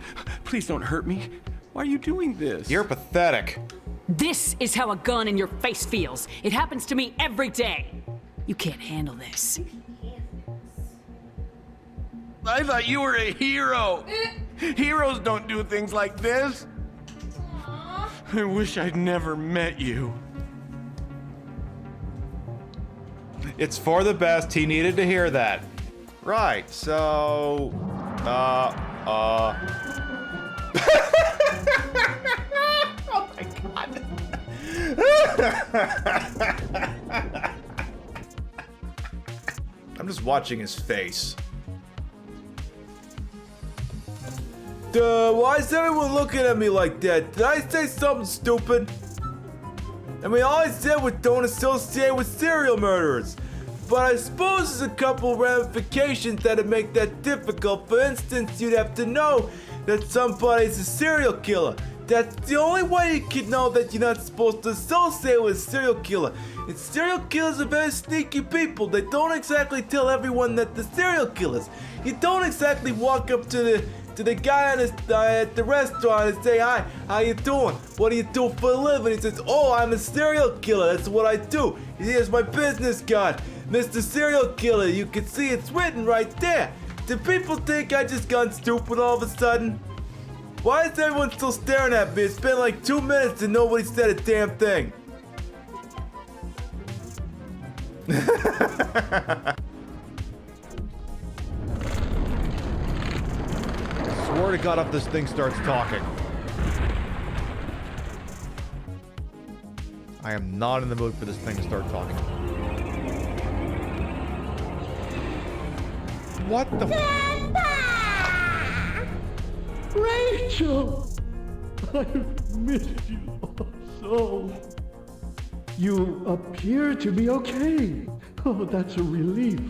don't hurt me. Why are you doing this? You're pathetic. This is how a gun in your face feels. It happens to me every day. You can't handle this. I thought you were a hero. Heroes don't do things like this. I wish I'd never met you. It's for the best. He needed to hear that. Right, so... Oh my god. I'm just watching his face. Why is everyone looking at me like that? Did I say something stupid? I mean, all I said was don't associate with serial murderers. But I suppose there's a couple ramifications that'd make that difficult. For instance, you'd have to know that somebody's a serial killer. That's the only way you can know that you're not supposed to associate with a serial killer. And serial killers are very sneaky people. They don't exactly tell everyone that they're serial killers. You don't exactly walk up to the guy at the restaurant and say, "Hi, how you doing? What do you do for a living?" He says, "Oh, I'm a serial killer. That's what I do. Here's my business card. Mr. Serial Killer." You can see it's written right there. Do people think I just gone stupid all of a sudden? Why is everyone still staring at me? It's been like 2 minutes and nobody said a damn thing. Swear to God if this thing starts talking. I am not in the mood for this thing to start talking. What the Rachel! I've missed you so. You appear to be okay. Oh, that's a relief.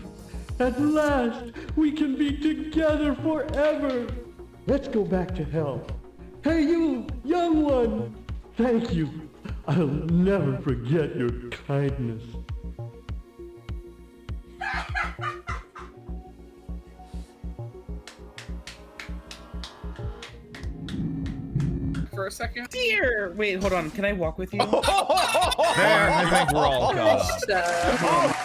At last, we can be together forever. Let's go back to hell. Hey, you, young one. Thank you. I'll never forget your kindness. For a second. Dear! Wait, hold on. Can I walk with you? There, I think we're all caught up.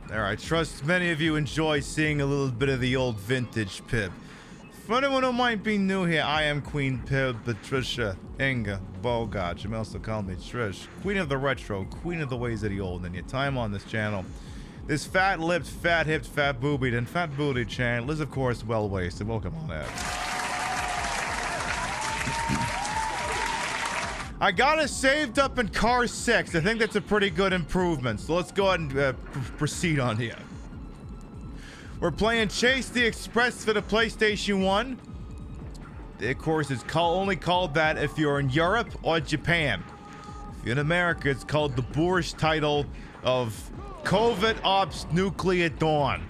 There, I trust many of you enjoy seeing a little bit of the old vintage Pib. For anyone who might be new here, I am Queen Pib, Patricia, Inga, Bogart. You may also call me Trish. Queen of the retro, queen of the ways of the old, and your time on this channel. This fat-lipped, fat-hipped, fat-boobied, and fat-booted channel is, of course, well-wasted. Welcome on that. I got us saved up in Car 6. I think that's a pretty good improvement. So let's go ahead and proceed on here. We're playing Chase the Express for the PlayStation 1. Of course, it's only called that if you're in Europe or Japan. If you're in America, it's called the boorish title of Covert Ops Nuclear Dawn.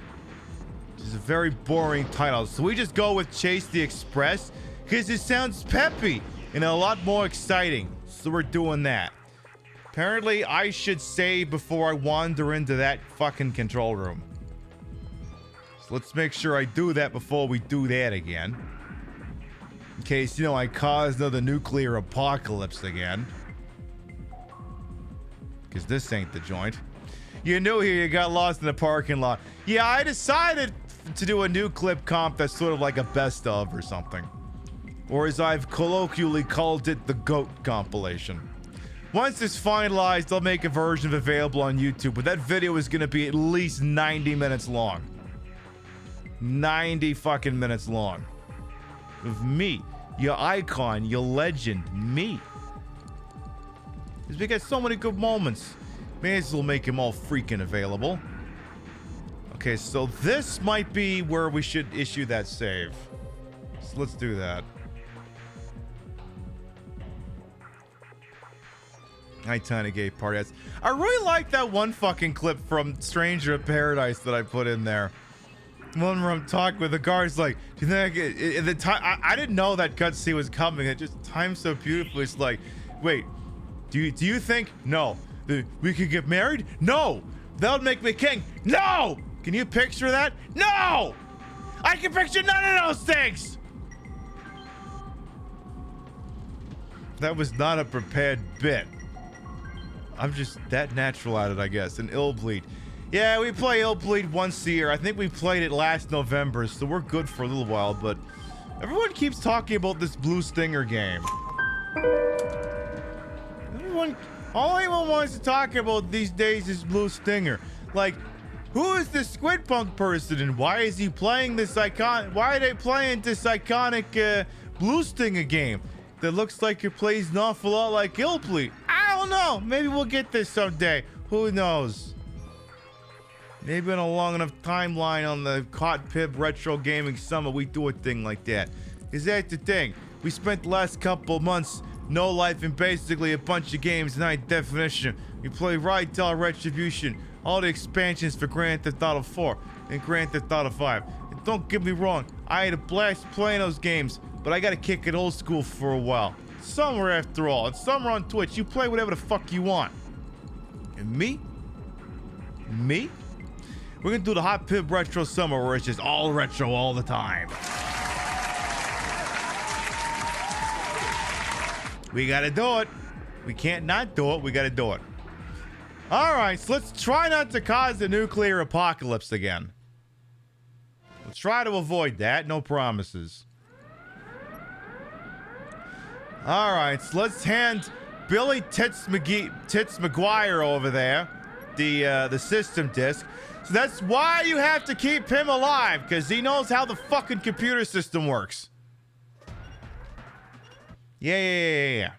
Which is a very boring title. So we just go with Chase the Express because it sounds peppy and a lot more exciting. So we're doing that. Apparently, I should save before I wander into that fucking control room. So let's make sure I do that before we do that again. In case, you know, I cause another nuclear apocalypse again. Because this ain't the joint. You're new here, you got lost in the parking lot. Yeah, I decided to do a new clip comp that's sort of like a best of or something. Or as I've colloquially called it, the GOAT compilation. Once it's finalized, I'll make a version available on YouTube, but that video is gonna be at least 90 minutes long. 90 fucking minutes long. Of me, your icon, your legend, me. Because we got so many good moments. May as well make them all freaking available. Okay, so this might be where we should issue that save. So let's do that. Hi, Tiny Gay Party. I really like that one fucking clip from Stranger in Paradise that I put in there. One where I'm talking with the guards like, do you think at the time I didn't know that cutscene was coming. It just timed so beautifully. It's like, wait, do you think? No. We could get married? No. That would make me king. No. Can you picture that? No. I can picture none of those things. That was not a prepared bit. I'm just that natural at it, I guess. And Illbleed. Yeah, we play Illbleed once a year. I think we played it last November, so we're good for a little while, but everyone keeps talking about this Blue Stinger game. All anyone wants to talk about these days is Blue Stinger. Like, who is this Squid Punk person and why is he playing this why are they playing this iconic Blue Stinger game that looks like it plays an awful lot like Illbleed? I don't know. Maybe we'll get this someday. Who knows? Maybe in a long enough timeline on the Hot Pib Retro Gaming Summer, we do a thing like that. Is that the thing? We spent the last couple months no life and basically a bunch of games in high definition. We play Rydell Retribution, all the expansions for Grand Theft Auto 4 and Grand Theft Auto 5. And don't get me wrong, I had a blast playing those games, but I gotta kick it old school for a while. Summer after all, and summer on Twitch, you play whatever the fuck you want. And me? We're gonna do the Hot Pib Retro Summer where it's just all retro all the time. We gotta do it. We can't not do it. We gotta do it. All right, so let's try not to cause the nuclear apocalypse again. Let's try to avoid that. No promises. All right, so let's hand Billy Tits McGuire over there, the system disk. So that's why you have to keep him alive, because he knows how the fucking computer system works. Yeah.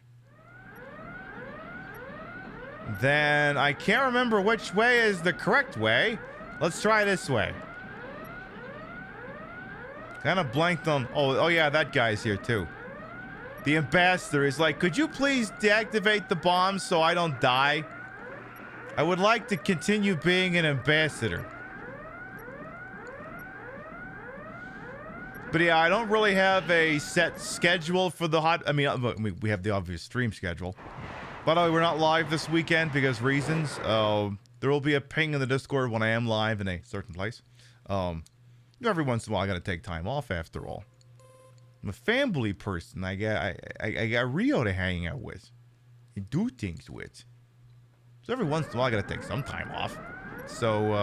Then I can't remember which way is the correct way. Let's try this way. Kind of blanked on. Oh yeah, that guy's here too. The ambassador is like, could you please deactivate the bomb so I don't die? I would like to continue being an ambassador. But yeah, I don't really have a set schedule for the hot. I mean, we have the obvious stream schedule. By the way, we're not live this weekend because reasons. There will be a ping in the Discord when I am live in a certain place. Every once in a while, I gotta take time off. After all, I'm a family person. I got Rio to hang out with and do things with. So every once in a while, I gotta take some time off. So,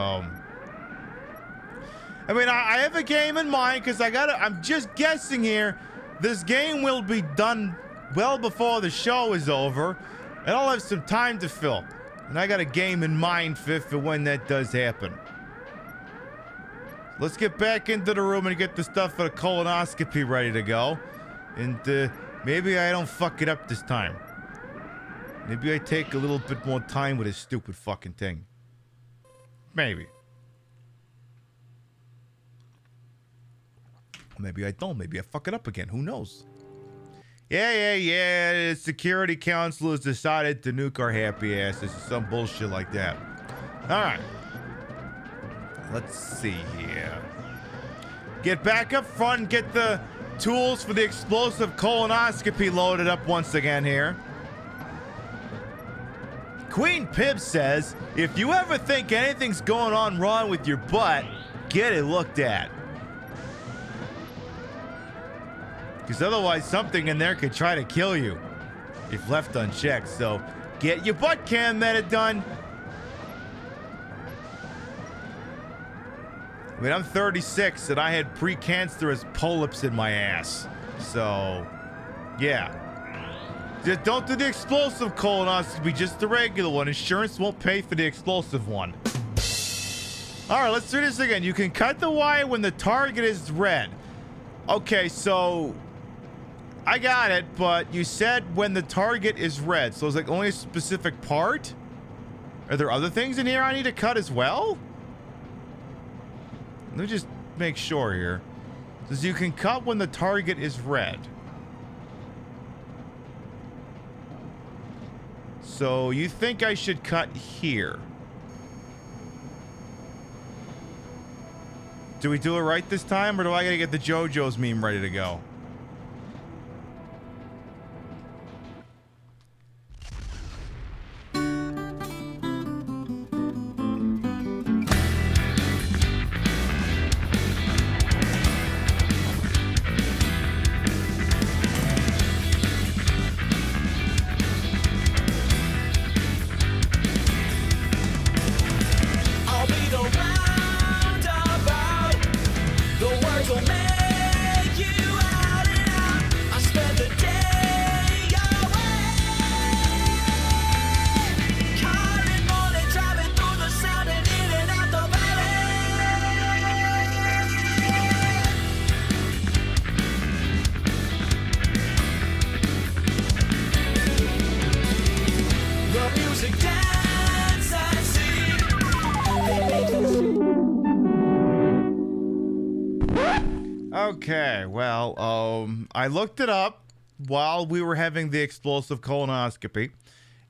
I mean, I have a game in mind because I'm just guessing here. This game will be done well before the show is over, and I'll have some time to fill. And I got a game in mind for when that does happen. Let's get back into the room and get the stuff for the colonoscopy ready to go. And maybe I don't fuck it up this time. Maybe I take a little bit more time with this stupid fucking thing. Maybe. Maybe I don't. Maybe I fuck it up again. Who knows? Yeah. The security council has decided to nuke our happy asses. Some bullshit like that. All right. Let's see here. Get back up front and get the tools for the explosive colonoscopy loaded up once again here. Queen Pib says, if you ever think anything's going on wrong with your butt, get it looked at. Because otherwise something in there could try to kill you if left unchecked. So get your butt cam meta done. I mean, I'm 36 and I had precancerous polyps in my ass. So, yeah. Just don't do the explosive colonoscopy, just the regular one. Insurance won't pay for the explosive one. All right, let's do this again. You can cut the wire when the target is red. Okay, so I got it, but you said when the target is red. So it's like only a specific part? Are there other things in here I need to cut as well? Let me just make sure here. It says you can cut when the target is red. So you think I should cut here? Do we do it right this time, or do I gotta get the JoJo's meme ready to go? Okay, well, I looked it up while we were having the explosive colonoscopy,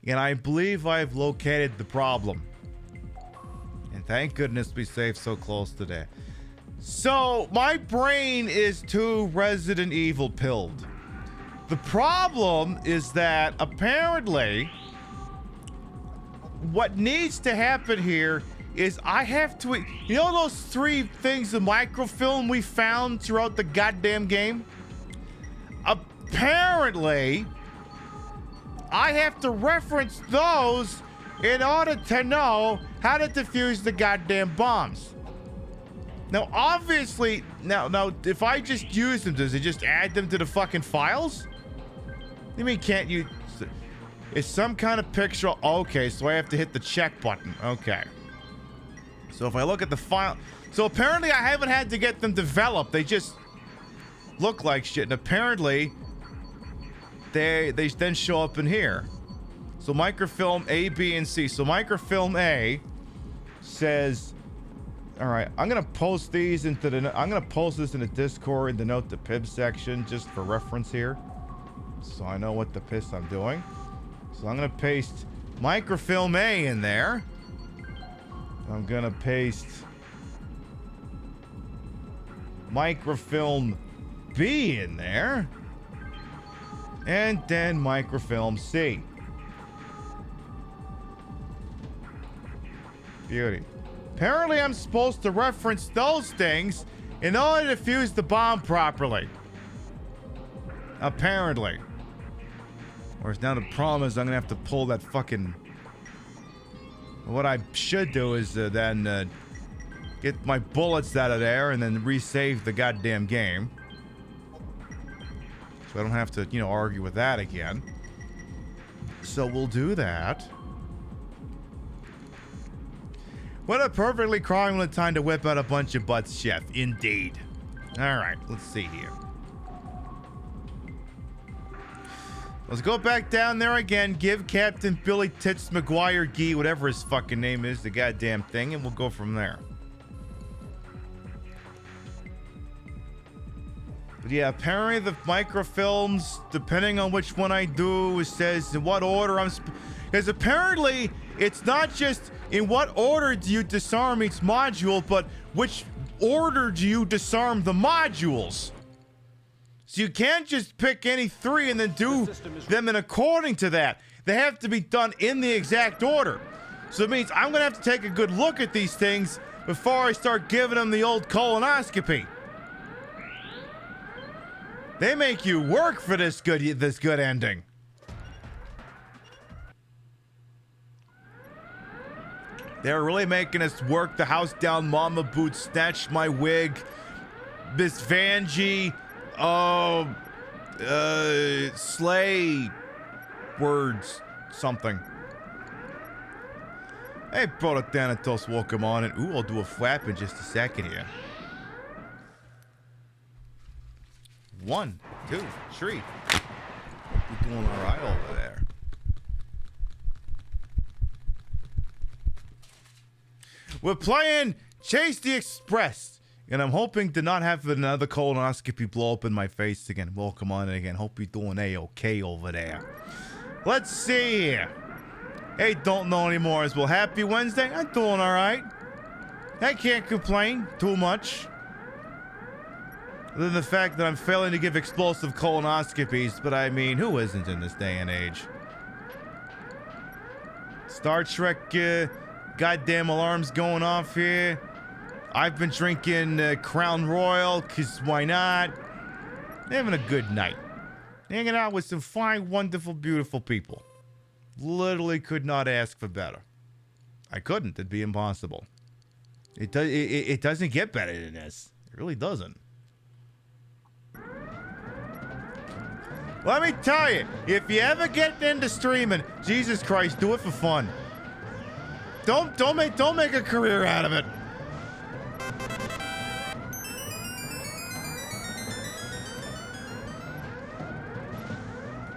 and I believe I've located the problem. And thank goodness we saved so close today. So, my brain is too Resident Evil pilled. The problem is that apparently what needs to happen here is I have to, you know those 3 things of microfilm we found throughout the goddamn game? Apparently, I have to reference those in order to know how to defuse the goddamn bombs. Now, obviously, now, if I just use them, does it just add them to the fucking files? You mean, can't you? It's some kind of picture. Okay, so I have to hit the check button. Okay. So if I look at the file... So apparently I haven't had to get them developed. They just look like shit. And apparently they then show up in here. So microfilm A, B, and C. So microfilm A says... Alright, I'm gonna post these into the... I'm gonna post this in the Discord in the Note to Pib section just for reference here. So I know what the piss I'm doing. So I'm gonna paste microfilm A in there. I'm gonna paste microfilm B in there. And then microfilm C. Beauty. Apparently I'm supposed to reference those things in order to fuse the bomb properly. Apparently. Whereas now the problem is I'm gonna have to pull that fucking... What I should do is then get my bullets out of there and then resave the goddamn game. So I don't have to, you know, argue with that again. So we'll do that. What a perfectly crime time to whip out a bunch of butts, Chef. Indeed. Alright, let's see here. Let's go back down there again. Give Captain Billy Tits McGuire Gee, whatever his fucking name is, the goddamn thing, and we'll go from there. But yeah, apparently the microfilms, depending on which one I do, it says in what order I'm... Because apparently, it's not just in what order do you disarm each module, but which order do you disarm the modules. So you can't just pick any three and then do them in according to that. They have to be done in the exact order. So it means I'm going to have to take a good look at these things before I start giving them the old colonoscopy. They make you work for this good ending. They're really making us work the house down, Mama Boots, snatch my wig, Miss Vanjie, slay words, something. Hey, Brother Thanatos, welcome on, and ooh, I'll do a flap in just a second here. 1, 2, 3. We're doing all right over there. We're playing Chase the Express, and I'm hoping to not have another colonoscopy blow up in my face again. Welcome on again. Hope you're doing A-okay over there. Let's see here. Hey, don't know anymore as well. Happy Wednesday. I'm doing all right. I can't complain too much. Other than the fact that I'm failing to give explosive colonoscopies, but I mean, who isn't in this day and age? Star Trek, goddamn alarms going off here. I've been drinking Crown Royal, because why not? Having a good night. Hanging out with some fine, wonderful, beautiful people. Literally could not ask for better. I couldn't. It'd be impossible. It doesn't get better than this. It really doesn't. Let me tell you, if you ever get into streaming, Jesus Christ, do it for fun. Don't make a career out of it.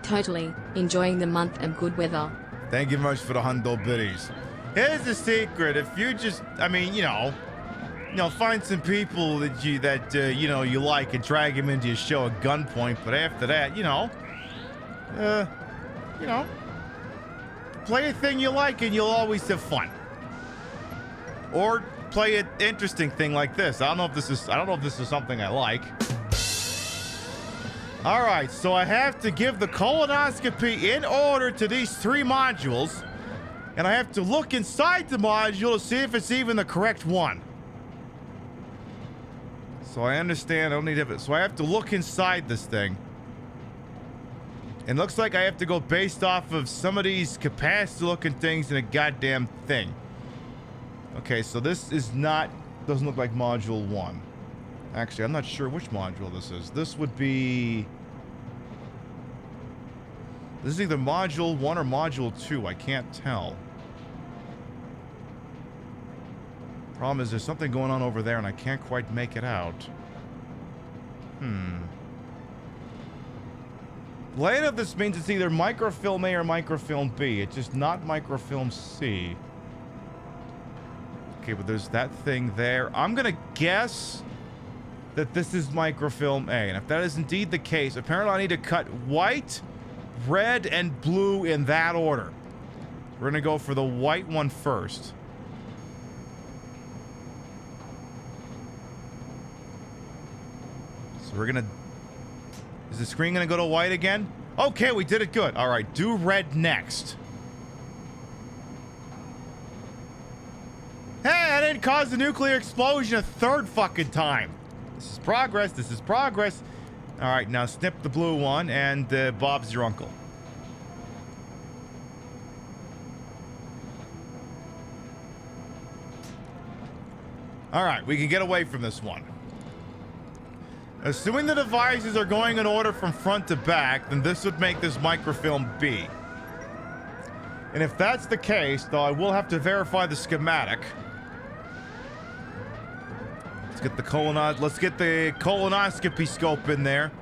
Totally. Enjoying the month and good weather. Thank you much for the hundo biddies. Here's the secret. If you just, I mean, you know, find some people that you like and drag them into your show at gunpoint. But after that, play a thing you like and you'll always have fun. Or play an interesting thing like this. I don't know if this is something I like. All right, so I have to give the colonoscopy in order to these 3 modules, and I have to look inside the module to see if it's even the correct one. So I understand I don't need it. So I have to look inside this thing. It looks like I have to go based off of some of these capacity-looking things in a goddamn thing. Okay, so this is not... doesn't look like Module 1. Actually, I'm not sure which module this is. This would be... This is either Module 1 or Module 2. I can't tell. Problem is, there's something going on over there, and I can't quite make it out. Layout of this means it's either microfilm A or microfilm B. It's just not microfilm C. Okay, but there's that thing there. I'm gonna guess that this is microfilm A. And if that is indeed the case, apparently I need to cut white, red, and blue in that order. We're gonna go for the white one first. So we're gonna... Is the screen gonna go to white again? Okay, we did it good. All right, do red next. Hey, I didn't cause the nuclear explosion a third fucking time. This is progress. This is progress. All right, now snip the blue one, and Bob's your uncle. All right, we can get away from this one. Assuming the devices are going in order from front to back, then this would make this microfilm B. And if that's the case, though, I will have to verify the schematic. Let's get the colonoscopy scope in there.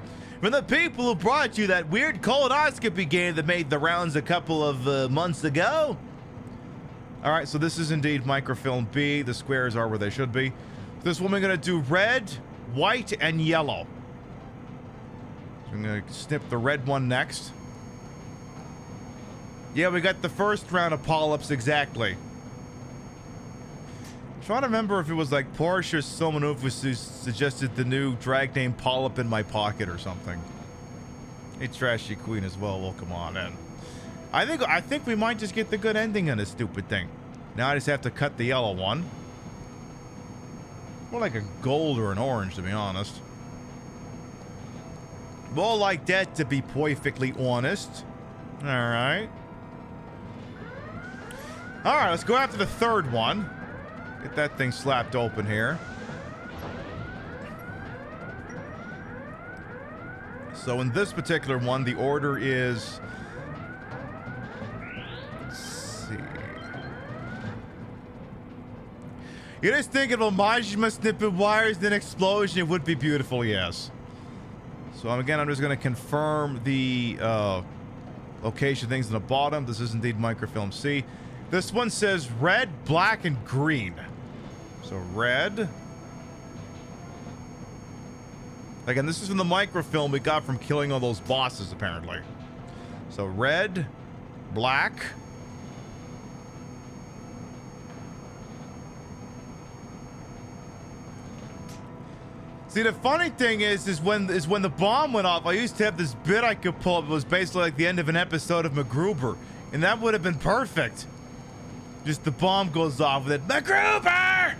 From the people who brought you that weird colonoscopy game that made the rounds a couple of months ago. All right, so this is indeed microfilm B. The squares are where they should be. This one we're gonna do red, white, and yellow. So I'm gonna snip the red one next. Yeah, we got the first round of polyps exactly. I'm trying to remember if it was like Porsche or someone who suggested the new drag name Polyp in my pocket or something. Hey, Trashy Queen as well. Welcome on in. I think we might just get the good ending on this stupid thing. Now I just have to cut the yellow one. More like a gold or an orange, to be honest. More like that, to be perfectly honest. All right. All right, let's go after the third one. Get that thing slapped open here. So in this particular one, the order is... Let's see. You just think of a Majima snipping wires, then explosion, it would be beautiful, yes. So again, I'm just going to confirm the location things on the bottom. This is indeed microfilm C. This one says red, black, and green. So red. Again, this is from the microfilm we got from killing all those bosses, apparently. So red, black. See, the funny thing is when the bomb went off, I used to have this bit I could pull up. It was basically like the end of an episode of MacGruber, and that would have been perfect. Just the bomb goes off with it. MacGruber!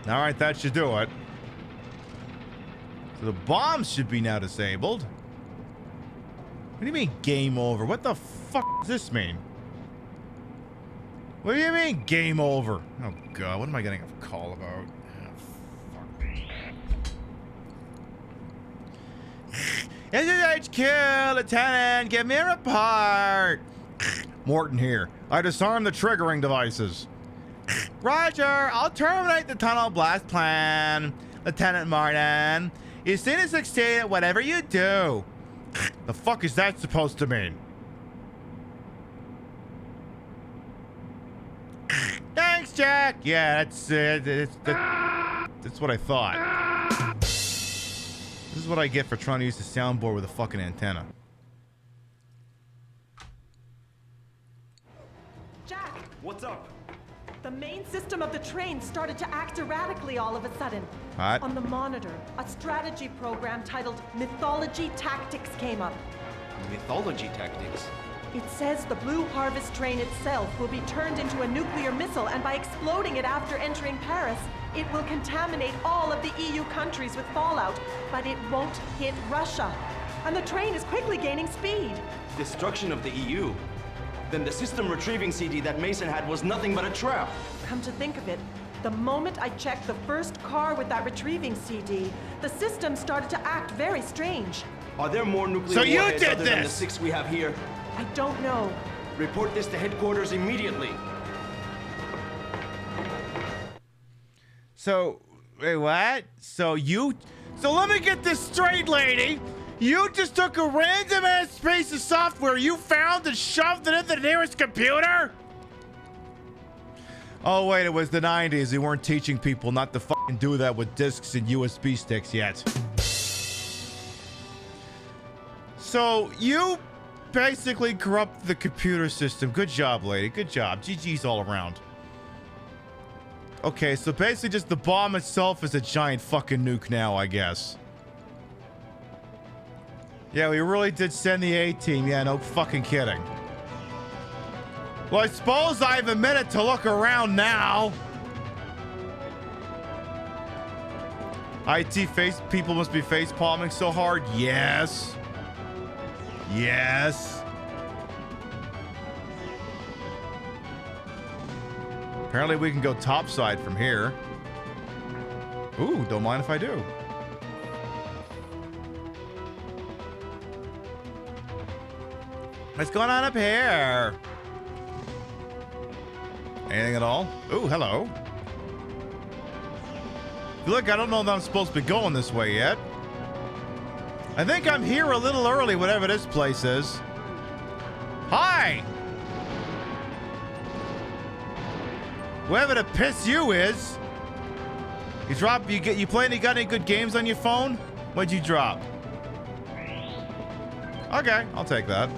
All right, that should do it. So the bombs should be now disabled. What do you mean game over? What the fuck does this mean? What do you mean game over? Oh god, what am I getting a call about? This is HQ, Lieutenant. Give me a report. Morton here. I disarmed the triggering devices. Roger. I'll terminate the tunnel blast plan, Lieutenant Martin. You seem to succeed at whatever you do. The fuck is that supposed to mean? Thanks, Jack. Yeah, that's what I thought. This is what I get for trying to use the soundboard with a fucking antenna. Jack! What's up? The main system of the train started to act erratically all of a sudden. What? On the monitor, a strategy program titled Mythology Tactics came up. Mythology tactics? It says the Blue Harvest train itself will be turned into a nuclear missile, and by exploding it after entering Paris, it will contaminate all of the EU countries with fallout, but it won't hit Russia. And the train is quickly gaining speed. Destruction of the EU? Then the system retrieving CD that Mason had was nothing but a trap. Come to think of it, the moment I checked the first car with that retrieving CD, the system started to act very strange. Are there more nuclear So you warheads did other than the this! 6 we have here? I don't know. Report this to headquarters immediately. So, wait, what? So let me get this straight, lady. You just took a random ass piece of software you found and shoved it in the nearest computer? Oh, wait, it was the 90s. They weren't teaching people not to fucking do that with discs and USB sticks yet. So, you basically corrupt the computer system. Good job, lady. Good job. GG's all around. Okay, so basically just the bomb itself is a giant fucking nuke now, I guess. Yeah, we really did send the A-team. Yeah, no fucking kidding. Well, I suppose I have a minute to look around now. IT face people must be face palming so hard. Yes. Yes. Apparently we can go topside from here. Ooh, don't mind if I do. What's going on up here? Anything at all? Ooh, hello. Look, I don't know that I'm supposed to be going this way yet. I think I'm here a little early, whatever this place is. Hi! Whoever the piss you is. You got any good games on your phone? What'd you drop? Okay, I'll take that.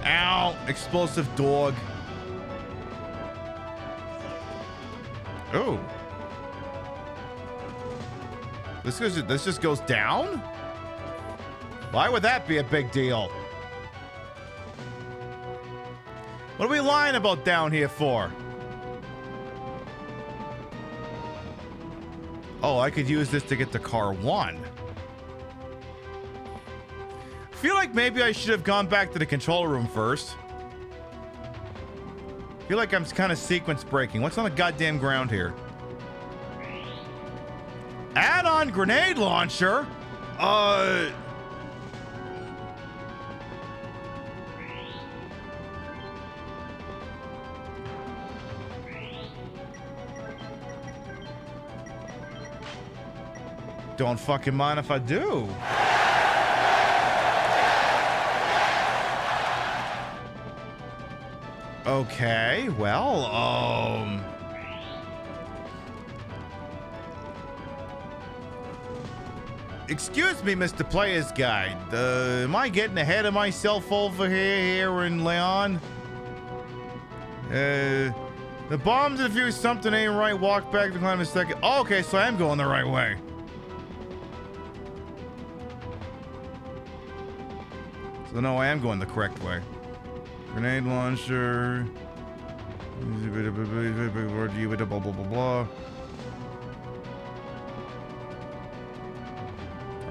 Ow! Explosive dog. Ooh. This just goes down? Why would that be a big deal? What are we lying about down here for? Oh, I could use this to get to car 1. I feel like maybe I should have gone back to the control room first. I feel like I'm kind of sequence breaking. What's on the goddamn ground here? Add-on grenade launcher? Don't fucking mind if I do. Okay, well, excuse me, Mr. Player's Guide. Am I getting ahead of myself over here in Leon? The bombs defused, something ain't right. Walk back to climb a second. Oh, okay, so I am going the right way. So no, I am going the correct way. Grenade launcher. Blah, blah, blah, blah.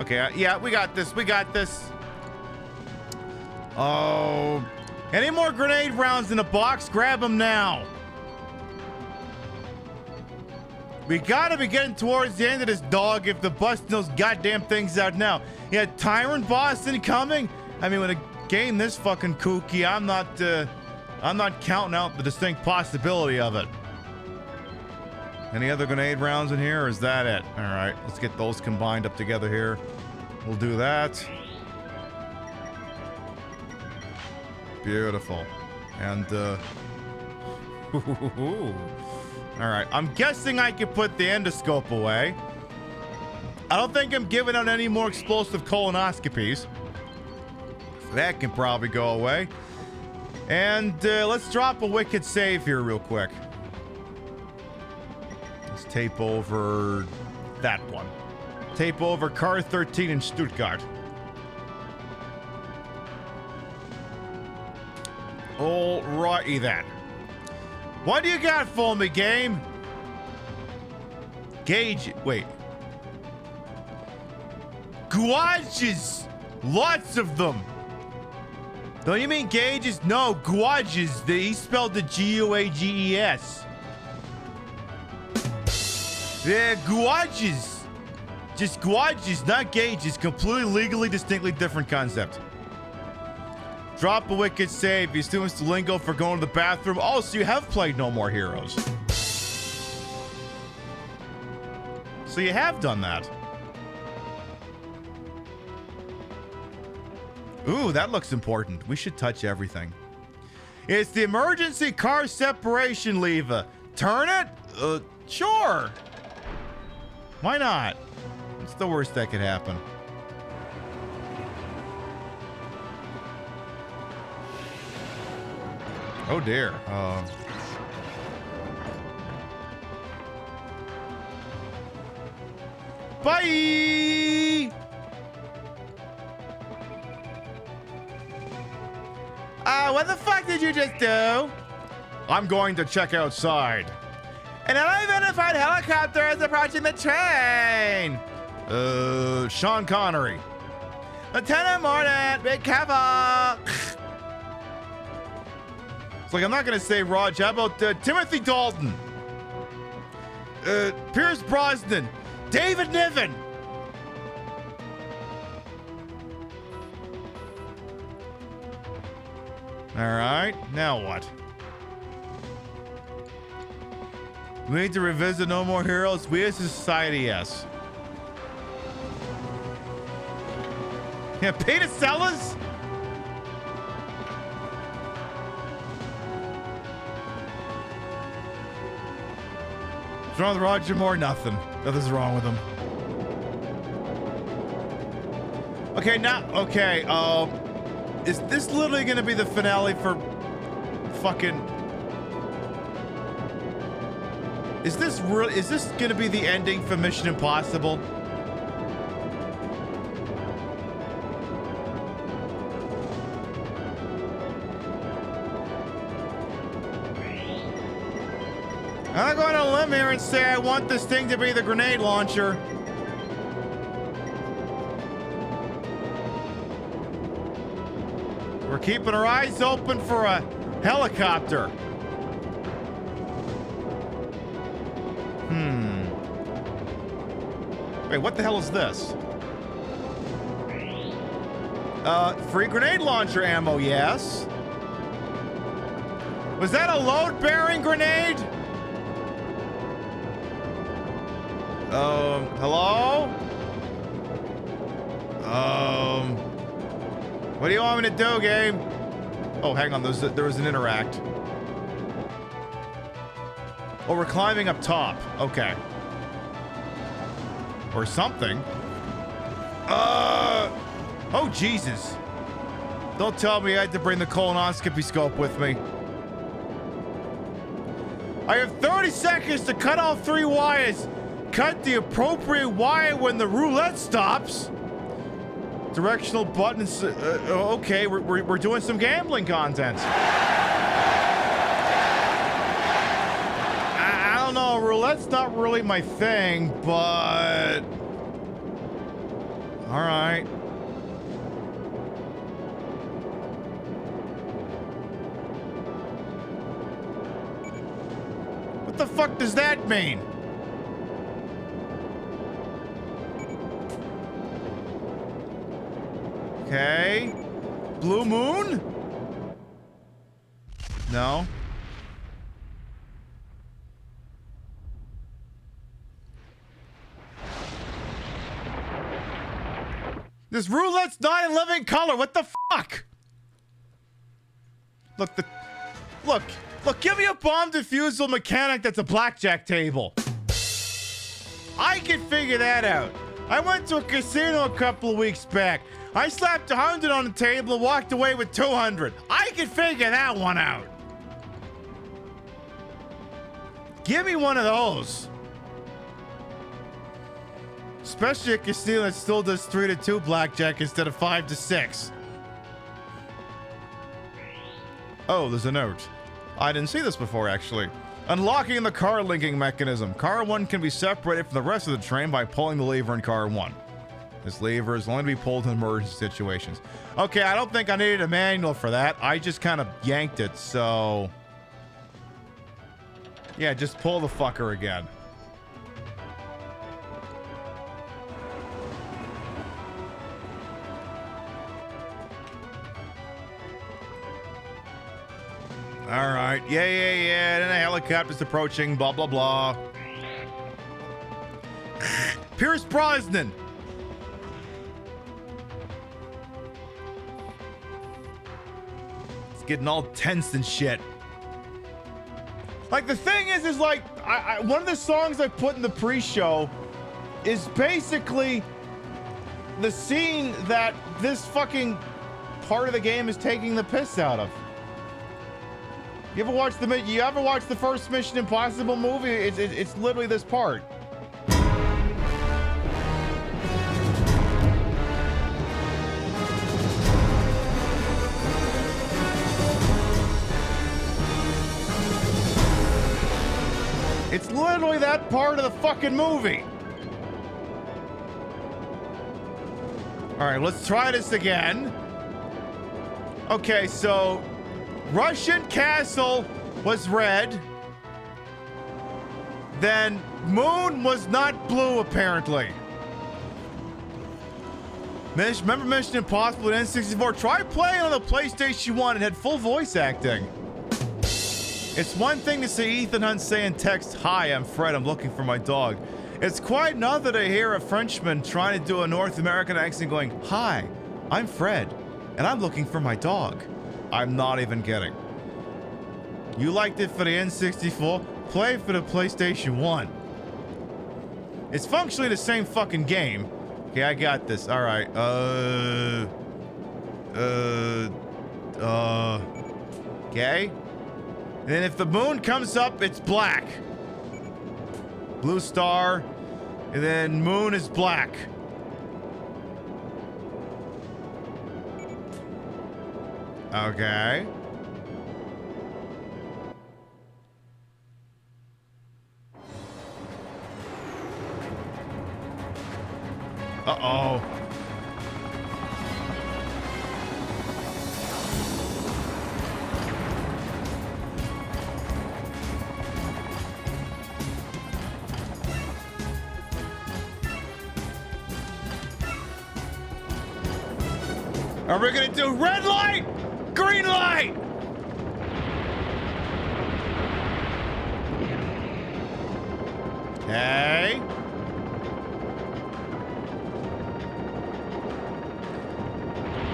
Okay, yeah, we got this. We got this. Oh. Any more grenade rounds in the box? Grab them now. We gotta be getting towards the end of this, dog, if the busting those goddamn things out now. Yeah, Tyrant boss incoming? I mean, with a game this fucking kooky, I'm not counting out the distinct possibility of it. Any other grenade rounds in here, or is that it? All right, let's get those combined up together here. We'll do that. Beautiful. And, all right, I'm guessing I can put the endoscope away. I don't think I'm giving out any more explosive colonoscopies. That can probably go away. And let's drop a wicked save here real quick. Let's tape over that one. Tape over car 13 in Stuttgart. Alrighty then. What do you got for me, game? Gauge. Wait. Gouages. Lots of them. Don't you mean gauges? No, gouages. He spelled the G-U-A-G-E-S. They're gouages. Just gouages, not gauges. Completely legally, distinctly different concept. Drop a wicked save. You students the lingo for going to the bathroom. Oh, so you have played No More Heroes. So you have done that. Ooh, that looks important. We should touch everything. It's the emergency car separation lever. Turn it? Sure. Why not? It's the worst that could happen. Oh dear. Bye! What the fuck did you just do? I'm going to check outside. An unidentified helicopter is approaching the train. Sean Connery. Lieutenant Mordant, be careful. It's like I'm not going to say Raj. How about Timothy Dalton? Pierce Brosnan. David Niven. All right, now what? We need to revisit No More Heroes. We as a society, yes. Yeah, Peter Sellers? What's wrong with Roger Moore? Nothing. Nothing's wrong with him. Okay, now, okay, is this literally gonna be the finale for fucking... Is this gonna be the ending for Mission Impossible? I'm going to limb here and say I want this thing to be the grenade launcher. We're keeping our eyes open for a helicopter. Wait, what the hell is this? Free grenade launcher ammo, yes. Was that a load-bearing grenade? Hello? What do you want me to do, game? Oh, hang on, there was an interact. Oh, we're climbing up top. Okay. Or something. Oh, Jesus. Don't tell me I had to bring the colonoscopy scope with me. I have 30 seconds to cut all 3 wires. Cut the appropriate wire when the roulette stops. Directional buttons. Okay, we're doing some gambling content. I don't know. Roulette's not really my thing, but all right. What the fuck does that mean? Okay. Blue moon? No. This roulette's not in living color. What the fuck? Look, give me a bomb defusal mechanic that's a blackjack table. I can figure that out. I went to a casino a couple of weeks back. I slapped 100 on the table and walked away with 200. I can figure that one out. Give me one of those. Especially a casino that still does 3-2 blackjack instead of 5-6. Oh, there's a note. I didn't see this before, actually. Unlocking the car linking mechanism. Car 1 can be separated from the rest of the train by pulling the lever in car 1. This lever is only to be pulled in emergency situations. Okay, I don't think I needed a manual for that. I just kind of yanked it, so... Yeah, just pull the fucker again. All right. Yeah. And a helicopter's approaching. Blah, blah, blah. Pierce Brosnan. It's getting all tense and shit. Like, the thing is like, one of the songs I put in the pre-show is basically the scene that this fucking part of the game is taking the piss out of. You ever watch the first Mission Impossible movie? It's literally this part. It's literally that part of the fucking movie. All right, let's try this again. Okay, so Russian castle was red. Then moon was not blue, apparently. Remember Mission Impossible at N64? Try playing on the PlayStation 1. It had full voice acting. It's one thing to see Ethan Hunt say in text, "Hi, I'm Fred, I'm looking for my dog." It's quite another to hear a Frenchman trying to do a North American accent going, "Hi, I'm Fred, and I'm looking for my dog." I'm not even kidding. You liked it for the N64? Play for the PlayStation 1. It's functionally the same fucking game. Okay, I got this. All right. Okay. And then if the moon comes up, it's black. Blue star. And then moon is black. Okay. Uh-oh. Are we gonna do red light? Green light? Okay.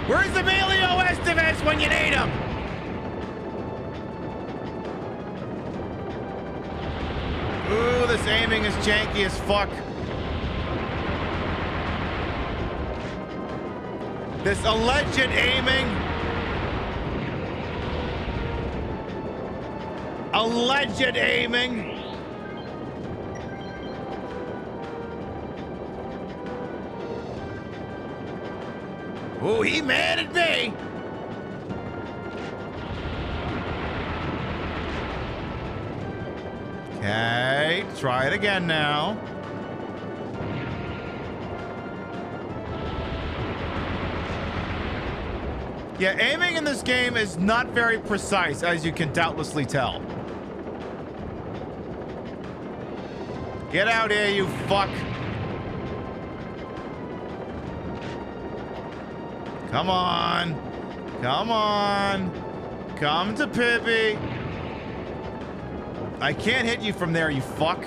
Where's Emilio Estevez when you need him? Ooh, this aiming is janky as fuck. This alleged aiming. Alleged aiming. Oh, he mad at me. Okay, try it again now. Yeah, aiming in this game is not very precise, as you can doubtlessly tell. Get out here, you fuck. Come on. Come on. Come to Pibby. I can't hit you from there, you fuck.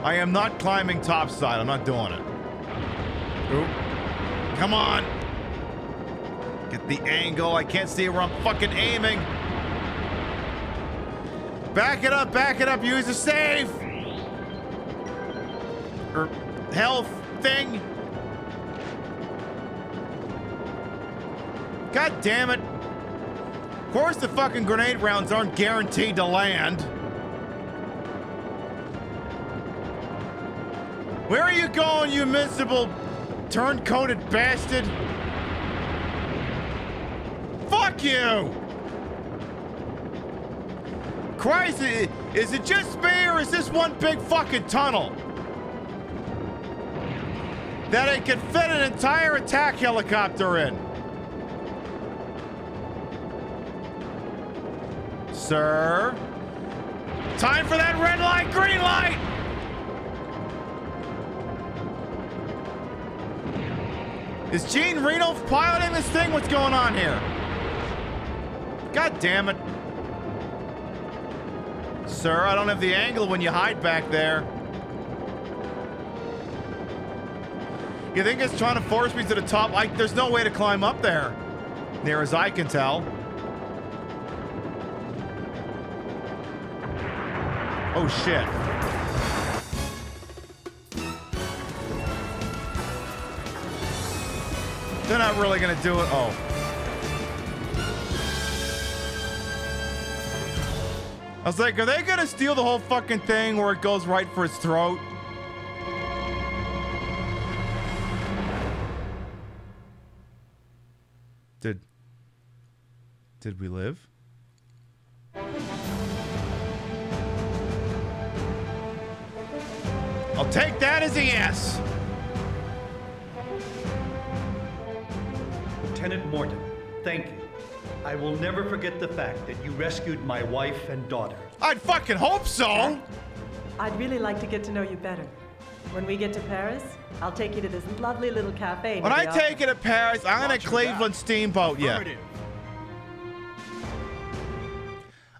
I am not climbing topside. I'm not doing it. Oop. Come on. Get the angle. I can't see where I'm fucking aiming. Back it up. Back it up. Use a save. Or health thing. God damn it. Of course the fucking grenade rounds aren't guaranteed to land. Where are you going, you miserable turn-coated bastard? Fuck you! Christ, is it just me or is this one big fucking tunnel? That it could fit an entire attack helicopter in. Sir? Time for that red light, green light! Is Gene Reno piloting this thing? What's going on here? God damn it. Sir, I don't have the angle when you hide back there. You think it's trying to force me to the top? There's no way to climb up there, near as I can tell. Oh, shit. They're not really gonna do it. Oh. I was like, are they gonna steal the whole fucking thing where it goes right for its throat? Did we live? I'll take that as a yes. Lieutenant Morton, thank you. I will never forget the fact that you rescued my wife and daughter. I'd fucking hope so. I'd really like to get to know you better. When we get to Paris, I'll take you to this lovely little cafe. When I take you to Paris, I'm gonna Cleveland steamboat you.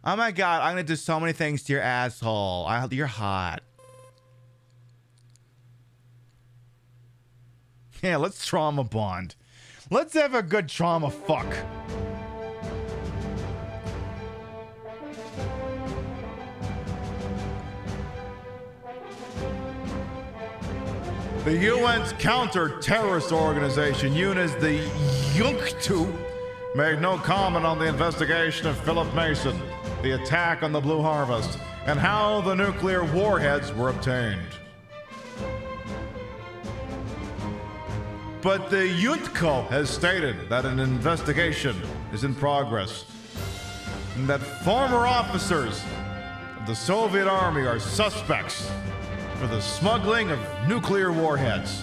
Oh my god, I'm gonna do so many things to your asshole. You're hot. Yeah, let's trauma bond. Let's have a good trauma fuck. The UN's counter-terrorist organization, known as the UNCTO, made no comment on the investigation of Philip Mason, the attack on the Blue Harvest, and how the nuclear warheads were obtained. But the UNTCO has stated that an investigation is in progress, and that former officers of the Soviet Army are suspects for the smuggling of nuclear warheads.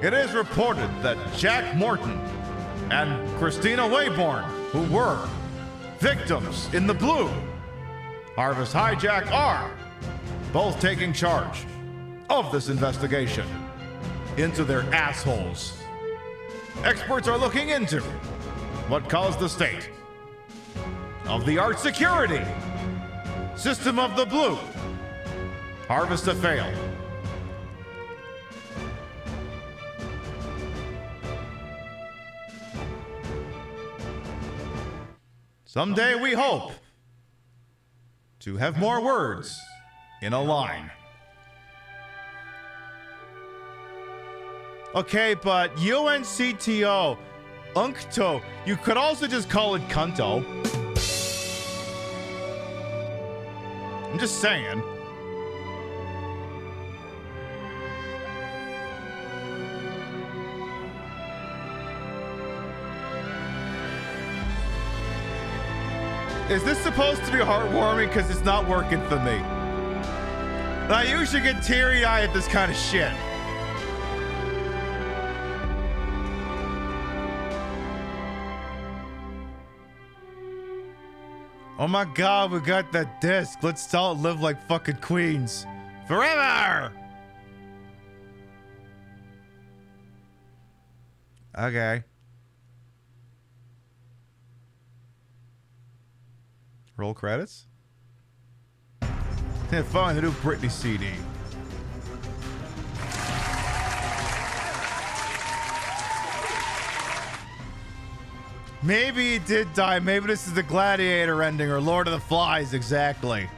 It is reported that Jack Morton and Christina Wayborn, who were victims in the Blue Harvest hijack, are both taking charge of this investigation into their assholes. Experts are looking into what caused the state of the art security system of the Blue Harvest to fail. Someday we hope to have more words in a line. Okay, but UNCTO, UNCTO, you could also just call it Cunto. I'm just saying. Is this supposed to be heartwarming? Because it's not working for me. I usually get teary-eyed at this kind of shit. Oh my god, we got that disc. Let's all live like fucking queens. Forever! Okay. Roll credits? Fine, the new Britney CD. Maybe he did die. Maybe this is the Gladiator ending or Lord of the Flies, exactly.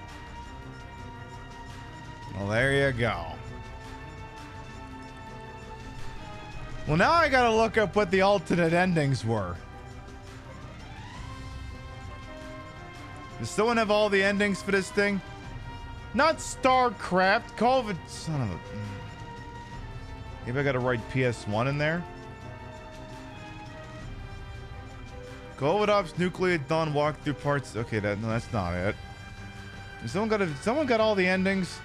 Well, there you go. Well, now I gotta look up what the alternate endings were. Does someone have all the endings for this thing? Not StarCraft, COVID, son of a... Maybe I gotta write PS1 in there? COVID Ops, Nuclear Dawn, walkthrough parts. Okay, no, that's not it. Someone got all the endings?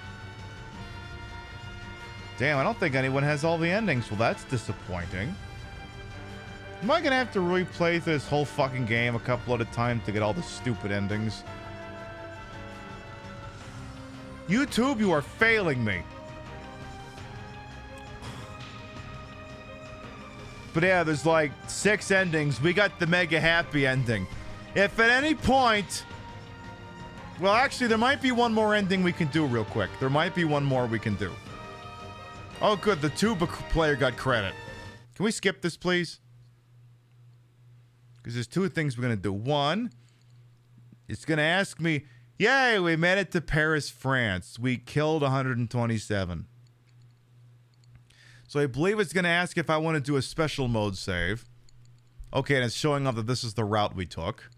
Damn, I don't think anyone has all the endings. Well, that's disappointing. Am I gonna have to replay through this whole fucking game a couple at a time to get all the stupid endings? YouTube, you are failing me. But yeah, there's like 6 endings. We got the mega happy ending. If at any point... Well, actually, there might be one more ending we can do real quick. There might be one more we can do. Oh, good. The tuba player got credit. Can we skip this, please? Because there's 2 things we're going to do. One, it's going to ask me, yay, we made it to Paris, France. We killed 127. So I believe it's going to ask if I want to do a special mode save. Okay, and it's showing up that this is the route we took.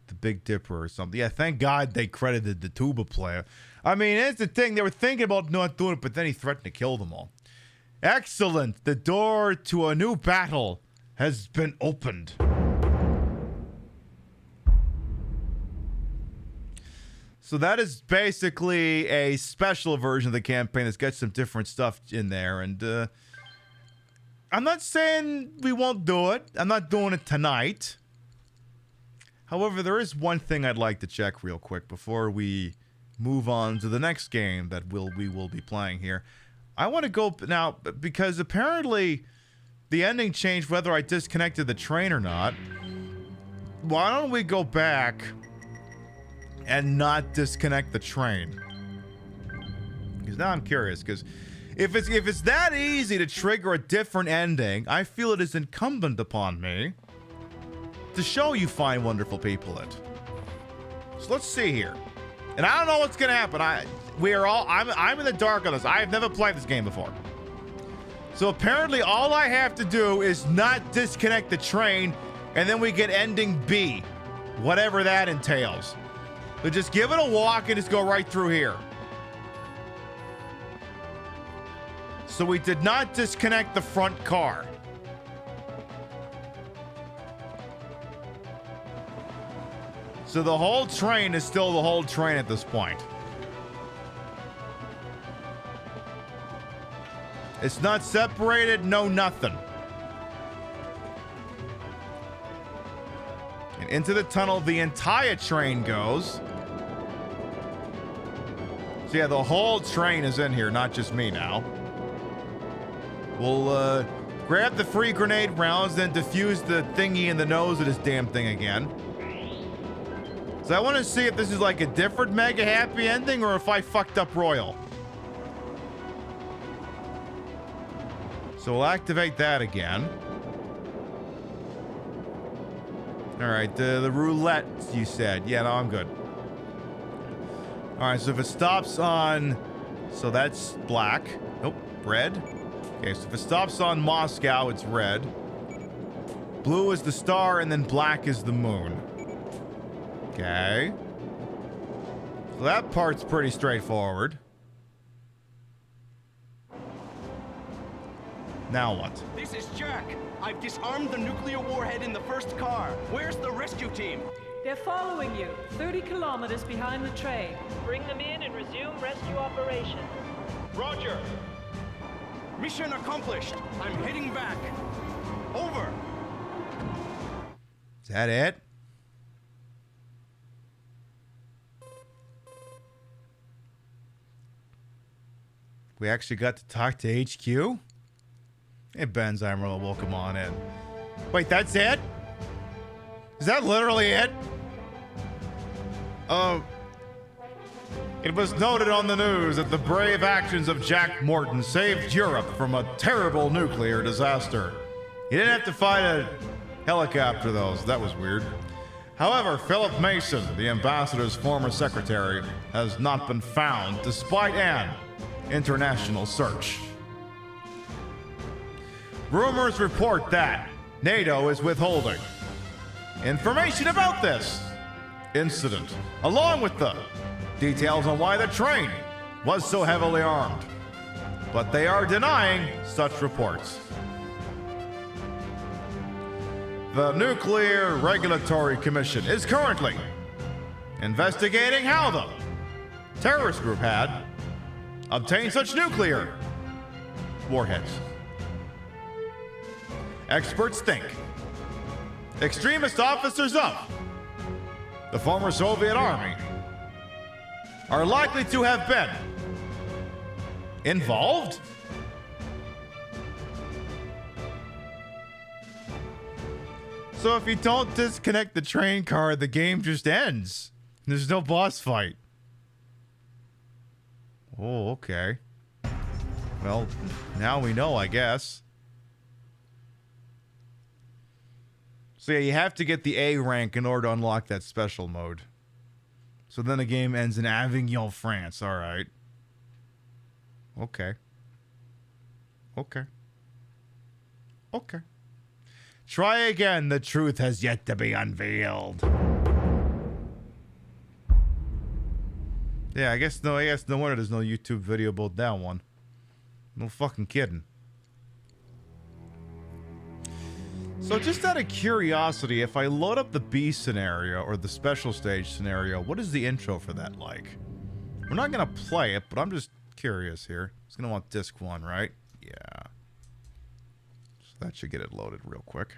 The Big Dipper or something. Yeah, thank God they credited the tuba player. I mean, it's the thing. They were thinking about not doing it, but then he threatened to kill them all. Excellent. The door to a new battle has been opened. So that is basically a special version of the campaign that's got some different stuff in there. And I'm not saying we won't do it. I'm not doing it tonight. However, there is one thing I'd like to check real quick before we move on to the next game that we will be playing here. I want to go now, because apparently the ending changed whether I disconnected the train or not. Why don't we go back and not disconnect the train? Because now I'm curious, because if it's that easy to trigger a different ending, I feel it is incumbent upon me to show you fine, wonderful people it. So let's see here. And I don't know what's gonna happen. I'm in the dark on this. I have never played this game before. So apparently all I have to do is not disconnect the train, and then we get ending B, whatever that entails. So just give it a walk and just go right through here. So we did not disconnect the front car. So the whole train is still the whole train at this point. It's not separated, no nothing. And into the tunnel the entire train goes. So yeah, the whole train is in here, not just me now. We'll grab the free grenade rounds, then defuse the thingy in the nose of this damn thing again. So I want to see if this is like a different mega happy ending or if I fucked up royal. So we'll activate that again. All right, the roulette, you said. Yeah, no, I'm good. All right, so if it stops on... So that's black. Nope, red. Okay, so if it stops on Moscow, it's red. Blue is the star, and then black is the moon. Okay. So that part's pretty straightforward. Now what? This is Jack. I've disarmed the nuclear warhead in the first car. Where's the rescue team? They're following you, 30 kilometers behind the train. Bring them in and resume rescue operations. Roger. Mission accomplished. I'm heading back. Over. Is that it? We actually got to talk to HQ? Hey, Benzheimer, welcome on in. Wait, that's it? Is that literally it? It was noted on the news that the brave actions of Jack Morton saved Europe from a terrible nuclear disaster. He didn't have to fight a helicopter, though, so that was weird. However, Philip Mason, the ambassador's former secretary, has not been found despite an international search. Rumors report that NATO is withholding information about this incident, along with the details on why the train was so heavily armed. But they are denying such reports. The Nuclear Regulatory Commission is currently investigating how the terrorist group had obtained such nuclear warheads. Experts think extremist officers of the former Soviet Army are likely to have been involved So if you don't disconnect the train car, the game just ends. There's no boss fight. Oh, okay. Well, now we know, I guess. So yeah, you have to get the A rank in order to unlock that special mode. So then the game ends in Avignon, France. All right. Okay. Okay. Okay. Try again. The truth has yet to be unveiled. Yeah, I guess no wonder there's no YouTube video about that one. No fucking kidding. So just out of curiosity, if I load up the B scenario or the special stage scenario, what is the intro for that like? We're not gonna play it, but I'm just curious here. It's gonna want disc 1, right? Yeah. So that should get it loaded real quick.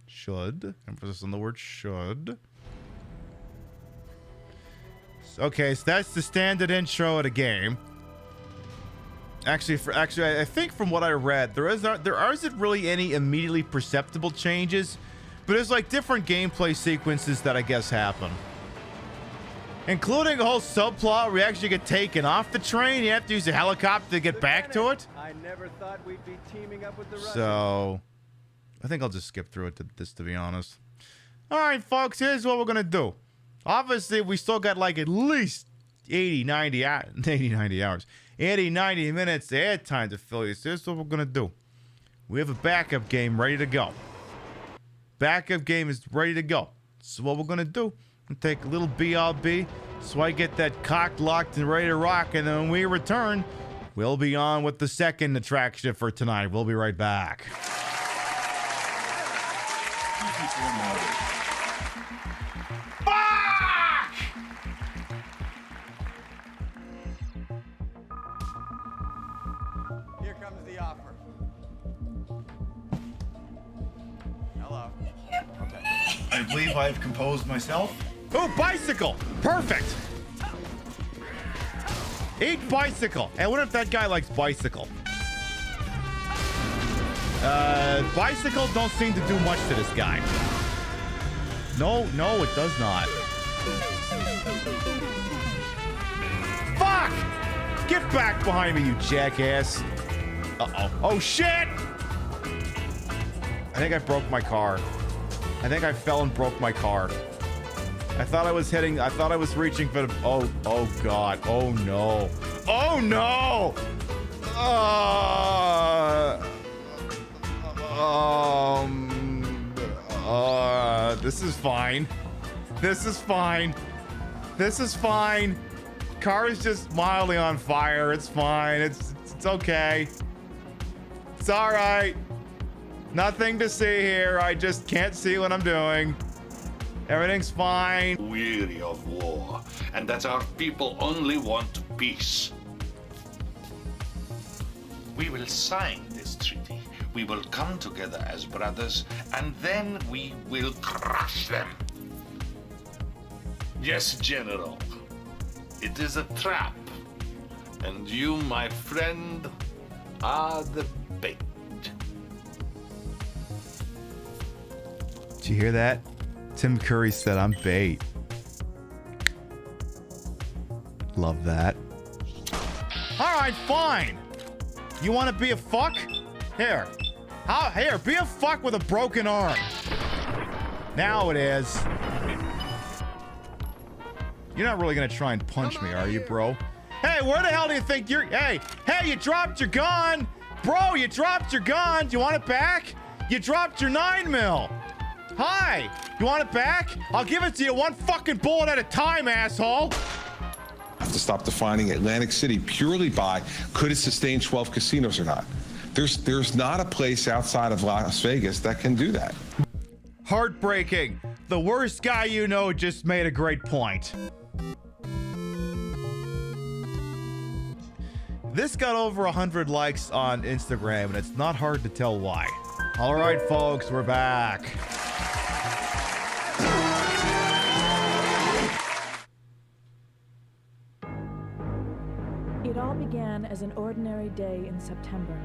Should. Emphasis on the word should. Okay, so that's the standard intro of the game. Actually, I think from what I read, there isn't really any immediately perceptible changes, but there's like different gameplay sequences that I guess happen, including a whole subplot where you actually get taken off the train. You have to use a helicopter to get back to it. I never thought we'd be teaming up with the Russians. So, I think I'll just skip through it to be honest. All right, folks, here's what we're gonna do. Obviously, we still got like at least 80, 90 hours. 80, 90 minutes of airtime to fill you. So here's what we're going to do. We have a backup game ready to go. Backup game is ready to go. So what we're going to do, we'll take a little BRB so I get that cock locked and ready to rock. And then when we return, we'll be on with the second attraction for tonight. We'll be right back. Here comes the offer. Hello. Okay. I believe I've composed myself. Oh, bicycle! Perfect! Eat bicycle. And what if that guy likes bicycle? Bicycle don't seem to do much to this guy. No, it does not. Fuck! Get back behind me, you jackass. Uh-oh. Oh, shit! I think I broke my car. I think I fell and broke my car. I thought I was reaching for the... Oh God. Oh, no. Oh, no! This is fine. This is fine. This is fine. Car is just mildly on fire. It's fine. It's okay. It's all right. Nothing to see here. I just can't see what I'm doing. Everything's fine. Weary of war, and that our people only want peace. We will sign this treaty. We will come together as brothers, and then we will crush them. Yes, General. It is a trap. And you, my friend, are the bait. Did you hear that? Tim Curry said I'm bait. Love that. All right, fine. You want to be a fuck? Here. Here, be a fuck with a broken arm. Now it is. You're not really gonna try and punch me, are you, bro? Hey, where the hell do you think you're... Hey, you dropped your gun! Bro, you dropped your gun! Do you want it back? You dropped your 9mm! Hi! You want it back? I'll give it to you one fucking bullet at a time, asshole! Have to stop defining Atlantic City purely by could it sustain 12 casinos or not. There's not a place outside of Las Vegas that can do that. Heartbreaking. The worst guy you know just made a great point. This got over 100 likes on Instagram, and it's not hard to tell why. All right, folks, we're back. It all began as an ordinary day in September.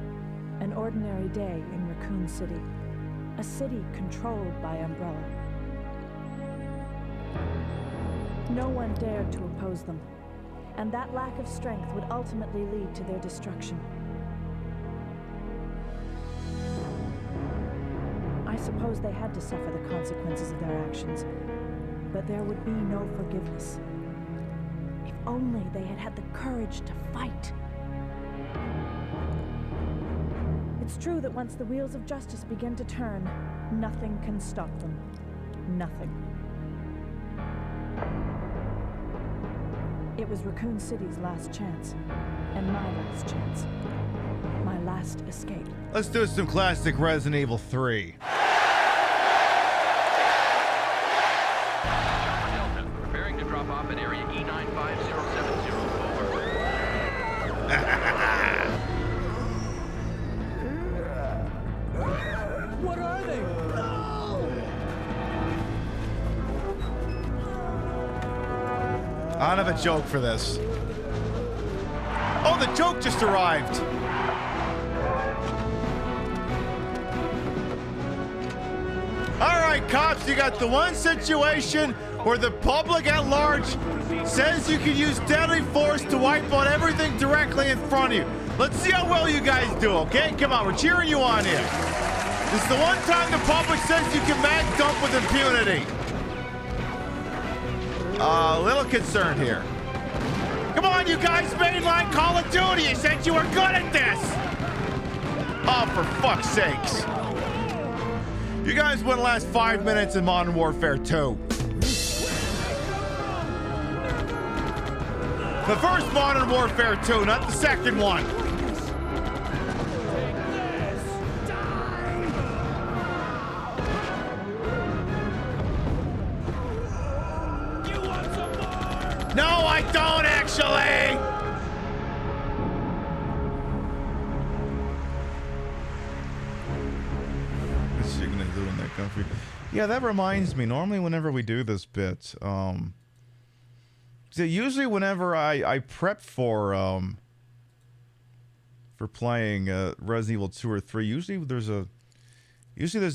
An ordinary day in Raccoon City. A city controlled by Umbrella. No one dared to oppose them, and that lack of strength would ultimately lead to their destruction. I suppose they had to suffer the consequences of their actions, but there would be no forgiveness. If only they had had the courage to fight. It's true that once the wheels of justice begin to turn, nothing can stop them. Nothing. It was Raccoon City's last chance, and my last chance. My last escape. Let's do some classic Resident Evil 3. Delta, preparing to drop off at area E95070. What are they? I don't have a joke for this. Oh, the joke just arrived. All right, cops, you got the one situation where the public at large says you can use deadly force to wipe out everything directly in front of you. Let's see how well you guys do, okay? Come on, we're cheering you on here. This is the one time the public says you can mag dump with impunity. A little concerned here. Come on, you guys, mainline Call of Duty. You said you were good at this. Oh, for fuck's sakes. You guys wouldn't last 5 minutes in Modern Warfare 2. The first Modern Warfare 2, not the second one. No, I don't actually! What's she gonna do in that country? Yeah, that reminds me, normally whenever we do this bit, so usually whenever I prep for playing Resident Evil 2 or 3, usually there's a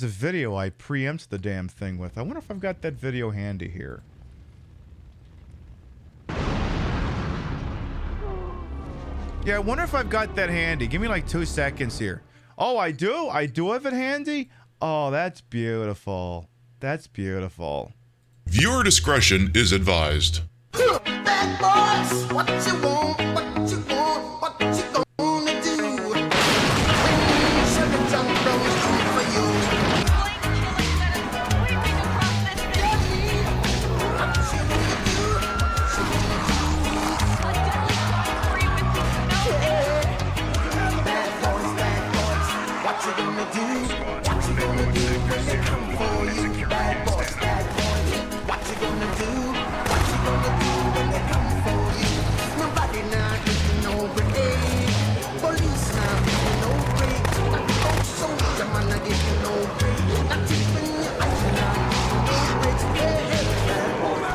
video I preempt the damn thing with. I wonder if I've got that video handy here. Yeah, I wonder if I've got that handy. Give me like 2 seconds here. Oh, I do? I do have it handy? Oh, that's beautiful. That's beautiful. Viewer discretion is advised. Bad boys, what you want, what you want, what you gonna do? Sugar jump down the street for you. Bad boys, what you gonna do? What you gonna do when they come for you? Bad boys, what you gonna do? What you gonna do when they come for you? Nobody now giving no brigade. Police now giving no break. That old soldier man not giving no break. Not even your eyes now no breaks. Hey,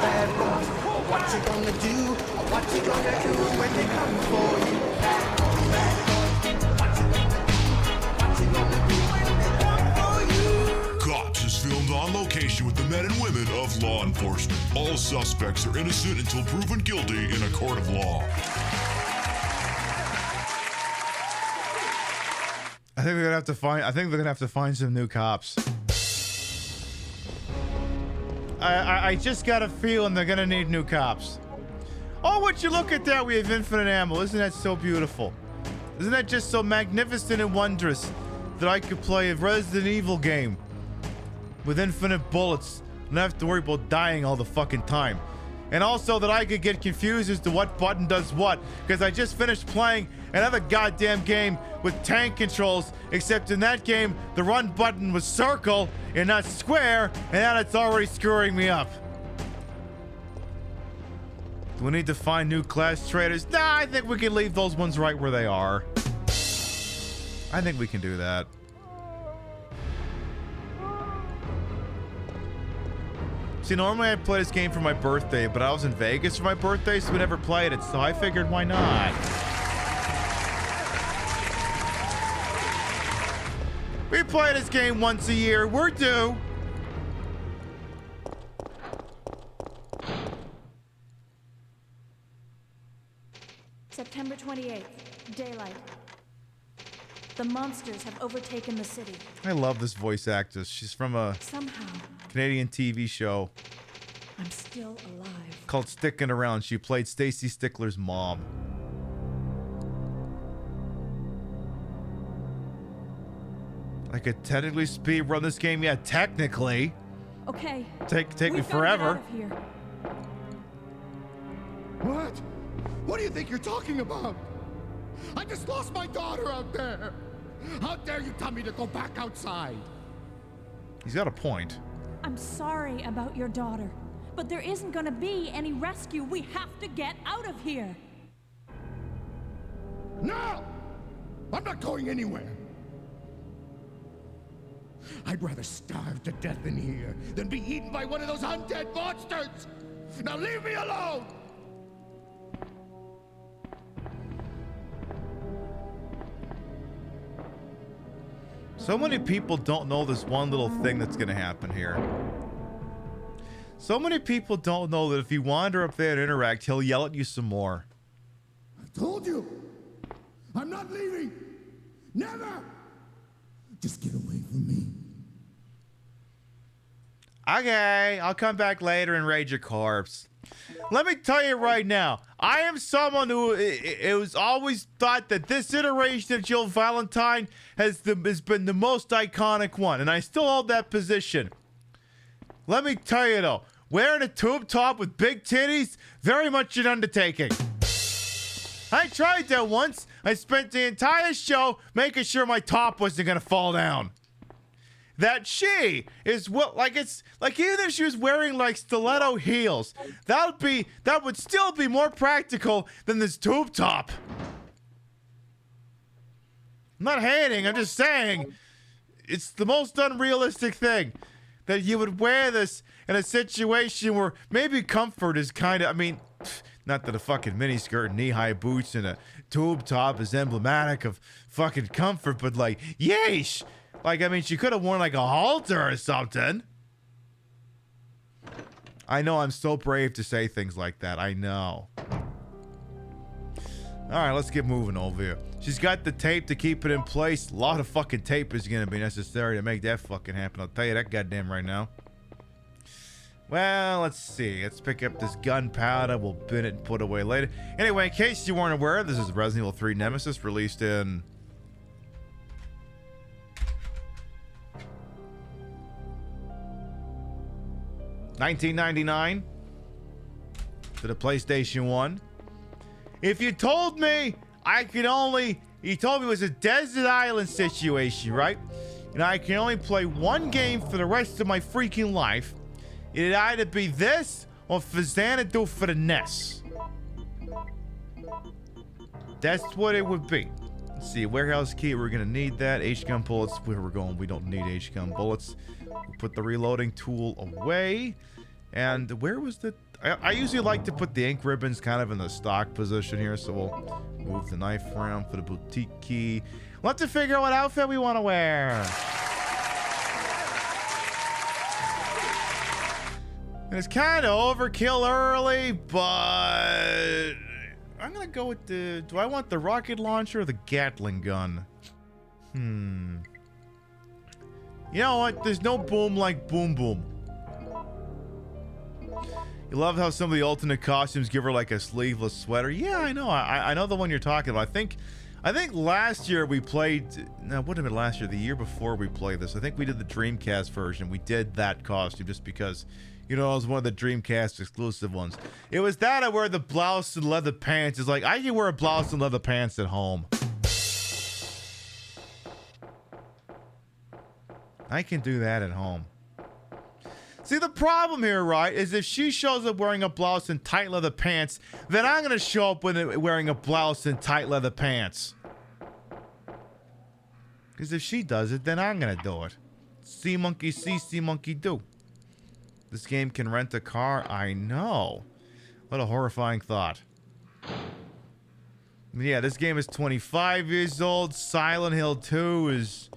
bad boys, what you gonna do? What you gonna do when they come for you? Bad boys, what you gonna do? What you gonna do when they come for you? Cops is filmed on location with the men and women of law enforcement. All suspects are innocent until proven guilty in a court of law. I think they're gonna have to find some new cops. I just got a feeling they're gonna need new cops. Oh, would you look at that? We have infinite ammo. Isn't that so beautiful? Isn't that just so magnificent and wondrous that I could play a Resident Evil game with infinite bullets and not have to worry about dying all the fucking time? And also that I could get confused as to what button does what, because I just finished playing another goddamn game with tank controls, except in that game the run button was circle and not square, and now it's already screwing me up. Do we need to find new class traders? Nah, I think we can leave those ones right where they are. I think we can do that. See, normally I play this game for my birthday, but I was in Vegas for my birthday, so we never played it, so I figured why not? We play this game once a year. We're due. September 28th, daylight. The monsters have overtaken the city. I love this voice actress. She's from a Somehow, Canadian TV show I'm still alive. called Sticking Around. She played Stacy Stickler's mom. I could technically speed run this game. Yeah, technically. Okay. Take me we've gotta get forever. out of here. What? What do you think you're talking about? I just lost my daughter out there. How dare you tell me to go back outside? He's got a point. I'm sorry about your daughter, but there isn't gonna be any rescue. We have to get out of here. No! I'm not going anywhere. I'd rather starve to death in here than be eaten by one of those undead monsters! Now leave me alone! So many people don't know this one little thing that's going to happen here. So many people don't know that if you wander up there and interact, he'll yell at you some more. I told you! I'm not leaving! Never! Just get away from me. Okay, I'll come back later and raid your corpse. Let me tell you right now, I am someone who it was always thought that this iteration of Jill Valentine has been the most iconic one, and I still hold that position. Let me tell you though, wearing a tube top with big titties, very much an undertaking. I tried that once. I spent the entire show making sure my top wasn't gonna fall down. That she is what, like, it's like, even if she was wearing like stiletto heels, that would still be more practical than this tube top. I'm not hating, I'm just saying it's the most unrealistic thing that you would wear this in a situation where maybe comfort is kind of, I mean, not that a fucking miniskirt and knee-high boots and a tube top is emblematic of fucking comfort, but like, yeesh. Like, I mean, she could have worn like a halter or something. I know I'm so brave to say things like that. I know. All right, let's get moving over here. She's got the tape to keep it in place. A lot of fucking tape is going to be necessary to make that fucking happen. I'll tell you that goddamn right now. Well, let's see. Let's pick up this gunpowder. We'll bin it and put it away later. Anyway, in case you weren't aware, this is Resident Evil 3 Nemesis, released in... $19.99 to the PlayStation 1. If you told me he told me it was a desert island situation, right? And I can only play one game for the rest of my freaking life, it'd either be this or Xanadu for the NES. That's what it would be. Let's see, warehouse key, we're gonna need that. H-gun bullets, where we're going, we don't need H-gun bullets. We'll put the reloading tool away. And where was the... I usually like to put the ink ribbons kind of in the stock position here, so we'll move the knife around for the boutique key. We'll have to figure out what outfit we want to wear. And it's kind of overkill early, but... I'm going to go with the... Do I want the rocket launcher or the Gatling gun? You know what? There's no boom like Boom Boom. You love how some of the alternate costumes give her like a sleeveless sweater. Yeah, I know. I know the one you're talking about. I think last year we played... No, it wouldn't have been last year. The year before we played this. I think we did the Dreamcast version. We did that costume just because, you know, it was one of the Dreamcast exclusive ones. It was that I wear the blouse and leather pants. It's like, I can wear a blouse and leather pants at home. I can do that at home. See, the problem here, right, is if she shows up wearing a blouse and tight leather pants, then I'm going to show up wearing a blouse and tight leather pants. Because if she does it, then I'm going to do it. See monkey see, see monkey do. This game can rent a car? I know. What a horrifying thought. Yeah, this game is 25 years old. Silent Hill 2 is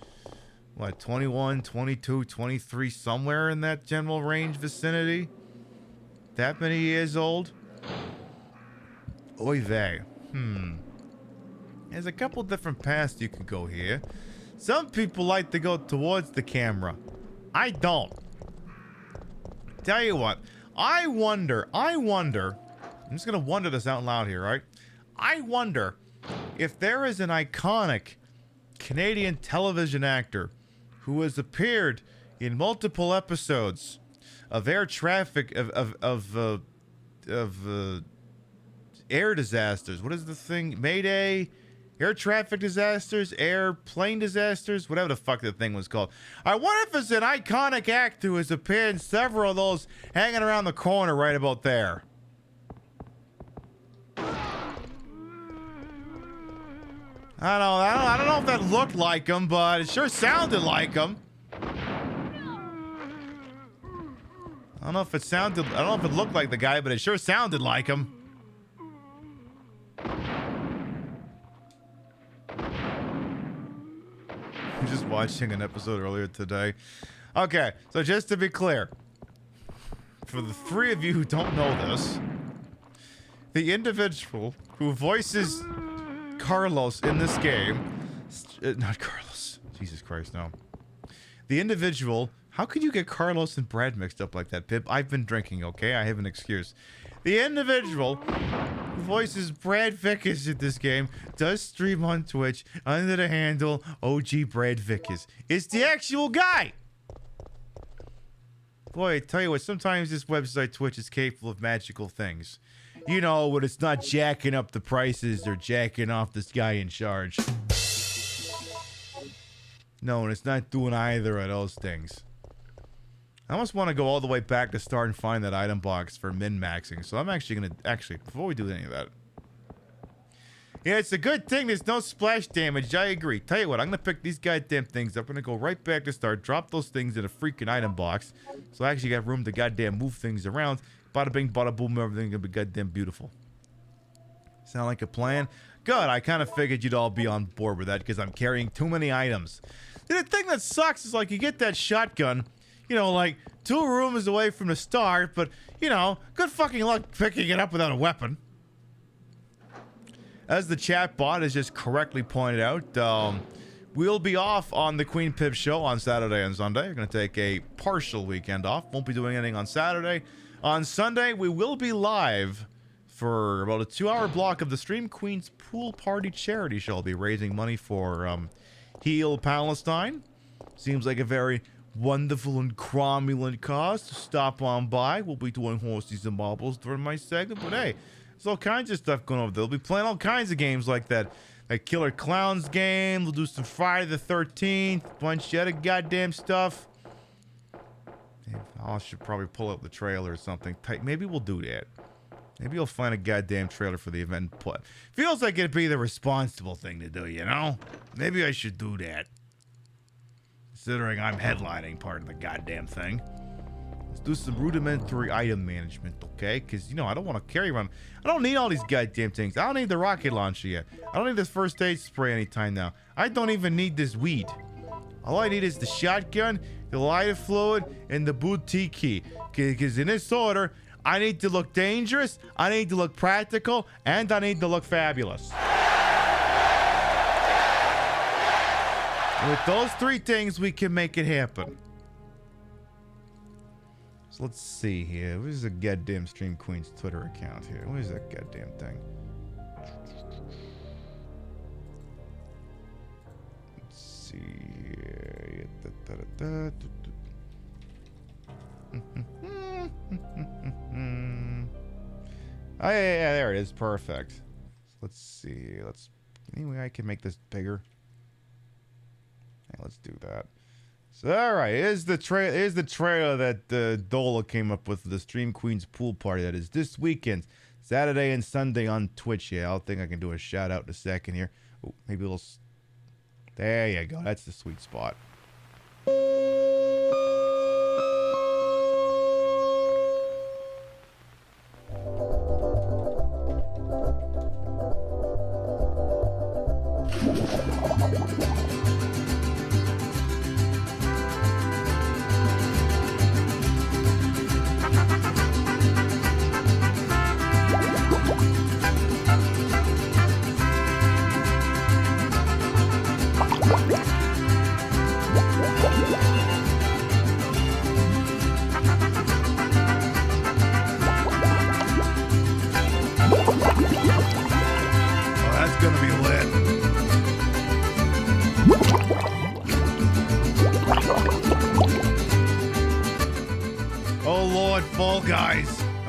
what, 21, 22, 23, somewhere in that general range vicinity? That many years old? Oy vey. There's a couple different paths you can go here. Some people like to go towards the camera. I don't. Tell you what, I wonder, I'm just gonna wonder this out loud here, right? I wonder if there is an iconic Canadian television actor who has appeared in multiple episodes of air traffic, of air disasters. What is the thing? Mayday? Air traffic disasters? Airplane disasters? Whatever the fuck the thing was called. I wonder if it's an iconic actor who has appeared in several of those hanging around the corner right about there. I don't know if that looked like him, but it sure sounded like him. I don't know if it looked like the guy, but it sure sounded like him. I'm just watching an episode earlier today. Okay, so just to be clear, for the three of you who don't know this, the individual who voices Carlos in this game, not Carlos, Jesus Christ, no. The individual, how could you get Carlos and Brad mixed up like that, Pip? I've been drinking, okay? I have an excuse. The individual who voices Brad Vickers in this game does stream on Twitch under the handle OG Brad Vickers. It's the actual guy! Boy, I tell you what, sometimes this website Twitch is capable of magical things. You know, when it's not jacking up the prices or jacking off this guy in charge. No, and it's not doing either of those things. I almost want to go all the way back to start and find that item box for min-maxing. So I'm actually going to, before we do any of that. Yeah, it's a good thing there's no splash damage. I agree. Tell you what, I'm going to pick these goddamn things up. I'm going to go right back to start, drop those things in a freaking item box. So I actually got room to goddamn move things around. Bada bing, bada boom, everything's going to be goddamn beautiful. Sound like a plan? Good, I kind of figured you'd all be on board with that because I'm carrying too many items. The thing that sucks is like you get that shotgun, you know, like 2 rooms away from the start, but, you know, good fucking luck picking it up without a weapon. As the chat bot has just correctly pointed out, we'll be off on the Queen Pip show on Saturday and Sunday. We're going to take a partial weekend off. Won't be doing anything on Saturday. On Sunday, we will be live for about a 2-hour block of the Stream Queens Pool Party charity show. I'll be raising money for Heal Palestine. Seems like a very wonderful and cromulent cause to stop on by. We'll be doing horses and marbles during my segment, but hey, there's all kinds of stuff going over there. We'll be playing all kinds of games like that. Like Killer Clowns game. We'll do some Friday the 13th. Bunch of other goddamn stuff. I should probably pull up the trailer or something. Maybe we'll do that. Maybe you'll find a goddamn trailer for the event and put. Feels like it'd be the responsible thing to do, you know? Maybe I should do that. Considering I'm headlining part of the goddamn thing. Let's do some rudimentary item management, okay? Because, you know, I don't want to carry around. I don't need all these goddamn things. I don't need the rocket launcher yet. I don't need this first aid spray anytime now. I don't even need this weed. All I need is the shotgun, the lighter fluid, and the boutique key. Because in this order, I need to look dangerous, I need to look practical, and I need to look fabulous. With those 3 things, we can make it happen. So let's see here. Where's the goddamn Stream Queen's Twitter account here? Where's that goddamn thing? Let's see here. Oh, yeah, there it is. Perfect. So let's see. Anyway, I can make this bigger. Yeah, let's do that. So, all right, here's the trailer that Dola came up with, the Stream Queens Pool Party. That is this weekend, Saturday and Sunday on Twitch. Yeah, I think I can do a shout out in a second here. Oh, maybe a little. There you go. That's the sweet spot.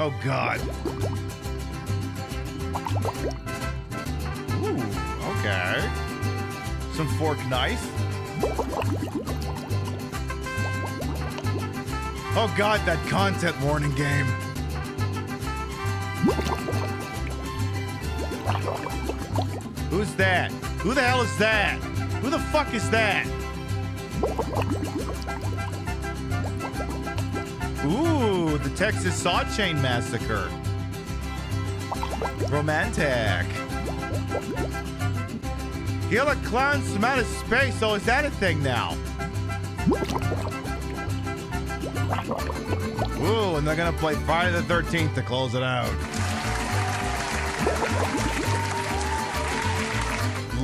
Oh, God. Ooh, okay. Some fork knife. Oh, God, that content warning game. Who's that? Who the hell is that? Who the fuck is that? Ooh, the Texas Saw Chain Massacre. Romantic. Kill a clown from outer space. Oh, is that a thing now? Ooh, and they're gonna play Friday the 13th to close it out.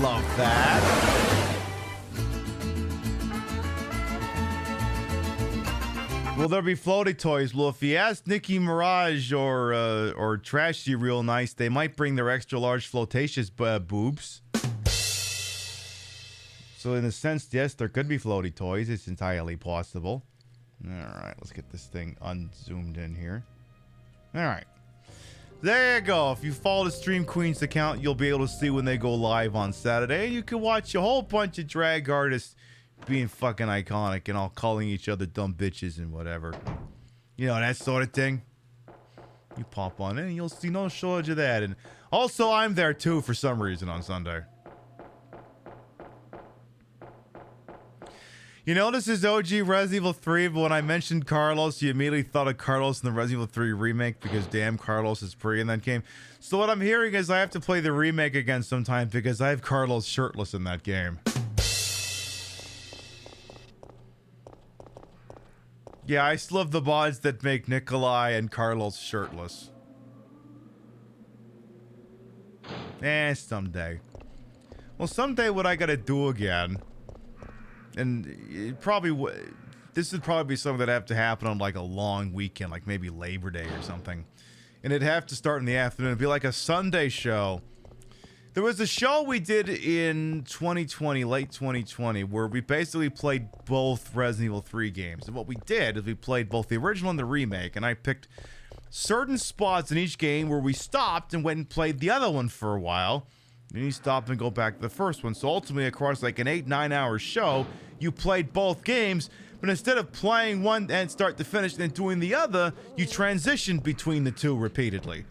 Love that. Will there be floaty toys? Well, if you ask Nicki Minaj or Trashy real nice, they might bring their extra large flotatious boobs. So in a sense, yes, there could be floaty toys. It's entirely possible. All right, let's get this thing unzoomed in here. All right. There you go. If you follow the Stream Queens account, you'll be able to see when they go live on Saturday. You can watch a whole bunch of drag artists being fucking iconic and all calling each other dumb bitches and whatever. You know, that sort of thing. You pop on in and you'll see no shortage of that. And also, I'm there too for some reason on Sunday. You know, this is OG Resident Evil 3, but when I mentioned Carlos, you immediately thought of Carlos in the Resident Evil 3 remake because damn, Carlos is pretty in that game. So what I'm hearing is I have to play the remake again sometime because I have Carlos shirtless in that game. Yeah, I still have the mods that make Nikolai and Carlos shirtless. Someday. Well, someday what I gotta do again... And it probably this would probably be something that have to happen on like a long weekend, like maybe Labor Day or something. And it'd have to start in the afternoon. It'd be like a Sunday show. There was a show we did in 2020, late 2020, where we basically played both Resident Evil 3 games. And what we did is we played both the original and the remake. And I picked certain spots in each game where we stopped and went and played the other one for a while. Then you stop and go back to the first one. So ultimately, across like an 8-9 hour show, you played both games, but instead of playing one and start to finish and then doing the other, you transitioned between the two repeatedly.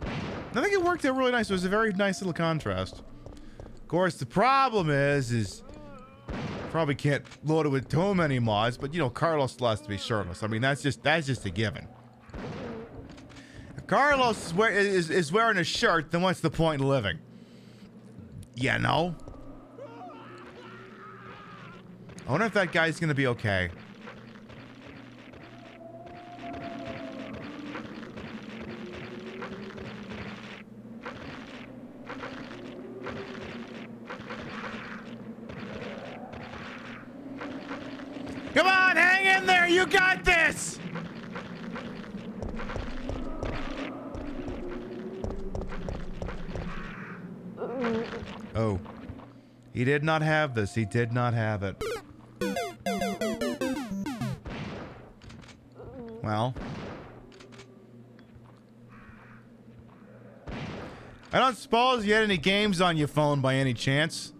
I think it worked out really nice. It was a very nice little contrast. Of course, the problem is probably can't load it with too many mods, but you know, Carlos still has to be shirtless. I mean, that's just a given. If Carlos is wearing a shirt, then what's the point in living? Yeah, no. I wonder if that guy's gonna be okay. Come on, hang in there. You got this. Oh. He did not have this. He did not have it. Well. I don't suppose you had any games on your phone by any chance?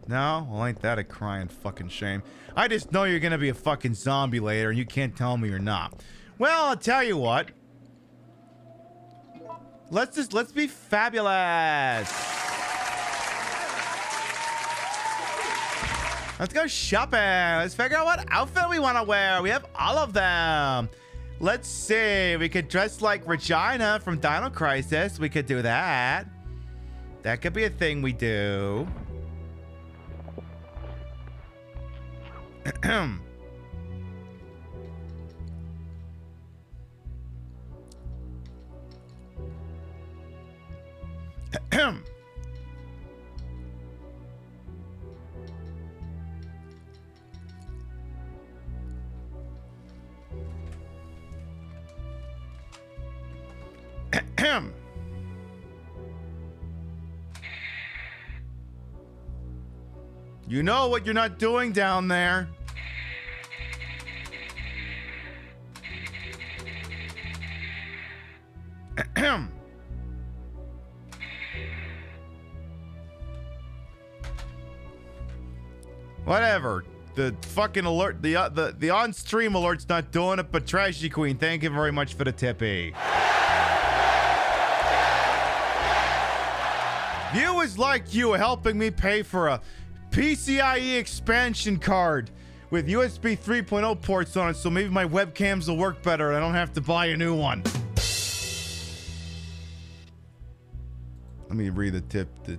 No? Well, ain't that a crying fucking shame. I just know you're gonna be a fucking zombie later and you can't tell me you're not. Well, I'll tell you what. Let's be fabulous. Let's go shopping. Let's figure out what outfit we want to wear. We have all of them. Let's see. We could dress like Regina from Dino Crisis. We could do that. That could be a thing we do. You know what you're not doing down there. Whatever. The fucking alert, the on-stream alert's not doing it, but Trashy Queen, thank you very much for the tippy. Viewers like you are helping me pay for a PCIe expansion card with USB 3.0 ports on it, so maybe my webcams will work better and I don't have to buy a new one. Let me read the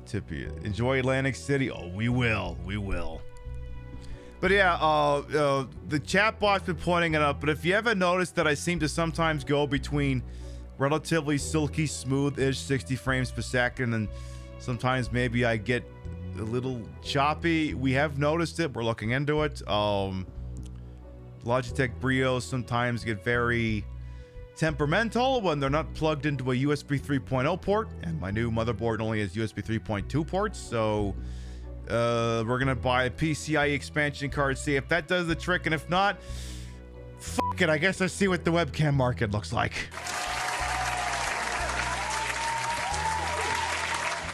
tippy. Enjoy Atlantic City? Oh, we will. But yeah, the chatbot's been pointing it up, but if you ever notice that I seem to sometimes go between relatively silky smooth-ish 60 frames per second, and sometimes maybe I get a little choppy, we have noticed it. We're looking into it. Logitech Brios sometimes get very temperamental when they're not plugged into a USB 3.0 port, and my new motherboard only has USB 3.2 ports, so we're gonna buy a PCIe expansion card, see if that does the trick, and if not, fuck it, I guess I see what the webcam market looks like.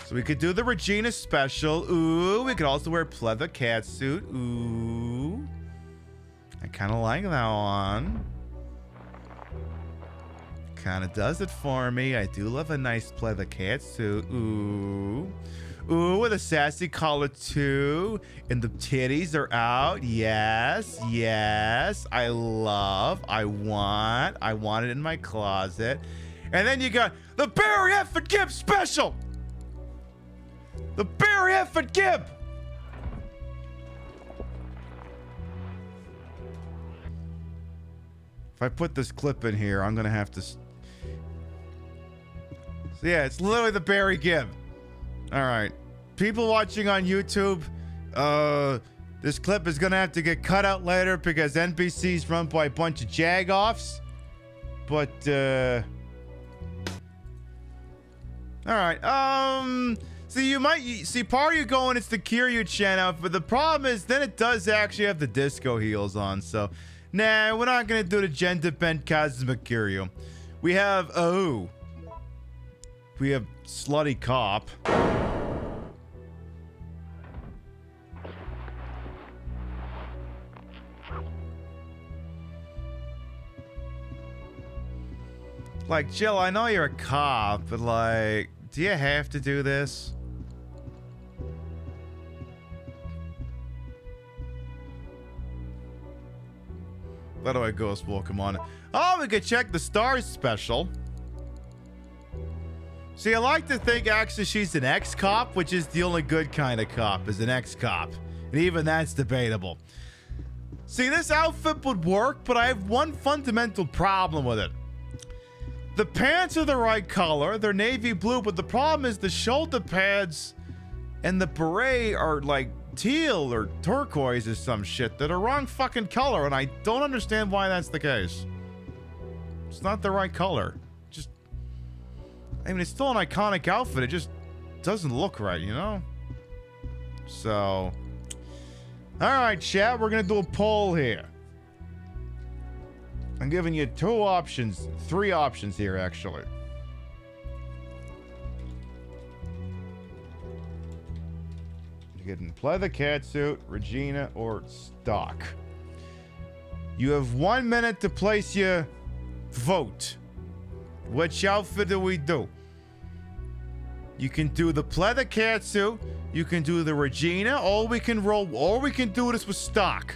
So we could do the Regina special. Ooh, we could also wear pleather catsuit. Ooh, I kind of like that one. Kind of does it for me. I do love a nice pleather catsuit. Ooh. Ooh, with a sassy collar too. And the titties are out. Yes, yes. I want it in my closet. And then you got the Barry F. and Gibb special. The Barry F. and Gibb. If I put this clip in here, I'm gonna have to. So yeah, it's literally the Barry Gibb. All right, people watching on YouTube, this clip is gonna have to get cut out later because NBC's run by a bunch of jagoffs. But all right, so you might see part of you going, it's the Kiryu-chan outfit, but the problem is then it does actually have the disco heels on. So nah, we're not gonna do the gender bent cosmic Kiryu. We have slutty cop. Like, Jill, I know you're a cop, but like, do you have to do this? By the way, Ghost Welcome on. Oh, we could check the Stars special. See, I like to think actually she's an ex-cop, which is the only good kind of cop, is an ex-cop. And even that's debatable. See, this outfit would work, but I have one fundamental problem with it. The pants are the right color, they're navy blue, but the problem is the shoulder pads and the beret are like teal or turquoise or some shit. They're the wrong fucking color, and I don't understand why that's the case. It's not the right color. I mean, it's still an iconic outfit. It just doesn't look right, you know? So, all right, chat, we're going to do a poll here. I'm giving you three options here, actually. You're getting pleather catsuit, Regina, or stock. You have 1 minute to place your vote. Which outfit do we do? You can do the pleather catsuit, you can do the Regina, or we can do this with stock.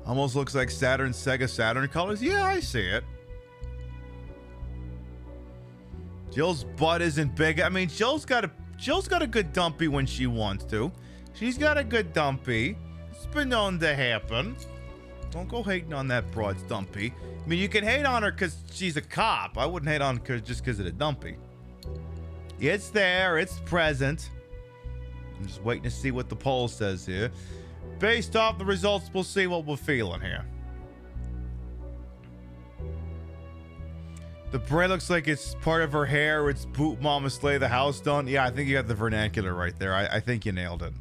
Almost looks like Sega Saturn colors. Yeah, I see it. Jill's butt isn't big. I mean, Jill's got a good dumpy when she wants to. She's got a good dumpy. It's been known to happen. Don't go hating on that broad dumpy. I mean, you can hate on her because she's a cop. I wouldn't hate on her just because of the dumpy. It's there. It's present. I'm just waiting to see what the poll says here. Based off the results, we'll see what we're feeling here. The braid looks like it's part of her hair. It's boot mama slay the house done. Yeah, I think you got the vernacular right there. I think you nailed it.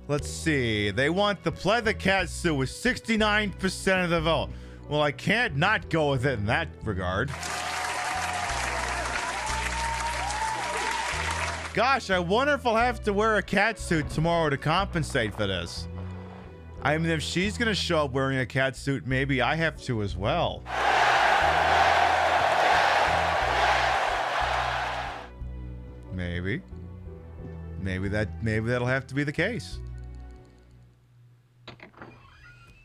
Let's see. They want the pleather cat suit with 69% of the vote. Well, I can't not go with it in that regard. Gosh, I wonder if I'll have to wear a cat suit tomorrow to compensate for this. I mean, if she's gonna show up wearing a cat suit, maybe I have to as well. Maybe. Maybe that'll have to be the case.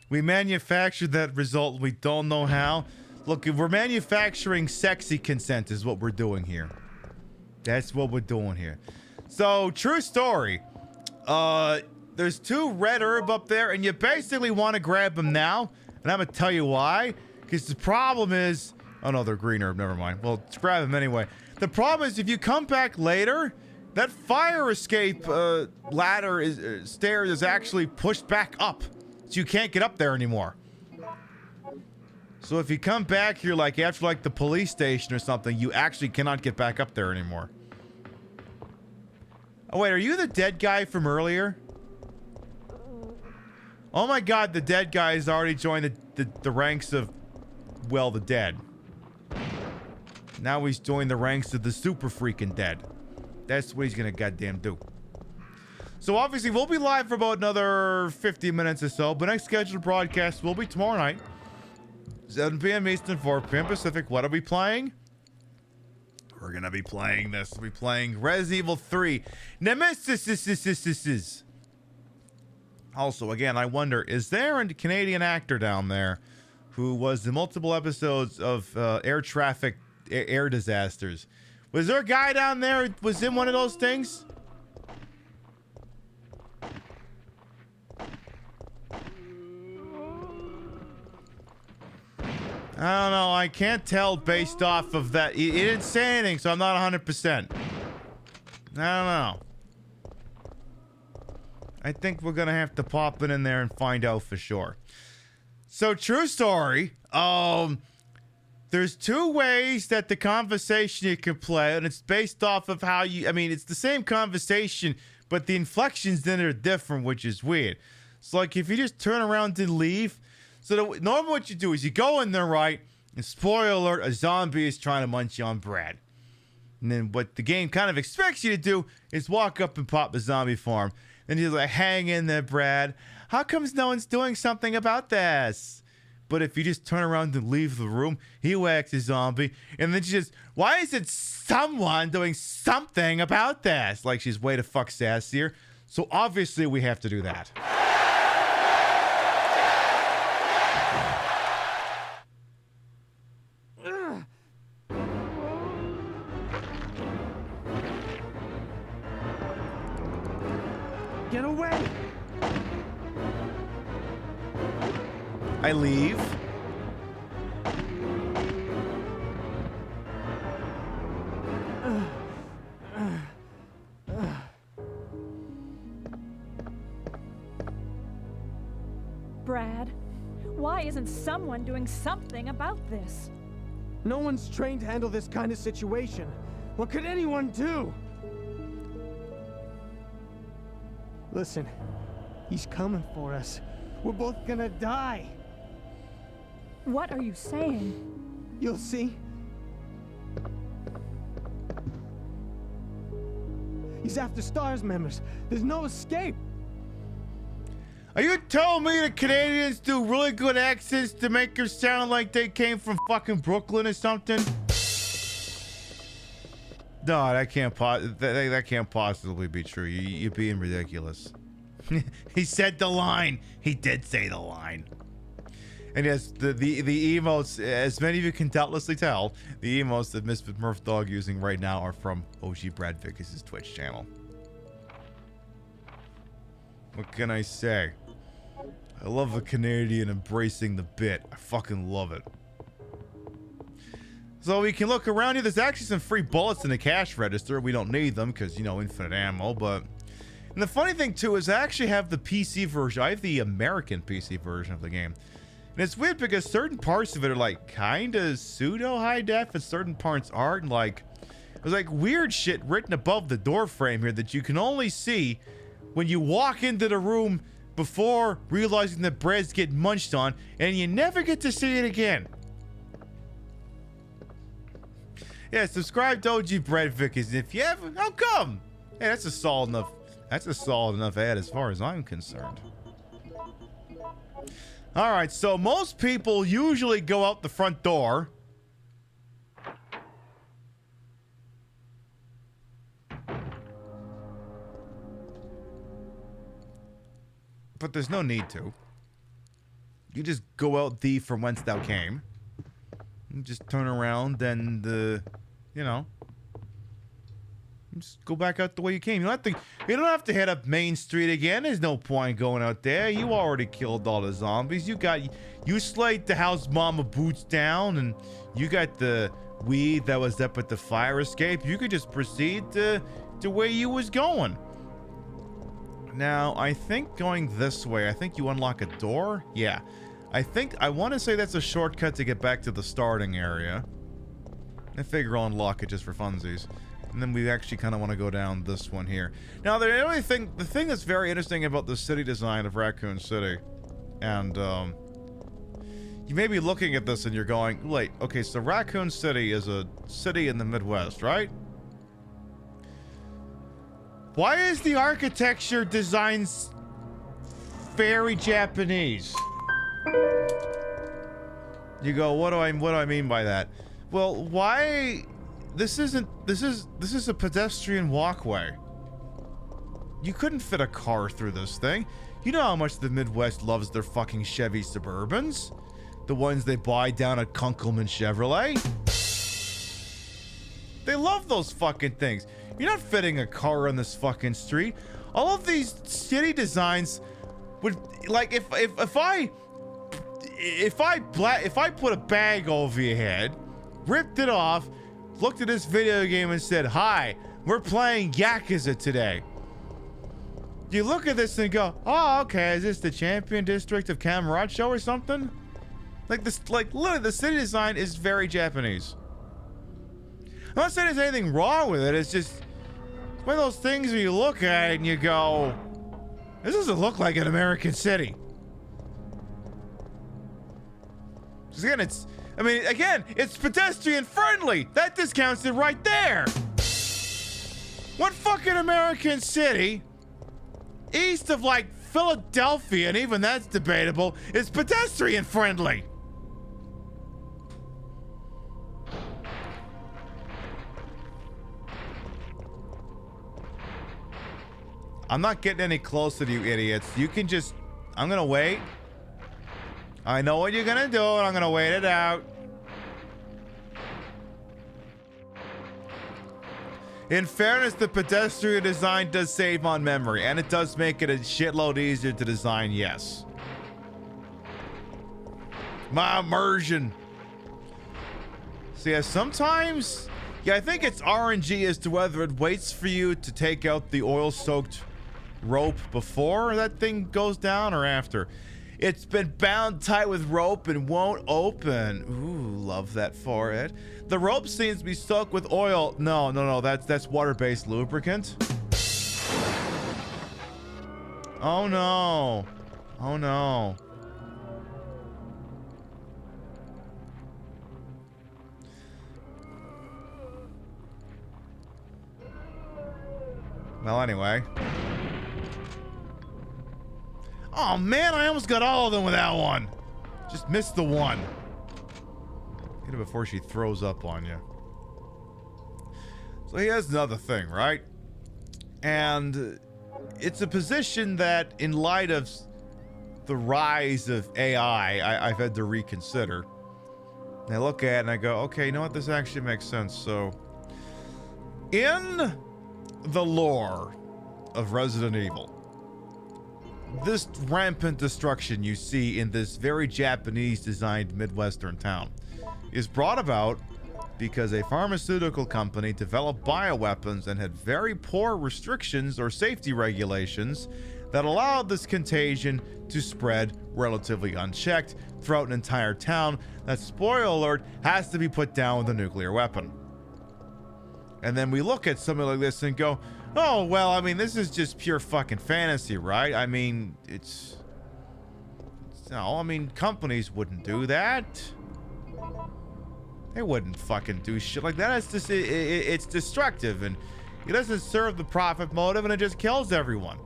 We manufactured that result. We don't know how. Look, we're manufacturing sexy consent is what we're doing here. That's what we're doing here. So, true story. There's 2 red herb up there, and you basically want to grab them now. And I'm going to tell you why. Because the problem is... Oh, no, they're green herb. Never mind. Well, let's grab them anyway. The problem is if you come back later, that fire escape ladder stairs is actually pushed back up. So you can't get up there anymore. So if you come back here like after like the police station or something, you actually cannot get back up there anymore. Oh wait, are you the dead guy from earlier? Oh my god, the dead guy has already joined the ranks of, well, the dead. Now he's joined the ranks of the super freaking dead. That's what he's gonna goddamn do. So obviously we'll be live for about another 50 minutes or so, but next scheduled broadcast will be tomorrow night. 7 p.m. Eastern, 4 p.m. Pacific. What are we playing? We're gonna be playing this. We'll be playing Resident Evil 3 Nemesis. Also, again, I wonder, is there a Canadian actor down there who was in multiple episodes of air traffic air disasters? Was there a guy down there who was in one of those things? I don't know. I can't tell based off of that. He didn't say anything, so I'm not 100%. I don't know. I think we're gonna have to pop it in there and find out for sure. So, true story. There's 2 ways that the conversation you can play, and it's based off of how you... I mean, it's the same conversation, but the inflections in it are different, which is weird. So, like, if you just turn around and leave... So normally what you do is you go in there, right, and spoiler alert, a zombie is trying to munch you on Brad. And then what the game kind of expects you to do is walk up and pop the zombie farm. Then he's like, hang in there, Brad. How comes no one's doing something about this? But if you just turn around and leave the room, he whacks the zombie. And then she just, why is it someone doing something about this? Like she's way the fuck sassier. So obviously we have to do that. Get away! I leave. Brad, why isn't someone doing something about this? No one's trained to handle this kind of situation. What could anyone do? Listen, he's coming for us. We're both gonna die. What are you saying? You'll see. He's after STARS members. There's no escape. Are you telling me the Canadians do really good accents to make it sound like they came from fucking Brooklyn or something? No, that can't that can't possibly be true. You're being ridiculous. He said the line. He did say the line. And yes, the emotes, as many of you can doubtlessly tell, the emotes that Misfit Murph Dog using right now are from OG Brad Vickers' Twitch channel. What can I say? I love the Canadian embracing the bit. I fucking love it. So we can look around here. There's actually some free bullets in the cash register. We don't need them because, you know, infinite ammo. But and the funny thing too is I actually have the PC version. I have the American PC version of the game. And it's weird because certain parts of it are like kind of pseudo high def and certain parts aren't. Like there's like weird shit written above the door frame here that you can only see when you walk into the room before realizing that breads get munched on, and you never get to see it again. Yeah, subscribe to OG Bread Vickies if you haven't. How come? Hey, that's a solid enough. That's a solid enough ad as far as I'm concerned. All right, so most people usually go out the front door. But there's no need to. You just go out thee from whence thou came. You just turn around and, you know, just go back out the way you came. You don't have to head up Main Street again. There's no point going out there. You already killed all the zombies. You slayed the house mama boots down, and you got the weed that was up at the fire escape. You could just proceed to where you was going. Now, I think going this way, I think you unlock a door. Yeah. I want to say that's a shortcut to get back to the starting area. I figure I'll unlock it just for funsies. And then we actually kind of want to go down this one here. Now, the thing that's very interesting about the city design of Raccoon City, and you may be looking at this and you're going, wait, okay, so Raccoon City is a city in the Midwest, right? Why is the architecture designs very Japanese? You go, what do I mean by that? Well, why? This is a pedestrian walkway. You couldn't fit a car through this thing. You know how much the Midwest loves their fucking Chevy Suburbans? The ones they buy down at Kunkelman Chevrolet? They love those fucking things. You're not fitting a car on this fucking street. All of these city designs would, like, if I put a bag over your head, ripped it off, looked at this video game and said, "Hi, we're playing Yakuza today." You look at this and go, "Oh, okay, is this the Champion District of Kamurocho or something?" Like this, like literally, the city design is very Japanese. I'm not saying there's anything wrong with it. It's just one of those things where you look at it and you go, "This doesn't look like an American city." Because again, it's pedestrian friendly. That discounts it right there. What fucking American city, east of like Philadelphia, and even that's debatable, is pedestrian friendly? I'm not getting any closer to you idiots. You can just... I'm gonna wait. I know what you're gonna do, and I'm gonna wait it out. In fairness, the pedestrian design does save on memory, and it does make it a shitload easier to design, yes. My immersion. So yeah, sometimes... Yeah, I think it's RNG as to whether it waits for you to take out the oil-soaked rope before that thing goes down or after. It's been bound tight with rope and won't open. Ooh, love that for it. The rope seems to be soaked with oil. No, that's water-based lubricant. Oh no. Oh no. Well, anyway. Oh man, I almost got all of them with that one. Just missed the one. Get it before she throws up on you. So here's another thing, right? And it's a position that, in light of the rise of AI, I've had to reconsider. And I look at it and I go, okay, you know what? This actually makes sense. So, in the lore of Resident Evil, this rampant destruction you see in this very Japanese-designed Midwestern town is brought about because a pharmaceutical company developed bioweapons and had very poor restrictions or safety regulations that allowed this contagion to spread relatively unchecked throughout an entire town that, spoiler alert, has to be put down with a nuclear weapon. And then we look at something like this and go, oh, well, I mean, this is just pure fucking fantasy, right? I mean, no, I mean, companies wouldn't do that. They wouldn't fucking do shit like that. It's just, it's destructive, and it doesn't serve the profit motive, and it just kills everyone.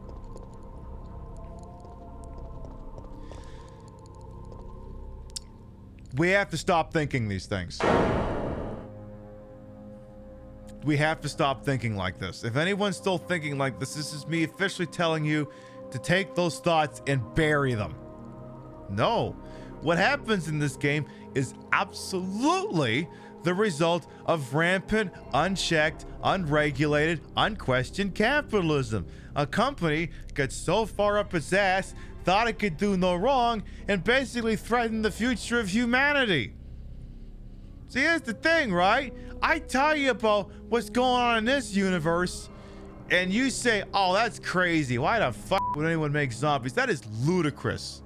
We have to stop thinking these things. We have to stop thinking like this. If anyone's still thinking like this is me officially telling you to take those thoughts and bury them. No. What happens in this game is absolutely the result of rampant, unchecked, unregulated, unquestioned capitalism. A company got so far up its ass, thought it could do no wrong, and basically threatened the future of humanity. See, here's the thing, right? I tell you about what's going on in this universe, and you say, oh, that's crazy. Why the fuck would anyone make zombies? That is ludicrous.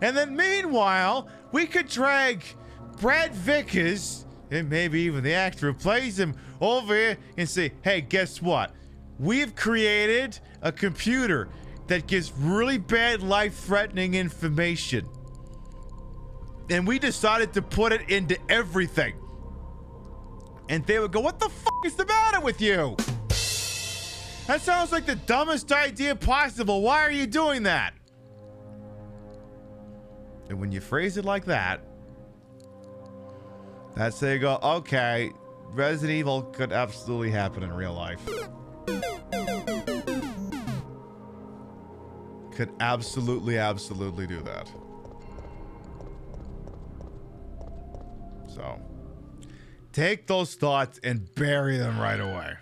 And then meanwhile, we could drag Brad Vickers, and maybe even the actor who plays him, over here and say, hey, guess what? We've created a computer that gives really bad life-threatening information. And we decided to put it into everything. And they would go, what the fuck is the matter with you? That sounds like the dumbest idea possible. Why are you doing that? And when you phrase it like that, that's how you go, okay, Resident Evil could absolutely happen in real life. Could absolutely do that. So, take those thoughts and bury them right away.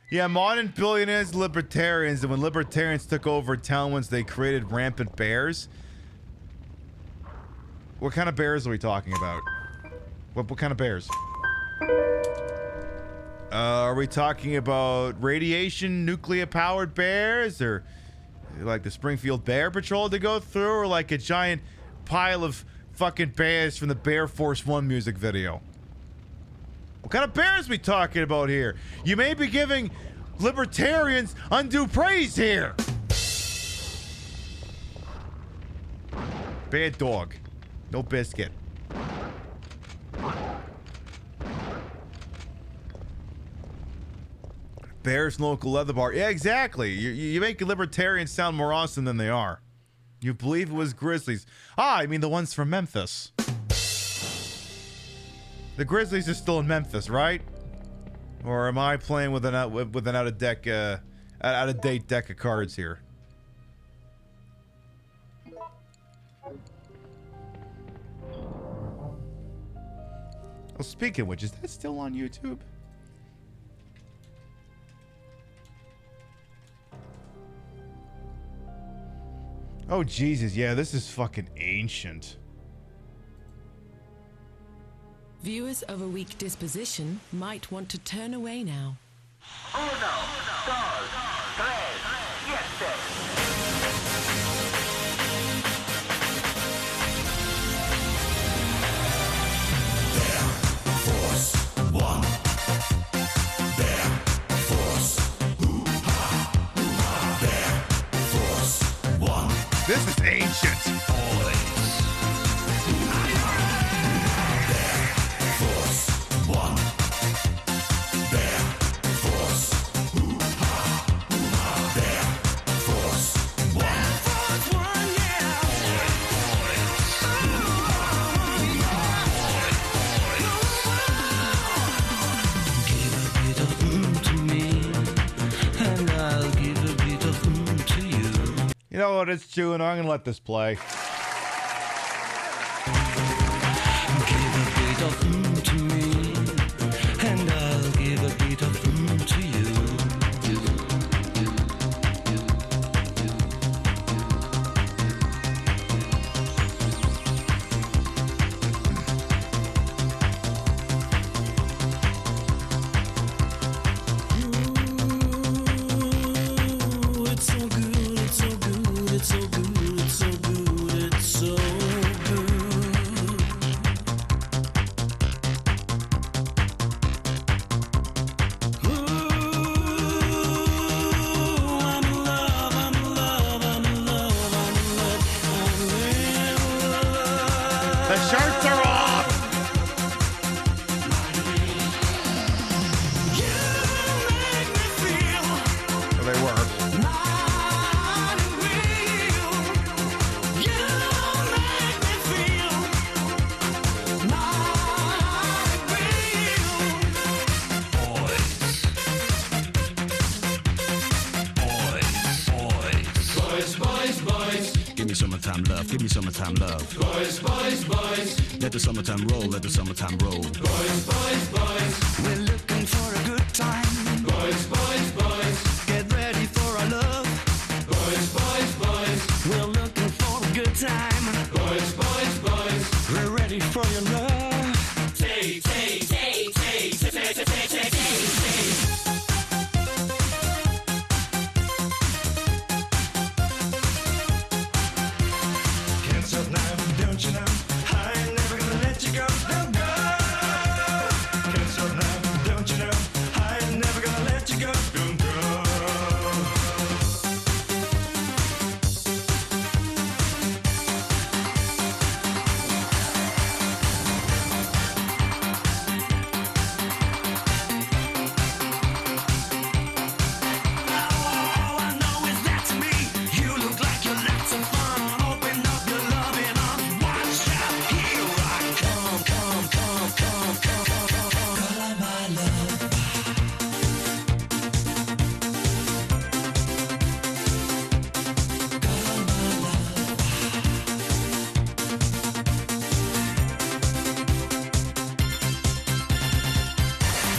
Yeah, modern billionaires, libertarians, and when libertarians took over towns, they created rampant bears. What kind of bears are we talking about? What kind of bears? Are we talking about radiation, nuclear-powered bears, or like the Springfield Bear Patrol to go through, or like a giant pile of fucking bears from the Bear Force 1 music video? What kind of bears are we talking about here? You may be giving libertarians undue praise here. Bad dog. No biscuit. Bears local leather bar. Yeah, exactly. You make libertarians sound more awesome than they are. You believe it was Grizzlies. Ah, I mean the ones from Memphis. The Grizzlies are still in Memphis, right? Or am I playing with an out of date deck of cards here? Well, speaking of which, is that still on YouTube? Oh, Jesus, yeah, this is fucking ancient. Viewers of a weak disposition might want to turn away now. This is ancient. You know what it's doing? I'm gonna let this play. Give a bit of to me, and I'll give a bit of to you. It's so good, it's so good, it's so good, it's so good. summertime love. Give me summertime love. Boys, boys, boys. Let the summertime roll. Let the summertime roll. Boys, boys, boys. We're looking for a good time. Boys, boys, boys. Get ready for our love. Boys, boys, boys. We're looking for a good time. Boys, boys, boys. We're ready for your love. Take, take, take, take, take, take, take, take, take, take. Can't stop now, don't you know? I ain't never gonna let you go. No, no. Can't stop now, don't you know? I ain't never gonna let you go. Don't go. All I know is that's me. You look like you're lots of fun. Open up your loving arms. Watch out, here I come, come, come, come, come, come, come, come. Color my love. Color my love.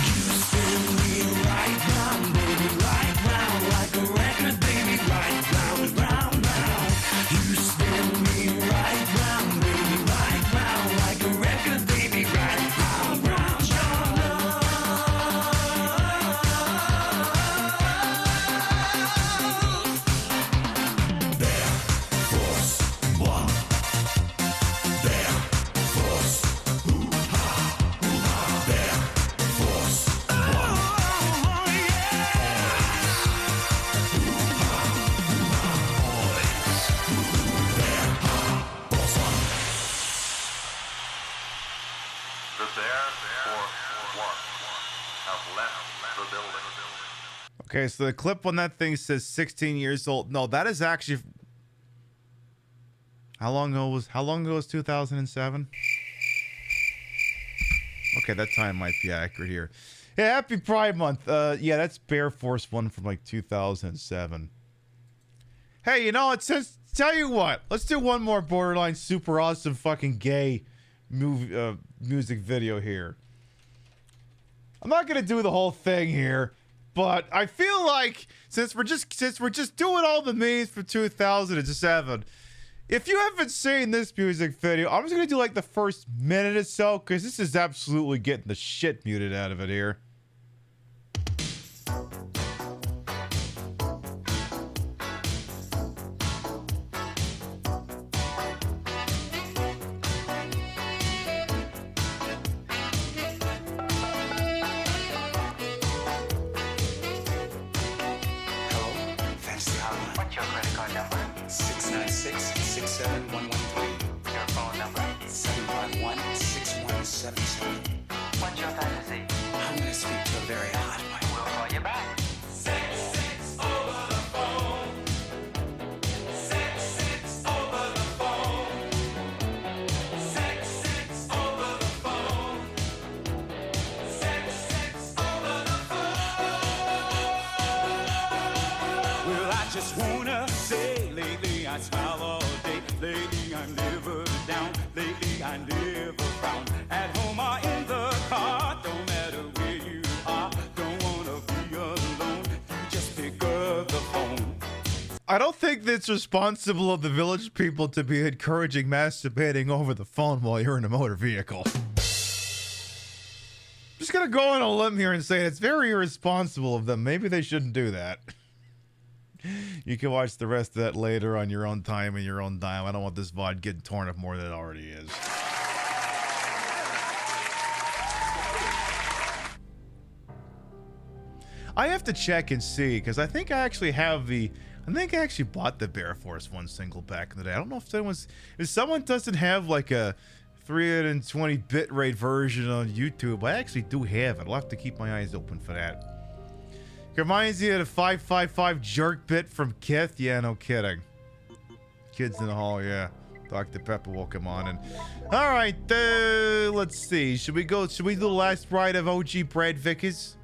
You spin me right round, baby, right round like a record, baby, right round and round, round. You spin me right round, baby, right round like a record, baby, right round, round, round. There, force, one. There, force, hoo-ha, hoo-ha. There, force, one. The Bear Force One have left the building. Okay, so the clip on that thing says 16 years old. No, that is actually. How long ago was 2007? Okay, that time might be accurate here. Yeah, happy Pride Month. Yeah, that's Bear Force One from like 2007. Hey, you know, it says. Tell you what, let's do one more borderline super awesome fucking gay music video here. I'm not gonna do the whole thing here, but I feel like since we're just doing all the memes for 2007, if you haven't seen this music video, I'm just gonna do like the first minute or so, because this is absolutely getting the shit muted out of it here. Fancy hotline. What's your credit card number? 696-67113. Your phone number? 751-6177. What's your fantasy? I'm gonna speak to a very hot one. We'll call you back. Sex over the phone. Sex over the phone. Sex over the phone. Sex over the phone. Well, I just wanna say, lately I smile all day. Lately I'm never down. Lately I never frown. At home or in the car, don't matter where you are. Don't wanna be alone. You just pick up the phone. I don't think it's responsible of the village people to be encouraging masturbating over the phone while you're in a motor vehicle. Just gonna go on a limb here and say it's very irresponsible of them. Maybe they shouldn't do that. You can watch the rest of that later on your own time and your own dime. I don't want this VOD getting torn up more than it already is. I have to check and see, because I think I actually have I think I actually bought the Bear Force One single back in the day. I don't know if someone doesn't have like a 320 bitrate version on YouTube. I actually do have it. I'll have to keep my eyes open for that. Reminds you of the 555 jerk bit from Kith. Yeah, no kidding. Kids in the hall, yeah. Dr. Pepper will come on in. All right, let's see. Should we do the last ride of OG Brad Vickers?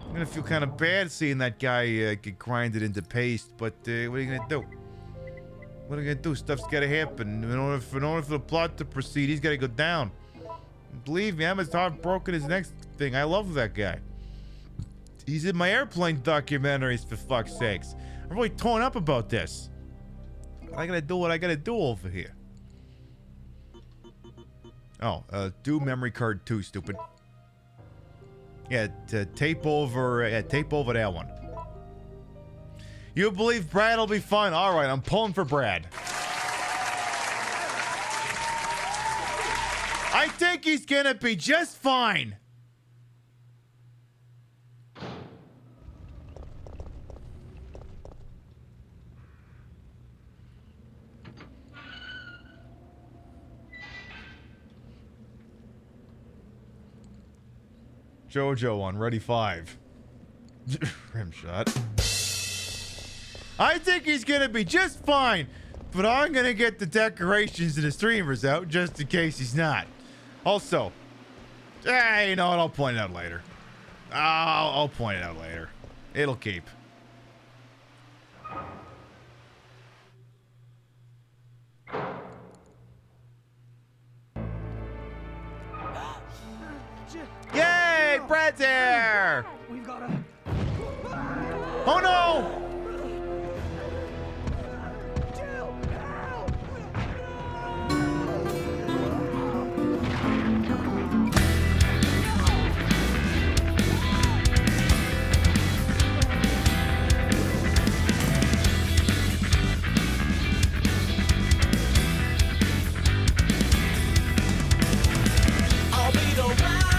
I'm gonna feel kind of bad seeing that guy get grinded into paste, but what are you gonna do? What are you gonna do? Stuff's gotta happen. In order for the plot to proceed, he's gotta go down. Believe me, I'm as heartbroken as the next thing. I love that guy. He's in my airplane documentaries, for fuck's sakes. I'm really torn up about this. I gotta do what I gotta do over here. Oh, do memory card 2, stupid. Yeah, tape over that one. You believe Brad will be fine? All right, I'm pulling for Brad. I think he's gonna be just fine. Jojo on Ready 5. Rim shot. I think he's gonna be just fine, but I'm gonna get the decorations and the streamers out just in case he's not. Also, you know what? I'll point it out later. I'll point it out later. It'll keep. Yay! Brad's here! We've got a... Oh no! I'll be the roundabout.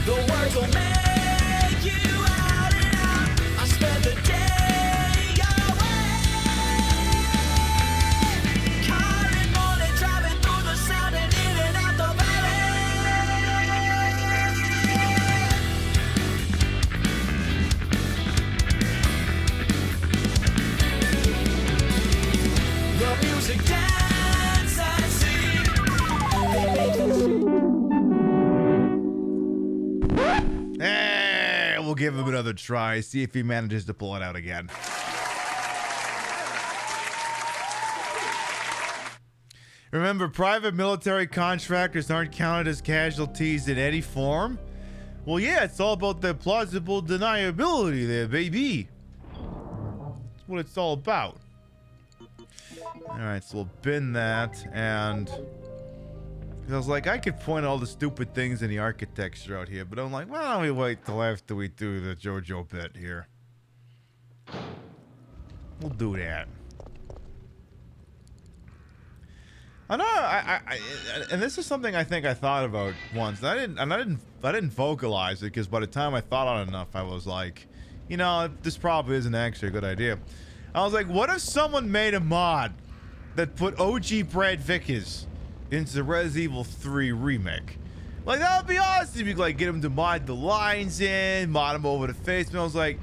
The words will make you out and out. I spent the day away. Car and morning driving through the sound and in and out the valley. The music dance and sing. We'll give him another try, see if he manages to pull it out again. Remember, private military contractors aren't counted as casualties in any form? Well, yeah, it's all about the plausible deniability there, baby. That's what it's all about. Alright, so we'll bin that, and... I was like, I could point all the stupid things in the architecture out here, but I'm like, why don't we wait till after we do the JoJo bit here? We'll do that. I know, and this is something I think I thought about once. I didn't vocalize it because by the time I thought on it enough, I was like, you know, this probably isn't actually a good idea. I was like, what if someone made a mod that put OG Brad Vickers into the Resident Evil 3 remake? Like, that would be awesome. You could, like, get him to mod the lines in, mod him over the face. And I was like,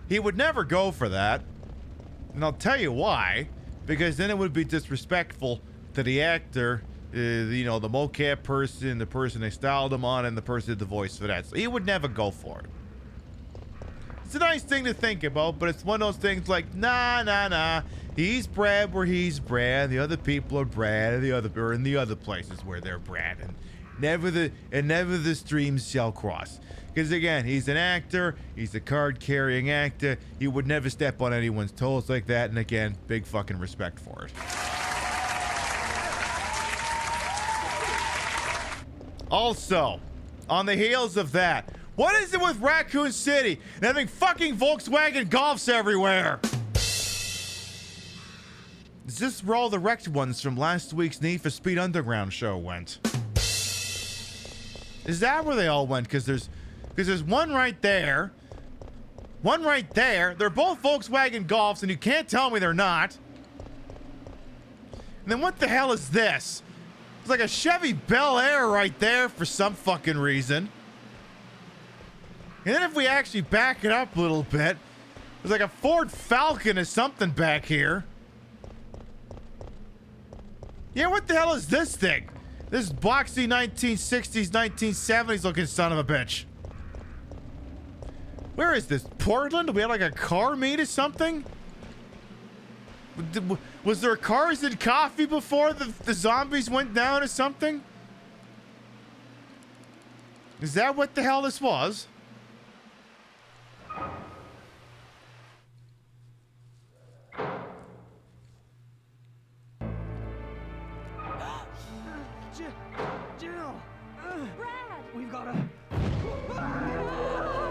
he would never go for that. And I'll tell you why. Because then it would be disrespectful to the actor, you know, the mocap person, the person they styled him on, and the person who did the voice for that. So he would never go for it. It's a nice thing to think about, but it's one of those things like, nah. He's Brad where he's Brad. The other people are Brad, and in the other places where they're Brad, and never the streams shall cross. Because again, he's an actor. He's a card-carrying actor. He would never step on anyone's toes like that. And again, big fucking respect for it. Also, on the heels of that, what is it with Raccoon City and having fucking Volkswagen Golfs everywhere? Is this where all the wrecked ones from last week's Need for Speed Underground show went? Is that where they all went? Because there's one right there. One right there. They're both Volkswagen Golfs, and you can't tell me they're not. And then what the hell is this? It's like a Chevy Bel Air right there for some fucking reason. And then if we actually back it up a little bit, there's like a Ford Falcon or something back here. Yeah, what the hell is this thing? This boxy 1960s, 1970s looking son of a bitch. Where is this? Portland? Do we have like a car meet or something? Was there cars and coffee before the zombies went down or something? Is that what the hell this was? Jill! Brad! We've got to...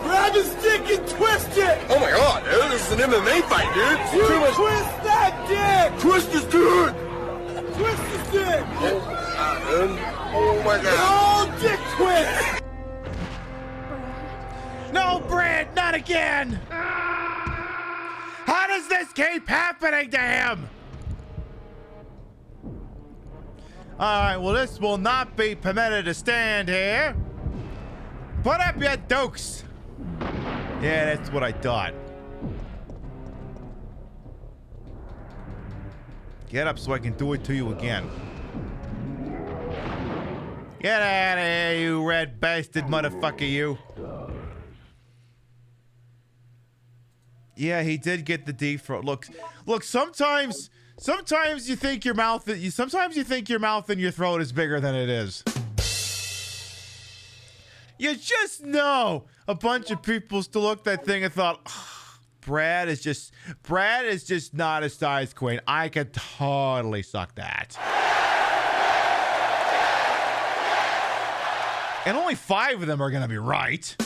Grab his dick and twist it! Oh my god, dude, this is an MMA fight, dude! You twist that dick! Twist his dick! Twist his dick! Oh my god! Oh, dick twist! No, Brad, not again! How does this keep happening to him? Alright, well, this will not be permitted to stand here. Put up your dukes. Yeah, that's what I thought. Get up so I can do it to you again. Get out of here, you red bastard motherfucker, you. Yeah, he did get the deep throat. Look, sometimes you think your mouth and your throat is bigger than it is. You just know a bunch of people still looked at that thing and thought, oh, Brad is just not a size queen. I could totally suck that. And only 5 of them are gonna be right.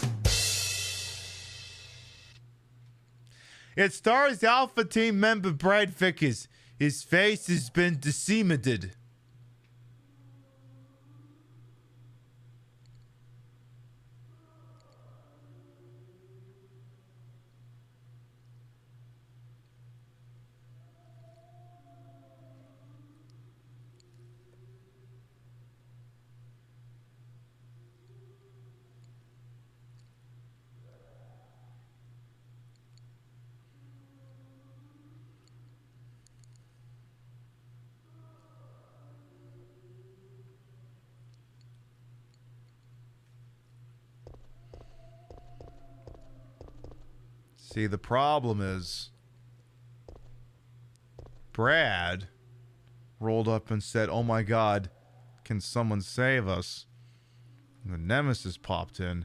It stars Alpha Team member Brad Vickers. His face has been decimated. See, the problem is Brad rolled up and said, "Oh my God, can someone save us?" And the Nemesis popped in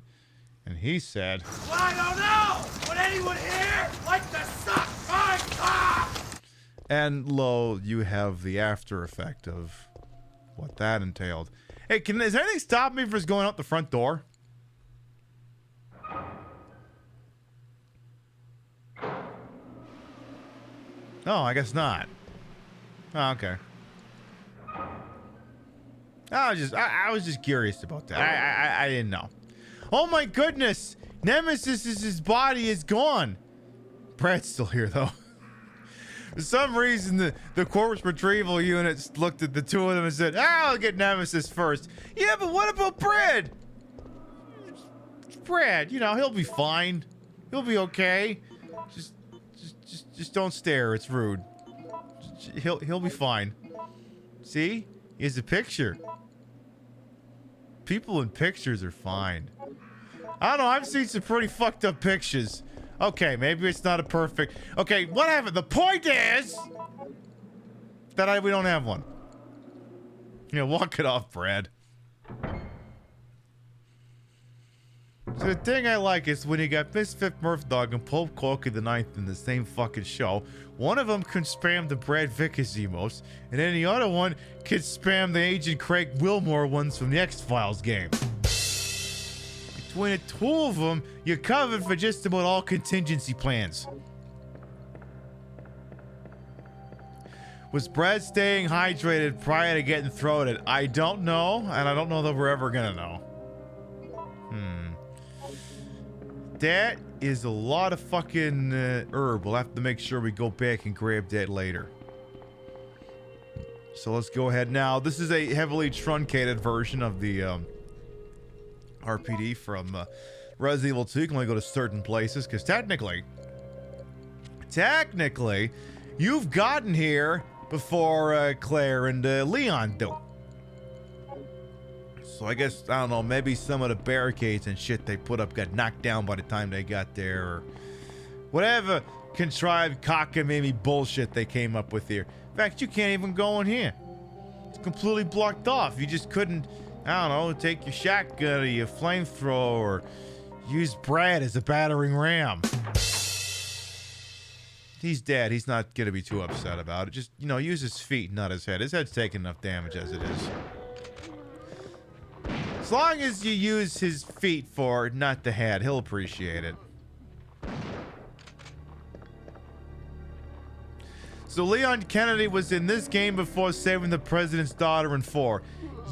and he said, Well, I don't know! Would anyone here like to suck my cock? and lo, you have the after effect of what that entailed. Hey, is anything stop me from going out the front door? Oh, I guess not. Oh, okay. I was just curious about that. I didn't know. Oh my goodness! Nemesis's body is gone. Brad's still here though. For some reason, the corpse retrieval units looked at the two of them and said, I'll get Nemesis first. Yeah, but what about Brad? Brad, you know, he'll be fine. He'll be okay. Just don't stare. It's rude. He'll be fine. See? Here's a picture. People in pictures are fine. I don't know. I've seen some pretty fucked up pictures. Okay, maybe it's not a perfect... Okay, whatever. The point is that we don't have one. Yeah, walk it off, Brad. So the thing I like is when you got Misfit Murph Dog and Pope Corky the Ninth in the same fucking show, one of them can spam the Brad Vickers emotes, and then the other one can spam the Agent Craig Wilmore ones from the X-Files game. Between the two of them, you're covered for just about all contingency plans. Was Brad staying hydrated prior to getting throated? I don't know, and I don't know that we're ever gonna know. That is a lot of fucking herb. We'll have to make sure we go back and grab that later. So let's go ahead now. This is a heavily truncated version of the RPD from Resident Evil 2. You can only go to certain places because technically, you've gotten here before Claire and Leon do. So I guess, I don't know, maybe some of the barricades and shit they put up got knocked down by the time they got there or whatever. contrived cockamamie bullshit they came up with here. In fact, you can't even go in here. It's completely blocked off. You just couldn't, I don't know, take your shotgun or your flamethrower or use Brad as a battering ram. He's dead. He's not going to be too upset about it. Just, you know, use his feet, not his head. His head's taking enough damage as it is. As long as you use his feet for, not the head, he'll appreciate it. So Leon Kennedy was in this game before saving the president's daughter in 4.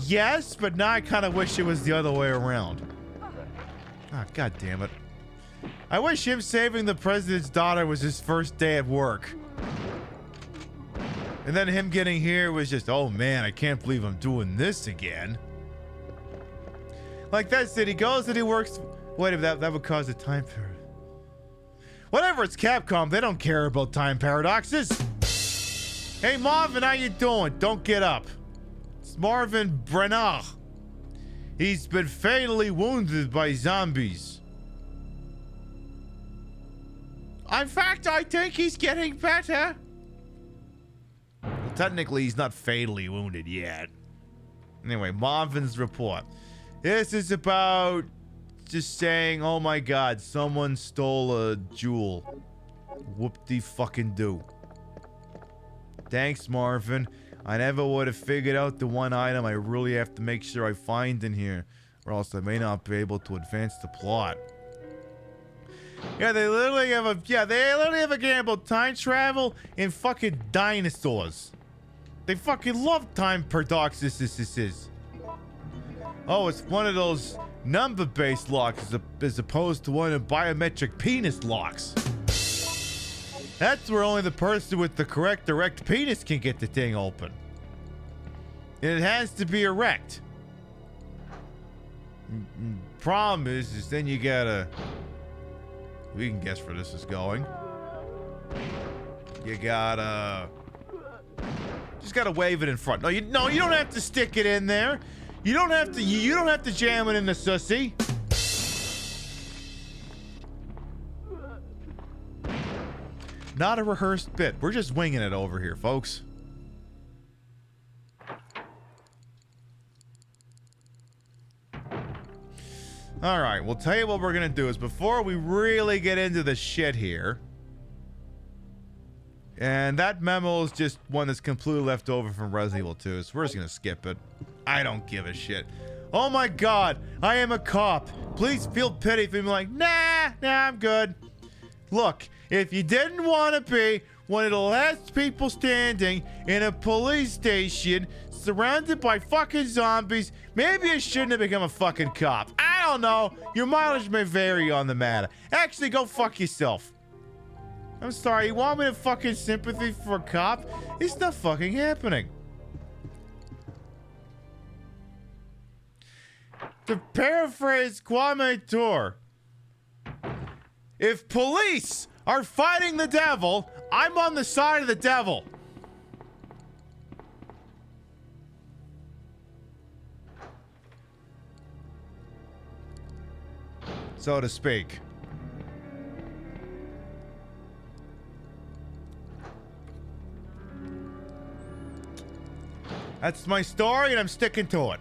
Yes, but now I kind of wish it was the other way around. Ah, God damn it. I wish him saving the president's daughter was his first day at work. And then him getting here was just, oh man, I can't believe I'm doing this again. Like that's it. He goes and he works. Wait a minute, that would cause a time paradox. Whatever, it's Capcom. They don't care about time paradoxes. Hey Marvin, how you doing? Don't get up. It's Marvin Brenner. He's been fatally wounded by zombies. In fact, I think he's getting better. Well, technically, he's not fatally wounded yet. Anyway, Marvin's report. This is about just saying, oh my god, someone stole a jewel. Whoop-de-fucking-do. Thanks, Marvin. I never would have figured out the one item I really have to make sure I find in here, or else I may not be able to advance the plot. Yeah, they literally have a game about time travel and fucking dinosaurs. They fucking love time paradoxes. Oh, it's one of those number-based locks as opposed to one of biometric penis locks. That's where only the person with the correct erect penis can get the thing open. And it has to be erect. Problem is then you gotta... We can guess where this is going. You gotta... Just gotta wave it in front. No, you don't have to stick it in there. You don't have to jam it in the sussy. Not a rehearsed bit. We're just winging it over here, folks. All right, we'll tell you what we're gonna do is before we really get into the shit here, and that memo is just one that's completely left over from Resident Evil 2, so we're just gonna skip it. I don't give a shit. Oh my god, I am a cop. Please feel pity for me. Like, nah, I'm good. Look, if you didn't want to be one of the last people standing in a police station surrounded by fucking zombies, maybe you shouldn't have become a fucking cop. I don't know. Your mileage may vary on the matter. Actually, go fuck yourself. I'm sorry, you want me to fucking sympathy for a cop? It's not fucking happening. To paraphrase Kwame Ture, if police are fighting the devil, I'm on the side of the devil. So to speak. That's my story, and I'm sticking to it.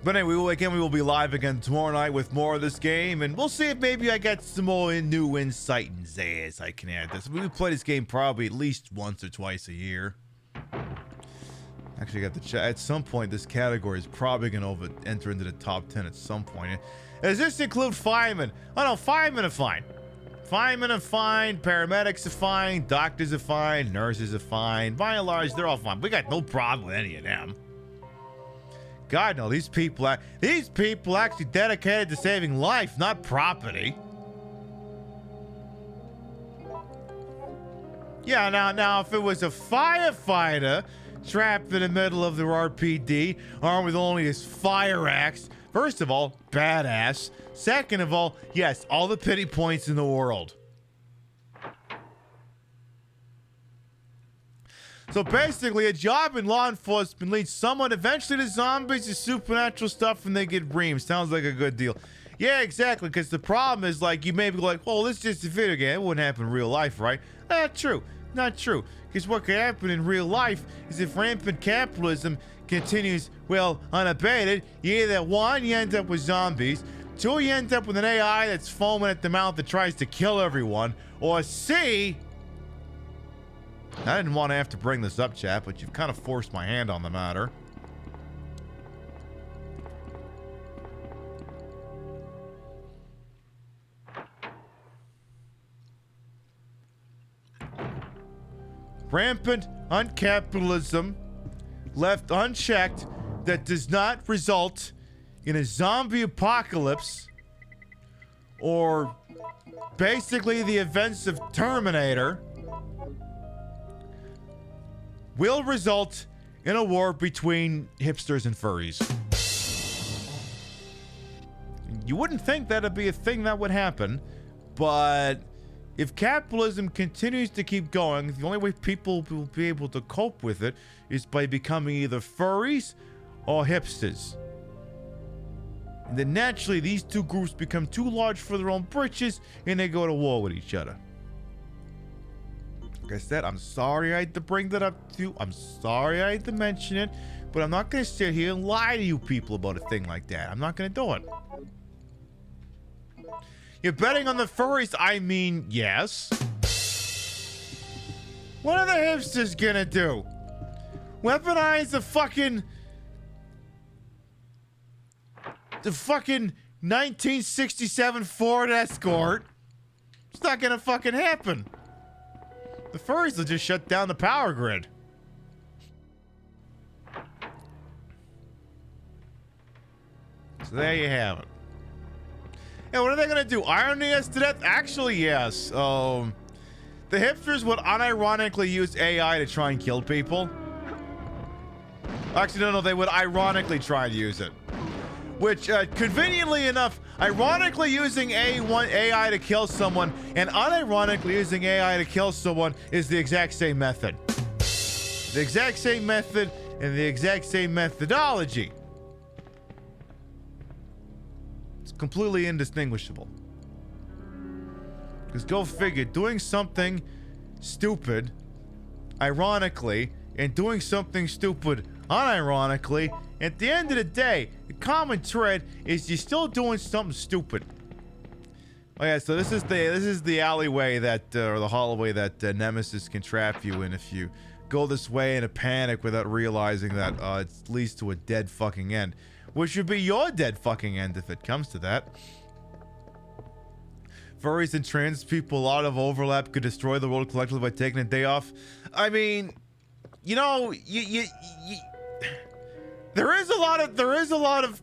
But anyway, we will be live again tomorrow night with more of this game, and we'll see if maybe I get some more new insight and zazz I can add this. We play this game probably at least once or twice a year. Actually, got the chat. At some point, this category is probably going to enter into the top 10 at some point. Does this include firemen? Oh no, firemen are fine. Firemen are fine. Paramedics are fine. Doctors are fine. Nurses are fine. By and large, they're all fine. We got no problem with any of them. God, no, these people actually dedicated to saving life, not property. Yeah, now, if it was a firefighter trapped in the middle of the RPD, armed with only his fire axe, first of all, badass. Second of all, yes, all the pity points in the world. So basically, a job in law enforcement leads someone eventually to zombies or supernatural stuff and they get reamed. Sounds like a good deal. Yeah, exactly, because the problem is, like, you may be like, well, this is just a video game. It wouldn't happen in real life, right? Not true. Not true. Because what could happen in real life is if rampant capitalism continues, well, unabated, you either, one, you end up with zombies, two, you end up with an AI that's foaming at the mouth that tries to kill everyone, or C, I didn't want to have to bring this up, chat, but you've kind of forced my hand on the matter. Rampant uncapitalism left unchecked that does not result in a zombie apocalypse or basically the events of Terminator will result in a war between hipsters and furries. You wouldn't think that'd be a thing that would happen, but if capitalism continues to keep going, the only way people will be able to cope with it is by becoming either furries or hipsters. And then naturally, these two groups become too large for their own britches and they go to war with each other. Like I said, I'm sorry I had to bring that up to you. I'm sorry I had to mention it, but I'm not going to sit here and lie to you people about a thing like that. I'm not going to do it. You're betting on the furries? I mean, yes. What are the hipsters gonna do? Weaponize the fucking 1967 Ford Escort? It's not gonna fucking happen. The furries will just shut down the power grid. So there you have it. Yeah, what are they gonna do? Iron us to death? Actually, yes. The hipsters would unironically use AI to try and kill people. Actually, no, they would ironically try and use it. Which, conveniently enough, ironically using AI to kill someone and unironically using AI to kill someone is the exact same method. The exact same method and the exact same methodology. Completely indistinguishable. Because go figure, doing something stupid ironically and doing something stupid unironically, at the end of the day, the common thread is you're still doing something stupid. Oh yeah, so this is the alleyway that or the hallway that Nemesis can trap you in if you go this way in a panic without realizing that it leads to a dead fucking end. Which would be your dead fucking end if it comes to that. Furries and trans people, a lot of overlap could destroy the world collectively by taking a day off. I mean, you know, there is a lot of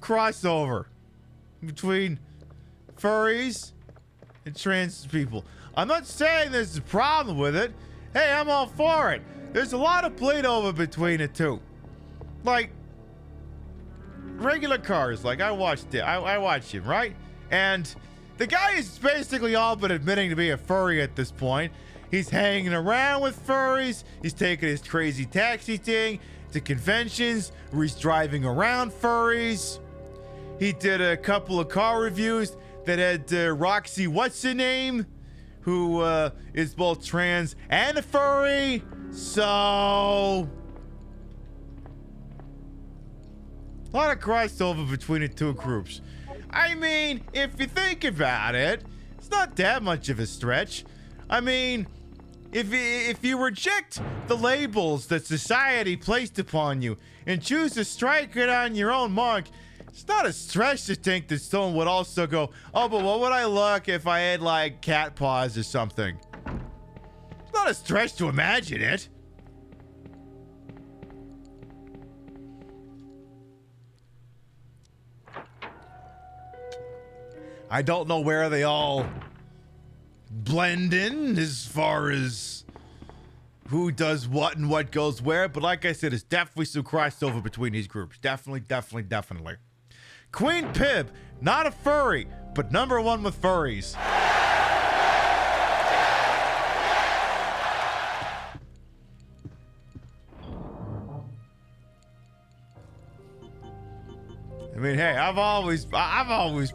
crossover between furries and trans people. I'm not saying there's a problem with it. Hey, I'm all for it. There's a lot of bleed over between the two. Like, regular cars, like I watched him, right? And the guy is basically all but admitting to be a furry at this point. He's hanging around with furries. He's taking his crazy taxi thing to conventions where he's driving around furries. He did a couple of car reviews that had Roxy, what's her name? Who is both trans and a furry. So a lot of crossover between the two groups. I mean, if you think about it, it's not that much of a stretch. I mean, if you reject the labels that society placed upon you and choose to strike it on your own mark, it's not a stretch to think that someone would also go, oh, but what would I look if I had, like, cat paws or something? It's not a stretch to imagine it. I don't know where they all blend in as far as who does what and what goes where, but like I said, there's definitely some crossover between these groups. Definitely. Queen Pib, not a furry, but #1 with furries. mean, hey, I've always been,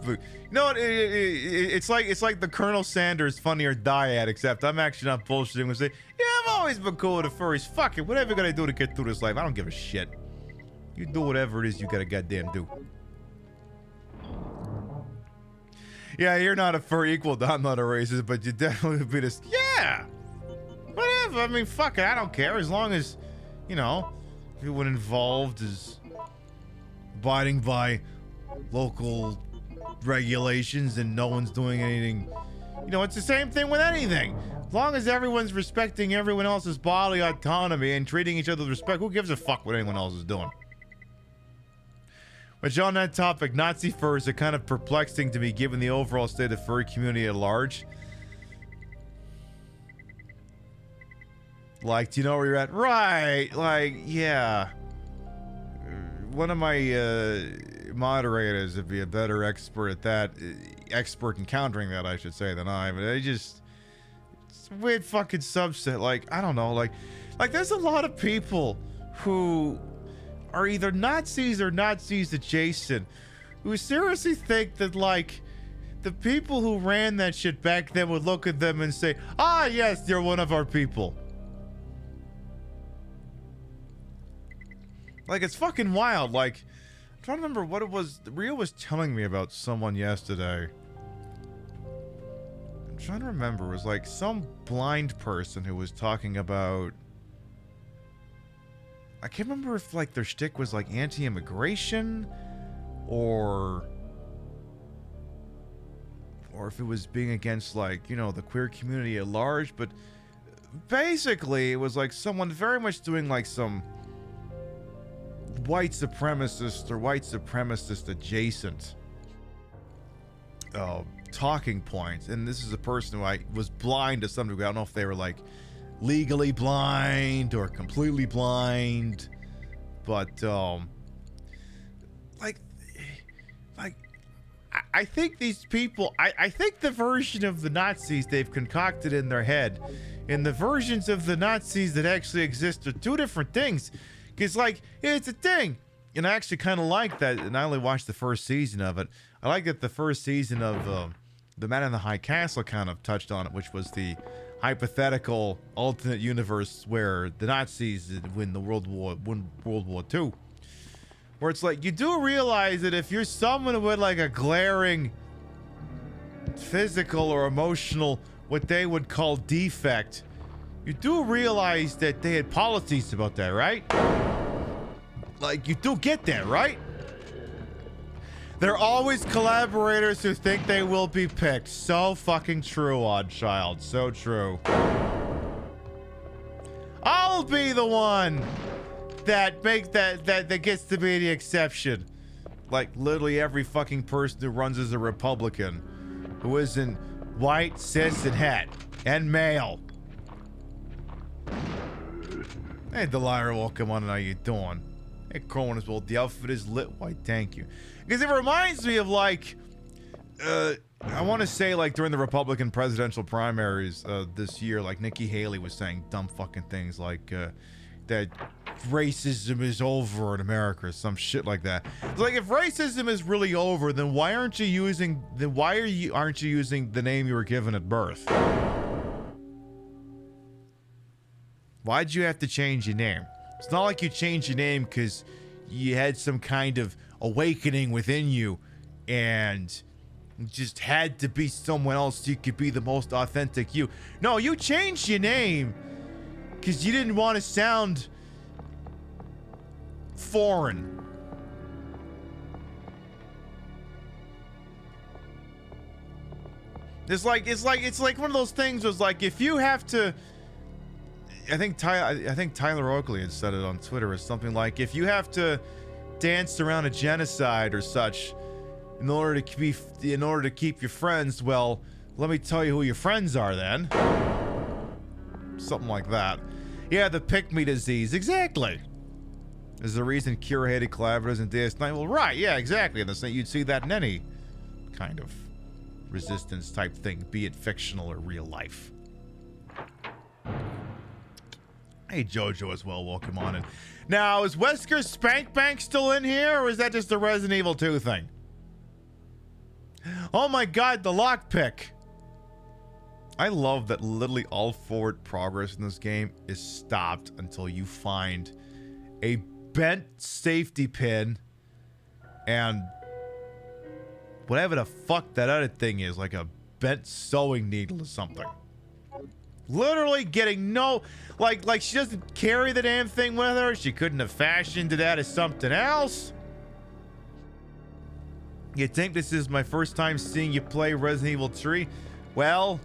you know what, it's like the Colonel Sanders Funny or Die ad, except I'm actually not bullshitting when I say, yeah, I've always been cool with the furries. Fuck it, whatever you gotta do to get through this life, I don't give a shit. You do whatever it is you gotta goddamn do. Yeah, you're not a fur equal to I'm not a racist, but you definitely would be this. Yeah, whatever. I mean, fuck it, I don't care as long as, you know, everyone involved is abiding by local regulations and no one's doing anything. You know, it's the same thing with anything. As long as everyone's respecting everyone else's bodily autonomy and treating each other with respect, who gives a fuck what anyone else is doing? But on that topic, Nazi furs are kind of perplexing to me given the overall state of furry community at large. Like, do you know where you're at? Right, like, yeah. One of my moderators would be a better expert at that, expert in countering that, I should say, than I. But it's a weird fucking subset. Like, I don't know, like there's a lot of people who are either Nazis or Nazis adjacent who seriously think that, like, the people who ran that shit back then would look at them and say, ah, yes, you're one of our people. Like, it's fucking wild. Like, I'm trying to remember what it was. Rio was telling me about someone yesterday. I'm trying to remember. It was like some blind person who was talking about... I can't remember if, like, their shtick was, like, anti-immigration or if it was being against, like, you know, the queer community at large. But basically, it was, like, someone very much doing, like, some white supremacist or white supremacist adjacent talking points. And this is a person who was blind to some degree. I don't know if they were, like, legally blind or completely blind, but I think these people, I think the version of the Nazis they've concocted in their head and the versions of the Nazis that actually exist are two different things. Because, like, it's a thing, and I actually kind of like that, and I only watched the first season of it. I like that the first season of The Man in the High Castle kind of touched on it, which was the hypothetical alternate universe where the Nazis win World War II, where it's like, you do realize that if you're someone with, like, a glaring physical or emotional, what they would call defect, you do realize that they had policies about that, right? Like, you do get that, right? There are always collaborators who think they will be picked. So fucking true, Oddchild. So true. I'll be the one that makes that gets to be the exception. Like, literally every fucking person who runs as a Republican who isn't white, cis, and het, and male. Hey, Delilah, welcome on. How you doing? Hey, Crowan as well. The outfit is lit white. Thank you. Because it reminds me of, like, I want to say, like, during the Republican presidential primaries this year, like, Nikki Haley was saying dumb fucking things like that racism is over in America or some shit like that. It's like, if racism is really over, then why aren't you using the name you were given at birth? Why'd you have to change your name? It's not like you changed your name because you had some kind of awakening within you and just had to be someone else so you could be the most authentic you. No, you changed your name because you didn't want to sound foreign. It's like one of those things was like, if you have to, I think Tyler Oakley had said it on Twitter or something like, if you have to dance around a genocide or such in order to keep your friends, well, let me tell you who your friends are then. Something like that. Yeah, the pick-me disease. Exactly. Is the reason Kira hated collaborators in DS9? Well, right, yeah, exactly. And you'd see that in any kind of resistance type thing, be it fictional or real life. Hey, Jojo as well. Welcome on in. Now, is Wesker's Spank Bank still in here, or is that just a Resident Evil 2 thing? Oh my god, the lockpick. I love that literally all forward progress in this game is stopped until you find a bent safety pin and whatever the fuck that other thing is, like a bent sewing needle or something. Literally getting no, like she doesn't carry the damn thing with her. She couldn't have fashioned it out as something else. You think this is my first time seeing you play Resident Evil 3? Well,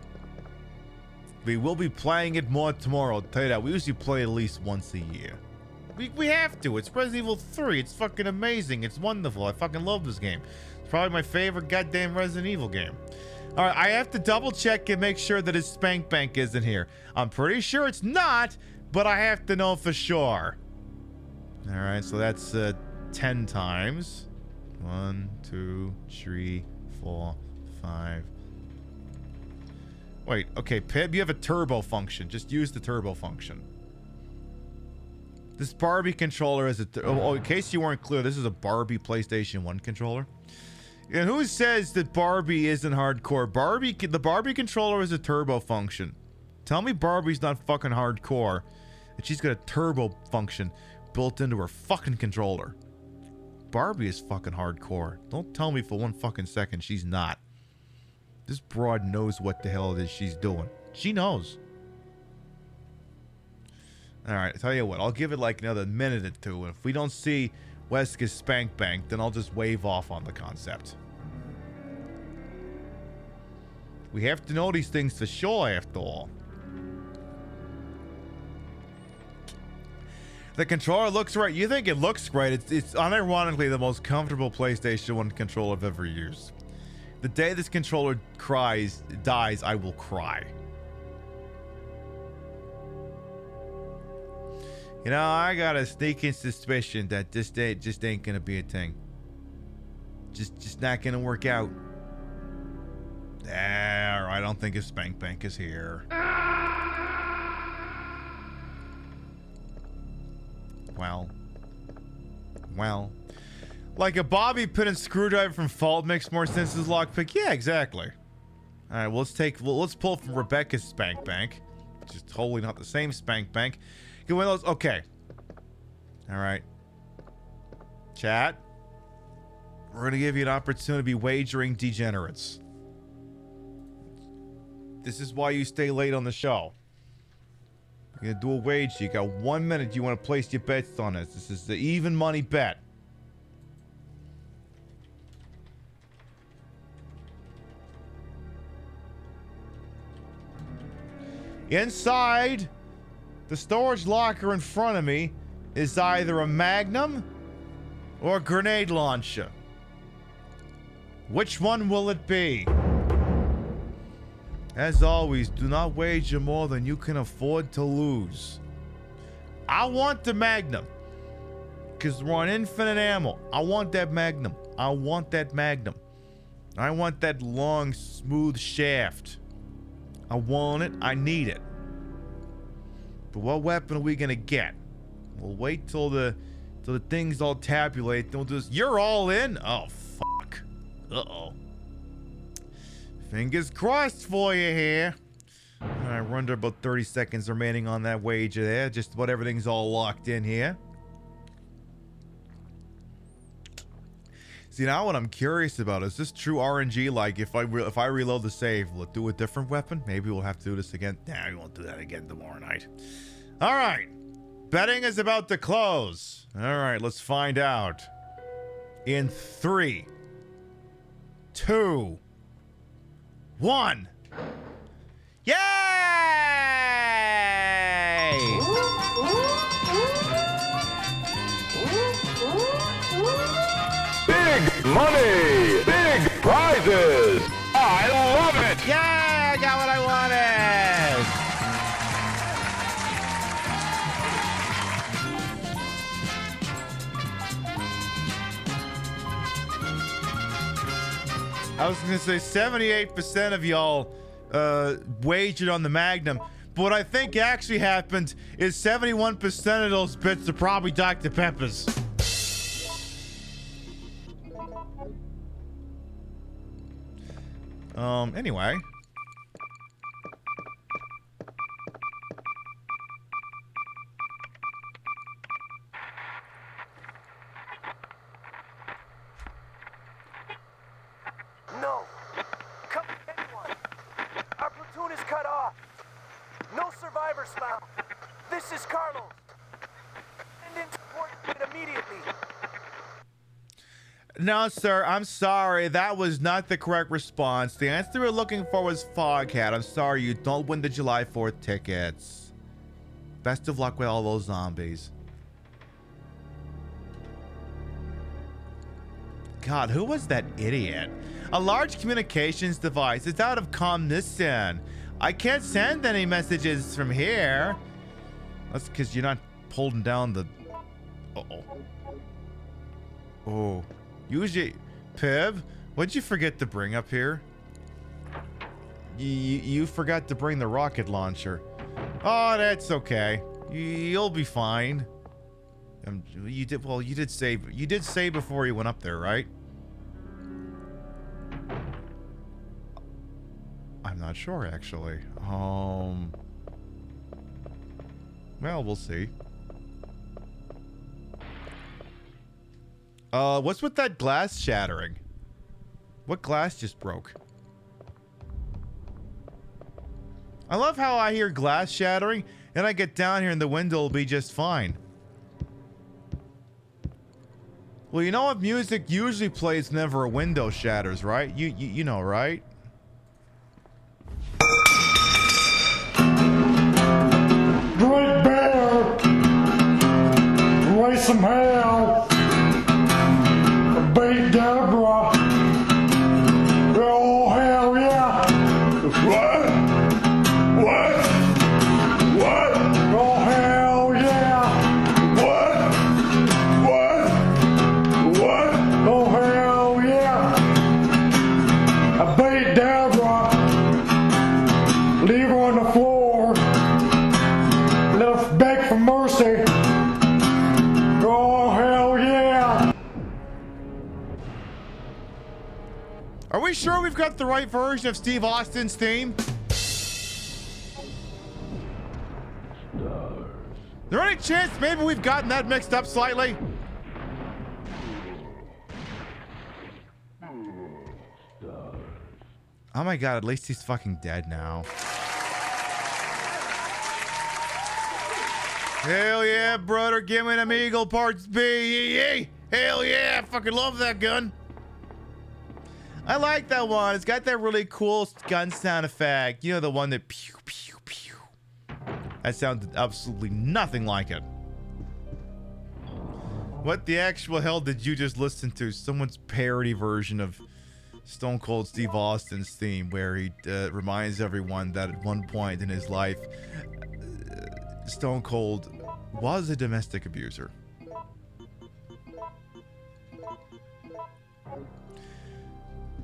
we will be playing it more tomorrow. I'll tell you that. We usually play at least once a year. We have to. It's Resident Evil 3. It's fucking amazing. It's wonderful. I fucking love this game. It's probably my favorite goddamn Resident Evil game. All right, I have to double check and make sure that his Spank Bank isn't here. I'm pretty sure it's not, but I have to know for sure. All right, so that's 10 times. 1, 2, 3, 4, 5. Wait, okay, Pib, you have a turbo function. Just use the turbo function. This Barbie controller is in case you weren't clear, this is a Barbie PlayStation 1 controller. And who says that Barbie isn't hardcore? The Barbie controller is a turbo function. Tell me Barbie's not fucking hardcore, and she's got a turbo function built into her fucking controller. Barbie is fucking hardcore. Don't tell me for one fucking second she's not. This broad knows what the hell it is she's doing. She knows. Alright, I tell you what, I'll give it like another minute or two, and if we don't see Wesker's Spank Bank, then I'll just wave off on the concept. We have to know these things for sure, after all. The controller looks right. You think it looks great. It's unironically the most comfortable PlayStation 1 controller I've ever used. The day this controller dies, I will cry. You know, I got a sneaking suspicion that this day just ain't gonna be a thing. Just not gonna work out. There, I don't think his Spank Bank is here. Well. Like a bobby pin and screwdriver from Fault makes more sense as lockpick. Yeah, exactly. All right, well, let's pull from Rebecca's Spank Bank, which is totally not the same Spank Bank. Get one of those. Okay. All right. Chat. We're gonna give you an opportunity to be wagering degenerates. This is why you stay late on the show. You're gonna do a wager. You got 1 minute. You want to place your bets on this. This is the even money bet. Inside the storage locker in front of me is either a Magnum or a grenade launcher. Which one will it be? As always, do not wager more than you can afford to lose. I want the Magnum, because we're on infinite ammo. I want that Magnum. I want that Magnum. I want that long, smooth shaft. I want it. I need it. But what weapon are we gonna get? We'll wait till the things all tabulate. Don't do this. You're all in? Oh, fuck. Uh-oh. Fingers crossed for you here. Alright, we're under about 30 seconds remaining on that wager there. Just about everything's all locked in here. See, now what I'm curious about, is this true RNG? Like, if I reload the save, will it do a different weapon? Maybe we'll have to do this again. Nah, we won't do that again tomorrow night. Alright. Betting is about to close. Alright, let's find out. In 3, 2, 1. Yay! Big money! Big prizes! I love it! Yeah, I got what I wanted! I was gonna say 78% of y'all wagered on the Magnum, But what I think actually happened is 71% of those bits are probably Dr. Pepper's. Anyway. No. Come anyone. Our platoon is cut off. No survivors found. This is Carlos. Send in support immediately. No, sir, I'm sorry. That was not the correct response. The answer we're looking for was Foghat. I'm sorry, you don't win the July 4th tickets. Best of luck with all those zombies. God, who was that idiot? A large communications device is out of commission. I can't send any messages from here. That's because you're not holding down the... Uh-oh. Oh. Usually... Pib, what'd you forget to bring up here? You forgot to bring the rocket launcher. Oh, that's okay. You'll be fine. You did say before you went up there, right? I'm not sure, actually. Well, we'll see. What's with that glass shattering? What glass just broke? I love how I hear glass shattering, and I get down here and the window will be just fine. Well, you know what music usually plays whenever a window shatters, right? You know, right? Great bear! Raise some hell! Beat Deborah! Oh, hell yeah! What? What? What? Oh, hell yeah! What? What? What? Oh, hell yeah! I beat Deborah! Leave her on the floor! Let's beg for mercy! Oh, hell yeah! Are we sure we've got the right version of Steve Austin's theme? Is there any chance maybe we've gotten that mixed up slightly? Oh my god, at least he's fucking dead now. Hell yeah, brother, give me them Eagle Parts B. Hell yeah, I fucking love that gun. I like that one. It's got that really cool gun sound effect. You know, the one that pew, pew, pew. That sounded absolutely nothing like it. What the actual hell did you just listen to? Someone's parody version of Stone Cold Steve Austin's theme, where he reminds everyone that at one point in his life, Stone Cold was a domestic abuser.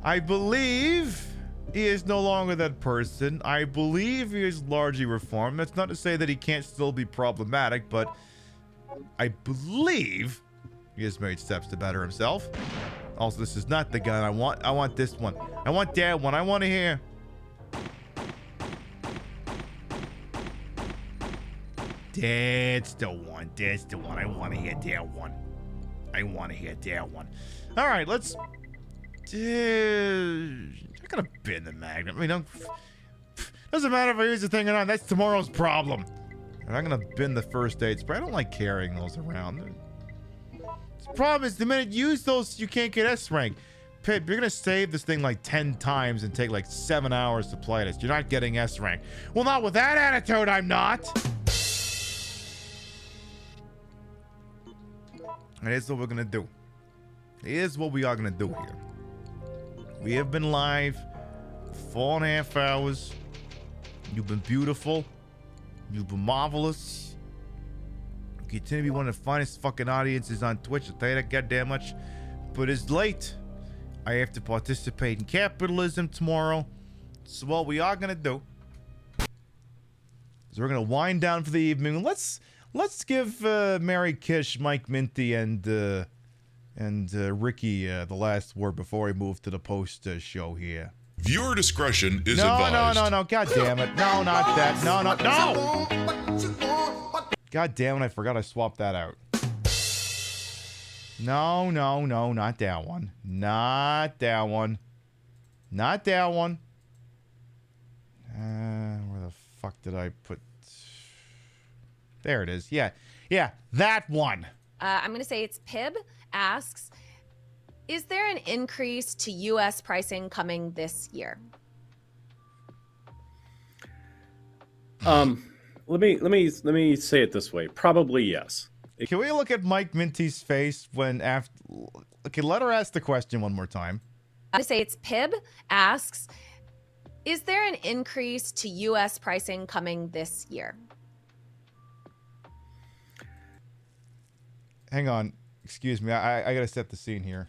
I believe he is no longer that person. I believe he is largely reformed. That's not to say that he can't still be problematic, but I believe he has made steps to better himself. Also, this is not the gun I want. I want this one. I want that one. I want to hear. That's the one. That's the one. I want to hear that one. I want to hear that one. All right, let's... I'm gonna bin the magnet. I mean, doesn't matter if I use the thing or not. That's tomorrow's problem. And I'm gonna bin the first aid spray. I don't like carrying those around. The problem is the minute you use those, you can't get S rank. Pip, you're gonna save this thing like 10 times and take like 7 hours to play this. You're not getting S rank. Well, not with that attitude, I'm not. And here's what we're gonna do. Here's what we are gonna do here. We have been live 4.5 hours. You've been beautiful. You've been marvelous. You continue to be one of the finest fucking audiences on Twitch. I'll tell you that goddamn much. But it's late. I have to participate in capitalism tomorrow. So what we are gonna do So we're gonna wind down for the evening. Let's give Mary Kish, Mike Minty, and Ricky the last word before we move to the post show here. Viewer discretion is No, advised. no. God damn it. No, not that. No. God damn it. I forgot I swapped that out. No. Not that one. Not that one. Not that one. Where the fuck did I put? There it is. Yeah, that one. I'm going to say it's Pib asks, is there an increase to U.S. pricing coming this year? Let me say it this way. Probably yes. Can we look at Mike Minty's face when after? Okay, let her ask the question one more time. I'm going to say it's Pib asks, is there an increase to U.S. pricing coming this year? Hang on. Excuse me. I got to set the scene here.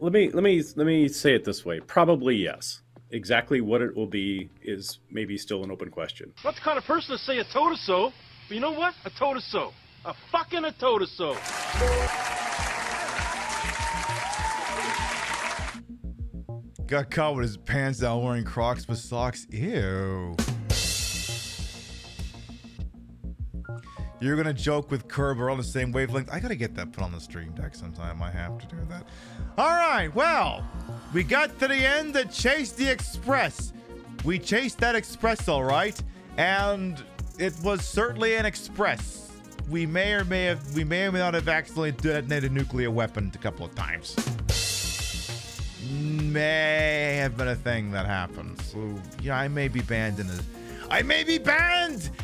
Let me say it this way. Probably yes. Exactly what it will be is maybe still an open question. Not the kind of person to say a toe-to-so, but you know what? A toe-to-so. A fucking a toe-to-so. Got caught with his pants down wearing Crocs with socks. Ew. You're gonna joke with Curb, we're on the same wavelength. I gotta get that put on the stream deck sometime. I have to do that. All right, well, we got to the end to chase the express. We chased that express, all right, and it was certainly an express. We may or may not have accidentally detonated a nuclear weapon a couple of times. May have been a thing that happened. So yeah, I may be banned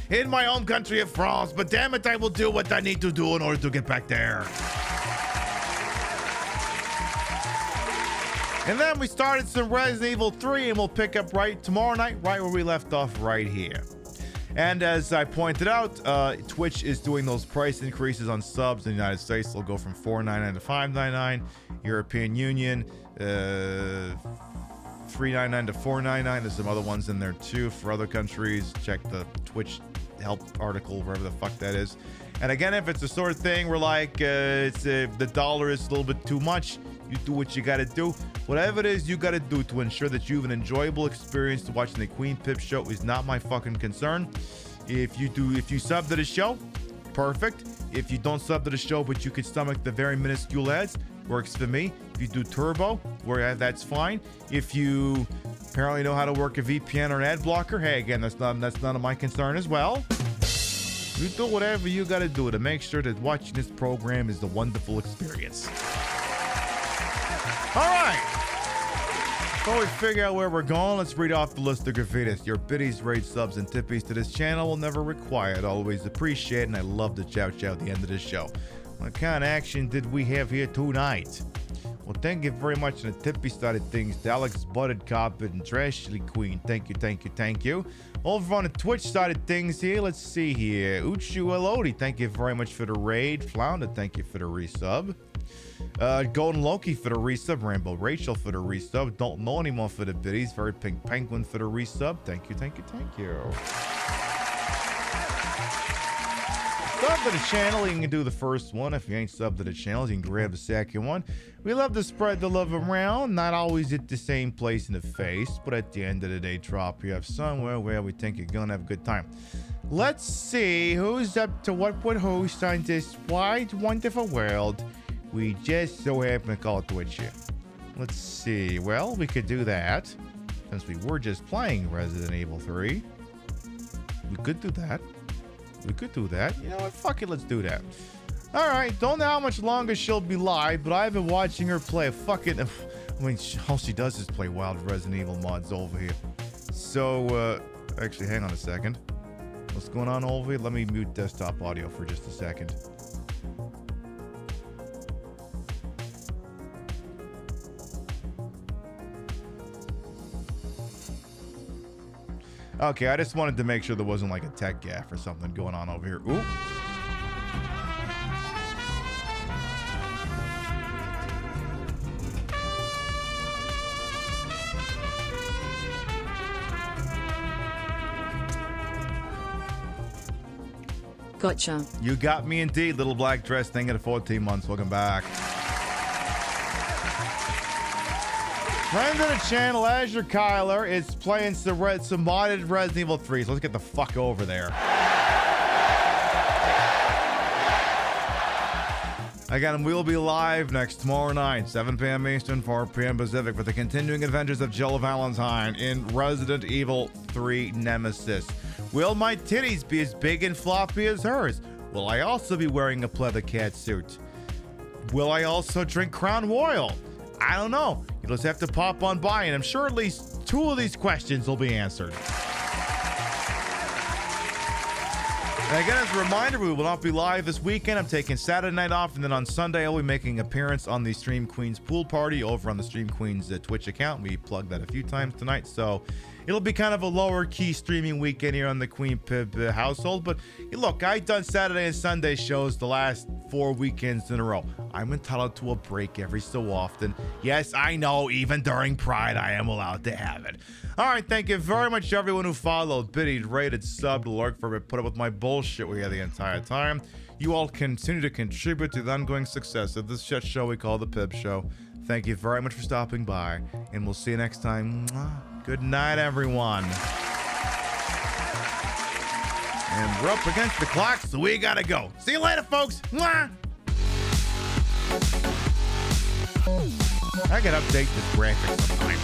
in my home country of France, but damn it, I will do what I need to do in order to get back there. And then we started some Resident Evil 3, and we'll pick up right tomorrow night, right where we left off right here. And as I pointed out, Twitch is doing those price increases on subs in the United States. They'll go from $4.99 to $5.99. European Union, $3.99 to $4.99. There's some other ones in there too for other countries. Check the Twitch help article, wherever the fuck that is. And again, if it's the sort of thing where like the dollar is a little bit too much, you do what you gotta do. Whatever it is you gotta do to ensure that you have an enjoyable experience to watching the Queen Pip show is not my fucking concern. If you sub to the show, perfect. If you don't sub to the show but you can stomach the very minuscule ads, works for me. If you do turbo, that's fine. If you apparently know how to work a VPN or an ad blocker, hey, again, that's none of my concern as well. You do whatever you gotta do to make sure that watching this program is a wonderful experience. All right. Before we figure out where we're going, let's read off the list of graffitis. Your biddies, rate, subs, and tippies to this channel will never required. Always appreciate, and I love to chow at the end of the show. What kind of action did we have here tonight? Well, thank you very much on the tippy side of things to Alex Butted Carpet and Trashly Queen. Thank you. Over on the Twitch side of things here, let's see here. Uchu Elodie, thank you very much for the raid. Flounder, thank you for the resub. Golden Loki for the resub. Rambo Rachel for the resub. Don't know anymore for the biddies. Very Pink Penguin for the resub. Thank you. Sub to the channel, you can do the first one. If you ain't sub to the channel, you can grab the second one. We love to spread the love around, not always at the same place in the face, but at the end of the day, drop you have somewhere where we think you're gonna have a good time. Let's see who's up to what would host on this wide, wonderful world. We just so happen to call it Twitch here. Let's see. Well, we could do that since we were just playing Resident Evil 3. We could do that. You know what? Fuck it, let's do that. Alright, don't know how much longer she'll be live, but I've been watching her play all she does is play wild Resident Evil mods over here. So, actually, hang on a second. What's going on over here? Let me mute desktop audio for just a second. Okay, I just wanted to make sure there wasn't like a tech gaffe or something going on over here. Ooh. Gotcha. You got me indeed, little black dress thing at 14 months. Welcome back. Friend of the channel, Azure Kyler, is playing some modded Resident Evil 3, so let's get the fuck over there. Again, we'll be live next tomorrow night, 7 p.m. Eastern, 4 p.m. Pacific, for the continuing adventures of Jill Valentine in Resident Evil 3 Nemesis. Will my titties be as big and floppy as hers? Will I also be wearing a pleather cat suit? Will I also drink Crown Royal? I don't know. You'll just have to pop on by, and I'm sure at least 2 of these questions will be answered. And again, as a reminder, we will not be live this weekend. I'm taking Saturday night off, and then on Sunday, I'll be making an appearance on the Stream Queens pool party over on the Stream Queens Twitch account. We plugged that a few times tonight, so it'll be kind of a lower key streaming weekend here on the Queen Pib household. But look, I've done Saturday and Sunday shows the last 4 weekends in a row. I'm entitled to a break every so often. Yes, I know, even during Pride, I am allowed to have it. All right, thank you very much to everyone who followed, biddied, rated, subbed, lurked, for put up with my bullshit we had the entire time. You all continue to contribute to the ongoing success of this shit show we call the Pib Show. Thank you very much for stopping by, and we'll see you next time. Good night, everyone. And we're up against the clock, so we gotta go. See you later, folks. Mwah! I gotta update this graphic sometime.